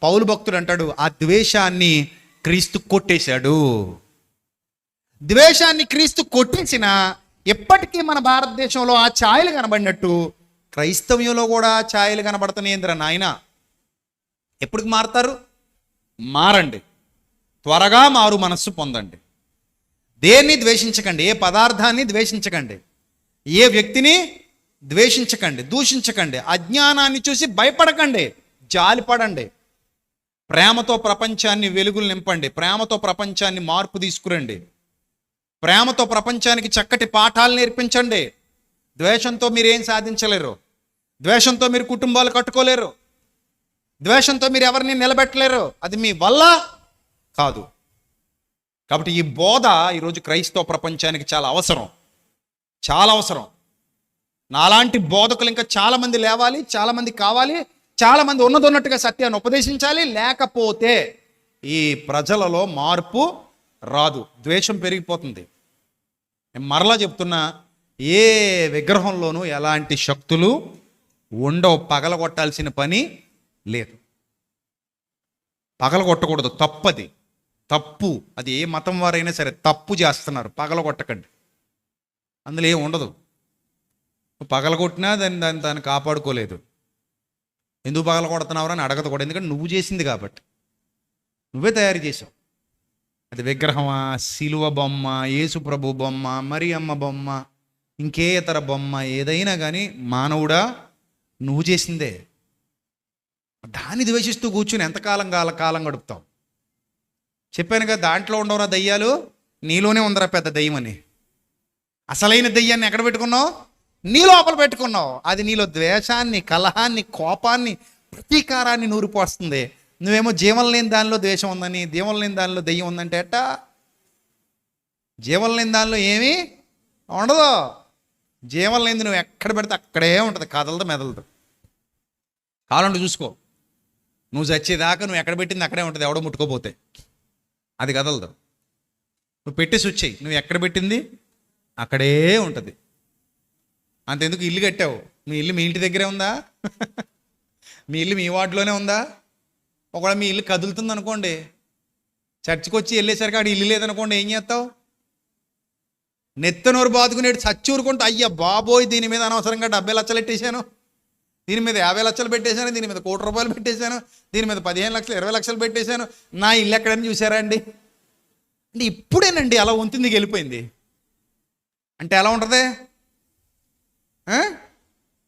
Speaker 1: పౌలు భక్తుడు అంటాడు, ఆ ద్వేషాన్ని క్రీస్తు కొట్టేశాడు. ద్వేషాన్ని క్రీస్తు కొట్టేసిన ఎప్పటికీ మన భారతదేశంలో ఆ ఛాయలు కనబడినట్టు క్రైస్తవ్యంలో కూడా ఛాయలు కనబడుతున్నాయేంద్ర నాయన. ఎప్పటికి మారుతారు? మారండి, త్వరగా మారు మనస్సు పొందండి. దేన్ని ద్వేషించకండి, ఏ పదార్థాన్ని ద్వేషించకండి, ఏ వ్యక్తిని ద్వేషించకండి, దూషించకండి. అజ్ఞానాన్ని చూసి భయపడకండి, జాలిపడండి. ప్రేమతో ప్రపంచాన్ని వెలుగులు నింపండి, ప్రేమతో ప్రపంచాన్ని మార్పు తీసుకురండి, ప్రేమతో ప్రపంచానికి చక్కటి పాఠాలు నేర్పించండి. ద్వేషంతో మీరు ఏం సాధించలేరు, ద్వేషంతో మీరు కుటుంబాలు కట్టుకోలేరు, ద్వేషంతో మీరు ఎవరిని నిలబెట్టలేరు. అది మీ వల్ల కాదు. కాబట్టి ఈ బోధ ఈరోజు క్రైస్తవ ప్రపంచానికి చాలా అవసరం, చాలా అవసరం. నాలాంటి బోధకులు ఇంకా చాలామంది లేవాలి, చాలామంది కావాలి, చాలామంది ఉన్నదన్నట్టుగా సత్యాన్ని ఉపదేశించాలి. లేకపోతే ఈ ప్రజలలో మార్పు రాదు, ద్వేషం పెరిగిపోతుంది. నేను మరలా చెప్తున్నా, ఏ విగ్రహంలోనూ ఎలాంటి శక్తులు ఉండవు. పగలగొట్టాల్సిన పని లేదు, పగలగొట్టకూడదు, తప్పది, తప్పు. అది ఏ మతం వారైనా సరే తప్పు చేస్తున్నారు, పగలగొట్టకండి. అందులో ఏం ఉండదు. పగలగొట్టినా దాన్ని కాపాడుకోలేదు. ఎందుకు పగలగొడుతున్నావు అని అడగదు కూడా, ఎందుకంటే నువ్వు చేసింది కాబట్టి, నువ్వే తయారు చేసావు. అది విగ్రహమా, శిలువ బొమ్మ, యేసు ప్రభు బొమ్మ, మరి అమ్మ బొమ్మ, ఇంకే ఇతర బొమ్మ, ఏదైనా కానీ మానవుడా నువ్వు చేసిందే. దాన్ని ద్వేషిస్తూ కూర్చుని ఎంతకాలం కాలం గడుపుతావు? చెప్పాను కదా, దాంట్లో ఉండవురా దయ్యాలు, నీలోనే ఉందరా పెద్ద దయ్యం అని. అసలైన దయ్యాన్ని ఎక్కడ పెట్టుకున్నావు? నీ లోపల పెట్టుకున్నావు. అది నీలో ద్వేషాన్ని, కలహాన్ని, కోపాన్ని, ప్రతీకారాన్ని నూరిపోస్తుంది. నువ్వేమో జీవం లేని దానిలో ద్వేషం ఉందని, జీవం లేని దానిలో దెయ్యం ఉందంటే ఎట్టా? జీవం లేని దానిలో ఏమీ ఉండదు. జీవం లేనిది నువ్వు ఎక్కడ పెడితే అక్కడే ఉంటుంది, కదలదు, మెదలదు. కావాలంటే చూసుకో, నువ్వు చచ్చేదాకా నువ్వు ఎక్కడ పెట్టింది అక్కడే ఉంటుంది, ఎవడో ముట్టుకోపోతే. అది కదలదు. నువ్వు పెట్టి స్విచ్ చెయ్యి, నువ్వు ఎక్కడ పెట్టింది అక్కడే ఉంటుంది. అంతెందుకు ఇల్లు కట్టావు, మీ ఇల్లు మీ ఇంటి దగ్గరే ఉందా? మీ ఇల్లు మీ వార్డులోనే ఉందా? ఒకవేళ మీ ఇల్లు కదులుతుంది అనుకోండి, చర్చికి వచ్చి వెళ్ళేసరికి అక్కడ ఇల్లు లేదనుకోండి, ఏం చేస్తావు? నెత్తనూరు బాదుకునేడు చచ్చూరుకుంటూ, అయ్యా బాబోయ్ దీని మీద అనవసరంగా 70 లక్షలు పెట్టేశాను, దీని మీద 50 లక్షలు పెట్టేశాను, దీని మీద ₹1 కోటి పెట్టేశాను, దీని మీద 15 లక్షలు 20 లక్షలు పెట్టేశాను, నా ఇల్లు ఎక్కడని చూసారా అండి? అంటే ఇప్పుడేనండి అలా ఉంటుంది, వెళ్ళిపోయింది అంటే ఎలా ఉంటుంది?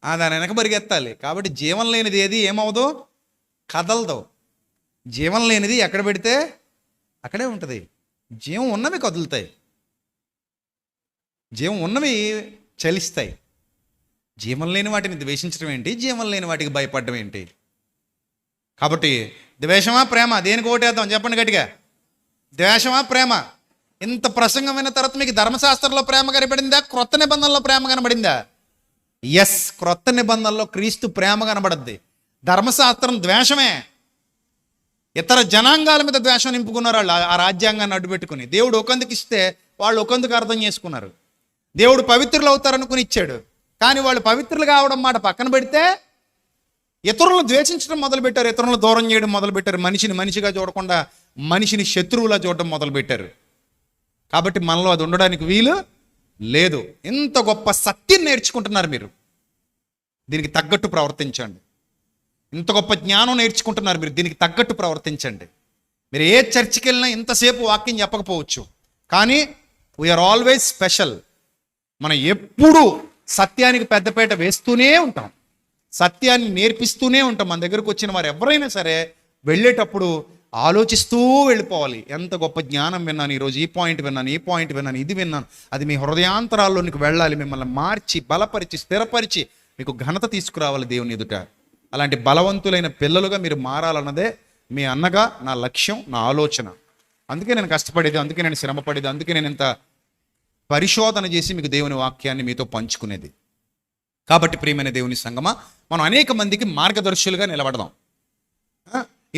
Speaker 1: దాని వెనక పరిగెత్తాలి. కాబట్టి జీవం లేనిది ఏది ఏమవుదో కదలదు. జీవం లేనిది ఎక్కడ పెడితే అక్కడే ఉంటుంది. జీవం ఉన్నవి కదులుతాయి, జీవం ఉన్నవి చలిస్తాయి. జీవం లేని వాటిని ద్వేషించడం ఏంటి, జీవం లేని వాటికి భయపడడం ఏంటి? కాబట్టి ద్వేషమా ప్రేమ, దేనికి ఓటేద్దాం చెప్పండి గట్టిగా. ద్వేషమా ప్రేమ? ఇంత ప్రసంగమైన తర్వాత మీకు ధర్మశాస్త్రంలో ప్రేమ కనబడిందా, క్రొత్త నిబంధనలో ప్రేమ కనబడిందా? ఎస్, క్రొత్త నిబంధనలో క్రీస్తు ప్రేమ కనబడద్ది. ధర్మశాస్త్రం ద్వేషమే. ఇతర జనాంగాల మీద ద్వేషం నింపుకున్నారు వాళ్ళు, ఆ రాజ్యాంగాన్ని అడ్డుపెట్టుకుని. దేవుడు ఒకందుకు ఇస్తే వాళ్ళు ఒకందుకు అర్థం చేసుకున్నారు. దేవుడు పవిత్రులు అవుతారనుకుని ఇచ్చాడు, కానీ వాళ్ళు పవిత్రులు కావడం మాట పక్కన పెడితే ఇతరులను ద్వేషించడం మొదలుపెట్టారు, ఇతరులను దూరం చేయడం మొదలుపెట్టారు, మనిషిని మనిషిగా చూడకుండా మనిషిని శత్రువులా చూడడం మొదలుపెట్టారు. కాబట్టి మనలో అది ఉండడానికి వీలు లేదు. ఇంత గొప్ప సత్యం నేర్చుకుంటున్నారు మీరు, దీనికి తగ్గట్టు ప్రవర్తించండి. ఇంత గొప్ప జ్ఞానం నేర్చుకుంటున్నారు మీరు, దీనికి తగ్గట్టు ప్రవర్తించండి. మీరు ఏ చర్చికి వెళ్ళినా ఇంతసేపు వాక్యం చెప్పకపోవచ్చు, కానీ వీఆర్ ఆల్వేస్ స్పెషల్. మనం ఎప్పుడూ సత్యానికి పెద్దపీట వేస్తూనే ఉంటాం, సత్యాన్ని నేర్పిస్తూనే ఉంటాం. మన దగ్గరకు వచ్చిన వారు ఎవరైనా సరే వెళ్ళేటప్పుడు ఆలోచిస్తూ వెళ్ళిపోవాలి. ఎంత గొప్ప జ్ఞానం విన్నాను ఈరోజు, ఈ పాయింట్ విన్నాను, ఈ పాయింట్ విన్నాను, ఇది విన్నాను. అది మీ హృదయాంతరాల్లోనికి వెళ్ళాలి, మిమ్మల్ని మార్చి బలపరిచి స్థిరపరిచి మీకు ఘనత తీసుకురావాలి దేవుని ఎదుట. అలాంటి బలవంతులైన పిల్లలుగా మీరు మారాలన్నదే మీ అన్నగా నా లక్ష్యం, నా ఆలోచన. అందుకే నేను కష్టపడేది, అందుకే నేను శ్రమపడేది, అందుకే నేను ఇంత పరిశోధన చేసి మీకు దేవుని వాక్యాన్ని మీతో పంచుకునేది. కాబట్టి ప్రియమైన దేవుని సంగమా, మనం అనేక మందికి మార్గదర్శులుగా నిలబడదాం.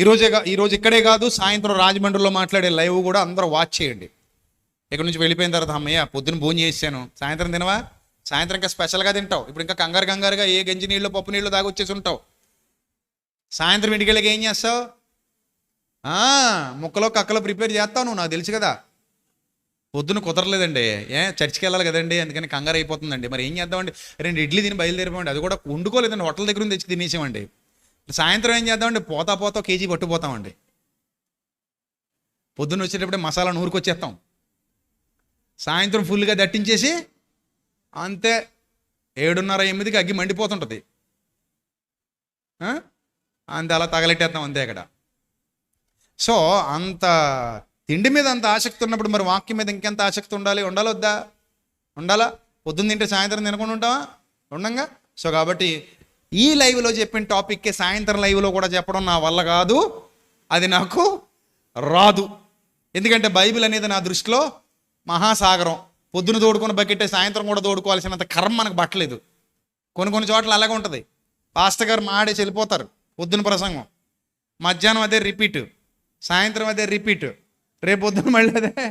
Speaker 1: ఈరోజు ఇక్కడే కాదు, సాయంత్రం రాజమండ్రిలో మాట్లాడే లైవ్ కూడా అందరూ వాచ్ చేయండి. ఇక్కడ నుంచి వెళ్ళిపోయిన తర్వాత అమ్మయ్య పొద్దున్న భోజనం చేశాను, సాయంత్రం తినవా, సాయంత్రం ఇంకా స్పెషల్గా తింటావు. ఇప్పుడు ఇంకా కంగారుగా ఏ గంజి నీళ్ళు పప్పు నీళ్ళు దాగొచ్చేసి ఉంటావు. సాయంత్రం ఇంటికి వెళ్ళి ఏం చేస్తావు? ముక్కలో కక్కలో ప్రిపేర్ చేస్తావు నువ్వు, నాకు తెలుసు కదా. పొద్దున కుదరలేదండి, చర్చికి వెళ్ళాలి కదండి, అందుకని కంగారు అయిపోతుందండి. మరి ఏం చేద్దామండి, 2 ఇడ్లీ తిని బయలుదేరిపోండి. అది కూడా వండుకోలేదండి, హోటల్ దగ్గర తెచ్చి తినేసామండి. సాయంత్రం ఏం చేద్దామండి, పోతా కేజీ పట్టుకుపోతామండి. పొద్దున్న వచ్చేటప్పుడే మసాలా నూరుకొచ్చేస్తాం, సాయంత్రం ఫుల్గా దట్టించేసి అంతే 7:30-8కి అగ్గి మండిపోతుంటుంది, అంతే అలా తగలెట్టేస్తాం అంతే అక్కడ. సో అంత తిండి మీద అంత ఆసక్తి ఉన్నప్పుడు మరి వాక్యం మీద ఇంకెంత ఆసక్తి ఉండాలా వద్దా? ఉండాలా? పొద్దున్న తింటే సాయంత్రం తినకుండా ఉంటావా? ఉండంగా. సో కాబట్టి ఈ లైవ్లో చెప్పిన టాపిక్కే సాయంత్రం లైవ్లో కూడా చెప్పడం నా వల్ల కాదు, అది నాకు రాదు. ఎందుకంటే బైబిల్ అనేది నా దృష్టిలో మహాసాగరం. పొద్దున తోడుకున్న బకెట్టే సాయంత్రం కూడా తోడుకోవాల్సినంత కర్మ మనకు పట్టలేదు. కొన్ని చోట్ల అలాగే ఉంటుంది. పాస్టర్ గారు మాడేసి వెళ్ళిపోతారు, పొద్దున ప్రసంగం, మధ్యాహ్నం అదే రిపీట్, సాయంత్రం అదే రిపీట్, రేపు పొద్దున మళ్ళీ అదే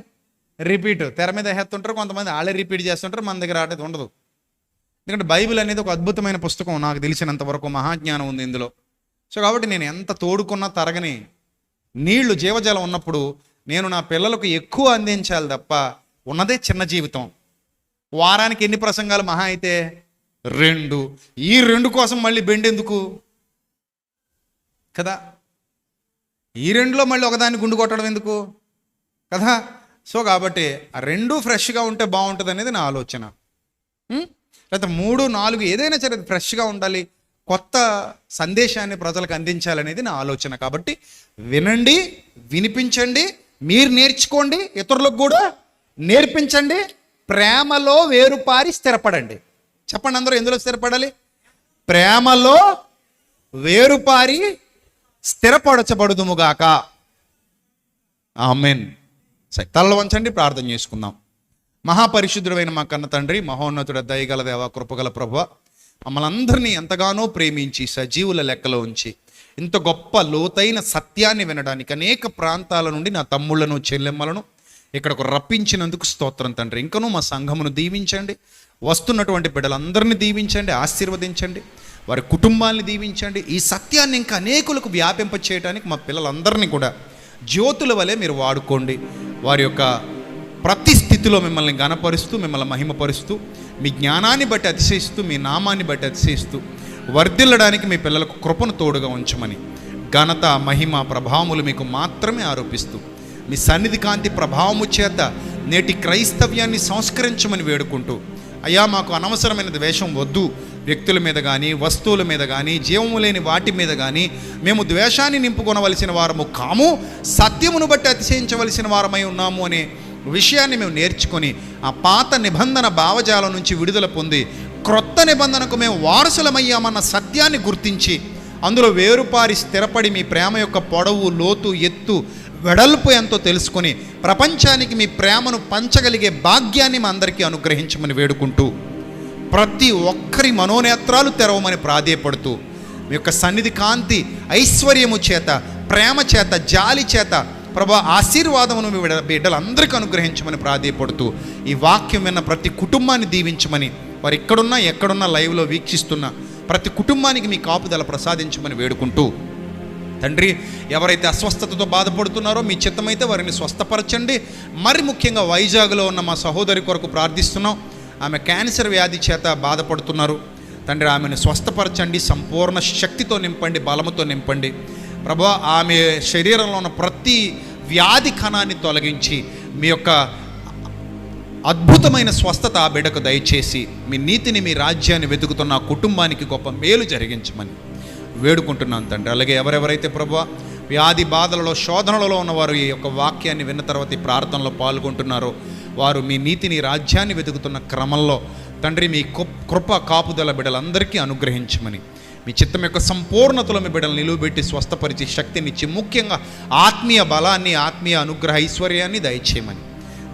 Speaker 1: రిపీట్. తెర మీద హెత్తుంటారు, కొంతమంది వాళ్ళే రిపీట్ చేస్తుంటారు, మన దగ్గర ఆటది ఉండదు. ఎందుకంటే బైబిల్ అనేది ఒక అద్భుతమైన పుస్తకం, నాకు తెలిసినంత వరకు మహాజ్ఞానం ఉంది ఇందులో. సో కాబట్టి నేను ఎంత తోడుకున్నా తరగని నీళ్లు, జీవజలం ఉన్నప్పుడు నేను నా పిల్లలకు ఎక్కువ అందించాలి తప్ప, ఉన్నదే చిన్న జీవితం. వారానికి ఎన్ని ప్రసంగాలు మహా అయితే 2. ఈ 2 కోసం మళ్ళీ బెండెందుకు కదా, ఈ 2లో మళ్ళీ ఒకదాన్ని గుండు కొట్టడం ఎందుకు కదా. సో కాబట్టి ఆ 2 ఫ్రెష్గా ఉంటే బాగుంటుంది అనేది నా ఆలోచన. లేకపోతే 3, 4 ఏదైనా సరే ఫ్రెష్గా ఉండాలి, కొత్త సందేశాన్ని ప్రజలకు అందించాలనేది నా ఆలోచన. కాబట్టి వినండి, వినిపించండి, మీరు నేర్చుకోండి, ఇతరులకు కూడా నేర్పించండి. ప్రేమలో వేరుపారి స్థిరపడండి. చెప్పండి అందరూ, ఎందులో స్థిరపడాలి? ప్రేమలో వేరుపారి స్థిరపరచబడుదుముగాక. ఆమేన్. సరే, తలలు వంచండి, ప్రార్థన చేసుకుందాం. మహాపరిశుద్ధుడైన మా కన్న తండ్రి, మహోన్నతుడ, దయగల దేవ, కృపగల ప్రభువ, మమ్మల్ని అందరినీ ఎంతగానో ప్రేమించి సజీవుల లెక్కలో ఉంచి ఇంత గొప్ప లోతైన సత్యాన్ని వినడానికి అనేక ప్రాంతాల నుండి నా తమ్ముళ్లను చెల్లెమ్మలను ఇక్కడకు రప్పించినందుకు స్తోత్రం తండ్రి. ఇంకనూ మా సంఘమును దీవించండి, వస్తున్నటువంటి బిడ్డలందరినీ దీవించండి, ఆశీర్వదించండి, వారి కుటుంబాన్ని దీవించండి. ఈ సత్యాన్ని ఇంకా అనేకులకు వ్యాపింప చేయడానికి మా పిల్లలందరినీ కూడా జ్యోతుల వలె మీరు వాడుకోండి. వారి యొక్క ప్రతి స్థితిలో మిమ్మల్ని ఘనపరుస్తూ, మిమ్మల్ని మహిమపరుస్తూ, మీ జ్ఞానాన్ని బట్టి అతిశయిస్తూ, మీ నామాన్ని బట్టి అతిశయిస్తూ వర్ధిల్లడానికి మీ పిల్లలకు కృపను తోడుగా ఉంచమని, ఘనత, మహిమ, ప్రభావములు మీకు మాత్రమే ఆరోపిస్తూ, మీ సన్నిధి కాంతి ప్రభావము చేత నేటి క్రైస్తవ్యాన్ని సంస్కరించమని వేడుకుంటూ, అయ్యా మాకు అనవసరమైన ద్వేషం వద్దు, వ్యక్తుల మీద కానీ, వస్తువుల మీద కానీ, జీవము లేని వాటి మీద కానీ మేము ద్వేషాన్ని నింపుకొనవలసిన వారము కాము, సత్యమును బట్టి అతిశయించవలసిన వారమై ఉన్నాము అనే విషయాన్ని మేము నేర్చుకొని, ఆ పాత నిబంధన భావజాలం నుంచి విడుదల పొంది క్రొత్త నిబంధనకు మేము వారసులమయ్యామన్న సత్యాన్ని గుర్తించి అందులో వేరుపారి స్థిరపడి మీ ప్రేమ యొక్క పొడవు, లోతు, ఎత్తు, వెడల్పు ఎంతో తెలుసుకొని ప్రపంచానికి మీ ప్రేమను పంచగలిగే భాగ్యాన్ని మా అందరికీ అనుగ్రహించమని వేడుకుంటూ, ప్రతి ఒక్కరి మనోనేత్రాలు తెరవమని ప్రాధేయపడుతూ, మీ యొక్క సన్నిధి కాంతి ఐశ్వర్యము చేత, ప్రేమ చేత, జాలి చేత ప్రభా ఆశీర్వాదమును మీ బిడ్డలందరికీ అనుగ్రహించమని ప్రాధేయపడుతూ, ఈ వాక్యం విన్న ప్రతి కుటుంబాన్ని దీవించమని, వారు ఇక్కడున్నా ఎక్కడున్నా లైవ్లో వీక్షిస్తున్న ప్రతి కుటుంబానికి మీ కాపుదల ప్రసాదించమని వేడుకుంటూ, తండ్రి ఎవరైతే అస్వస్థతతో బాధపడుతున్నారో మీ చిత్తమైతే వారిని స్వస్థపరచండి. మరి ముఖ్యంగా వైజాగ్లో ఉన్న మా సహోదరి కొరకు ప్రార్థిస్తున్నాం. ఆమె క్యాన్సర్ వ్యాధి చేత బాధపడుతున్నారు తండ్రి, ఆమెను స్వస్థపరచండి, సంపూర్ణ శక్తితో నింపండి, బలముతో నింపండి ప్రభువా. ఆమె శరీరంలో ఉన్న ప్రతి వ్యాధి కణాన్ని తొలగించి మీ యొక్క అద్భుతమైన స్వస్థత ఆ బిడ్డకు దయచేసి మీ నీతిని, మీ రాజ్యాన్ని వెతుకుతున్న ఆ కుటుంబానికి గొప్ప మేలు జరిగించమని వేడుకుంటున్నాను తండ్రి. అలాగే ఎవరెవరైతే ప్రభువా వ్యాధి బాధలలో, శోధనలలో ఉన్నవారు ఈ యొక్క వాక్యాన్ని విన్న తర్వాత ఈ ప్రార్థనలో పాల్గొంటున్నారో వారు మీ నీతిని, రాజ్యాన్ని వెతుకుతున్న క్రమంలో తండ్రి మీ కృప కాపుదల బిడ్డలందరికీ అనుగ్రహించమని, మీ చిత్తం యొక్క సంపూర్ణతలో మీ బిడ్డలు నిలువబెట్టి స్వస్థపరిచి శక్తినిచ్చి, ముఖ్యంగా ఆత్మీయ బలాన్ని, ఆత్మీయ అనుగ్రహ ఐశ్వర్యాన్ని దయచేయమని,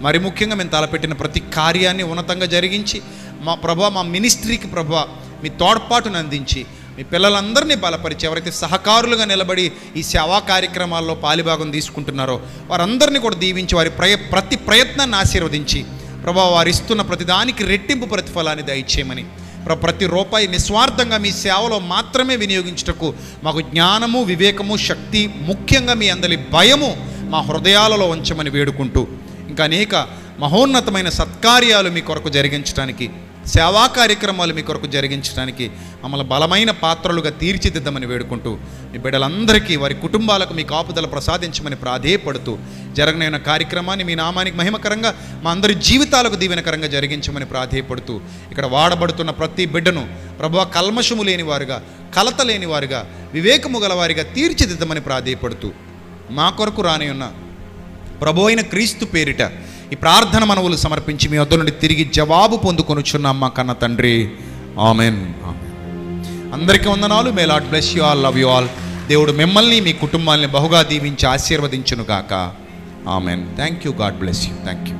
Speaker 1: మరి ముఖ్యంగా మేము తలపెట్టిన ప్రతి కార్యాన్ని ఉన్నతంగా జరిగించి మా ప్రభా, మా మినిస్ట్రీకి ప్రభా మీ తోడ్పాటును అందించి మీ పిల్లలందరినీ బలపరిచి, ఎవరైతే సహకారులుగా నిలబడి ఈ సేవా కార్యక్రమాల్లో పాలిభాగం తీసుకుంటున్నారో వారందరినీ కూడా దీవించి, వారి ప్రతి ప్రయత్నాన్ని ఆశీర్వదించి ప్రభా వారు ఇస్తున్న ప్రతిదానికి రెట్టింపు ప్రతిఫలాన్ని దయచేయమని, ప్రతి రూపాయి నిస్వార్థంగా మీ సేవలో మాత్రమే వినియోగించుటకు మాకు జ్ఞానము, వివేకము, శక్తి, ముఖ్యంగా మీ అందరి భయము మా హృదయాలలో ఉంచమని వేడుకుంటూ, ఇంకా అనేక మహోన్నతమైన సత్కార్యాలు మీ కొరకు జరిగించడానికి, సేవా కార్యక్రమాలు మీ కొరకు జరిగించడానికి మమ్మల్ని బలమైన పాత్రలుగా తీర్చిదిద్దామని వేడుకుంటూ, మీ బిడ్డలందరికీ వారి కుటుంబాలకు మీ కాపుదల ప్రసాదించమని ప్రాధేయపడుతూ, జరగనైన కార్యక్రమాన్ని మీ నామానికి మహిమకరంగా, మా అందరి జీవితాలకు దీవెనకరంగా జరిగించమని ప్రాధేయపడుతూ, ఇక్కడ వాడబడుతున్న ప్రతి బిడ్డను ప్రభువా కల్మషము లేని వారుగా, కలత లేని వారుగా, వివేకము గలవారిగా తీర్చిదిద్దామని ప్రాధేయపడుతూ, మా కొరకు రాని ఉన్న ప్రభు అయిన క్రీస్తు పేరిట ఈ ప్రార్థన మనవులు సమర్పించి మీ వద్ద నుండి తిరిగి జవాబు పొందుకొనుచున్నాం మా కన్న తండ్రి. ఆమెన్. అందరికీ వందనాలు. May Lord bless you all, love you all. దేవుడు మిమ్మల్ని, మీ కుటుంబాన్ని బహుగా దీవించి ఆశీర్వదించును గాక. Amen. Thank you. God bless you. Thank you.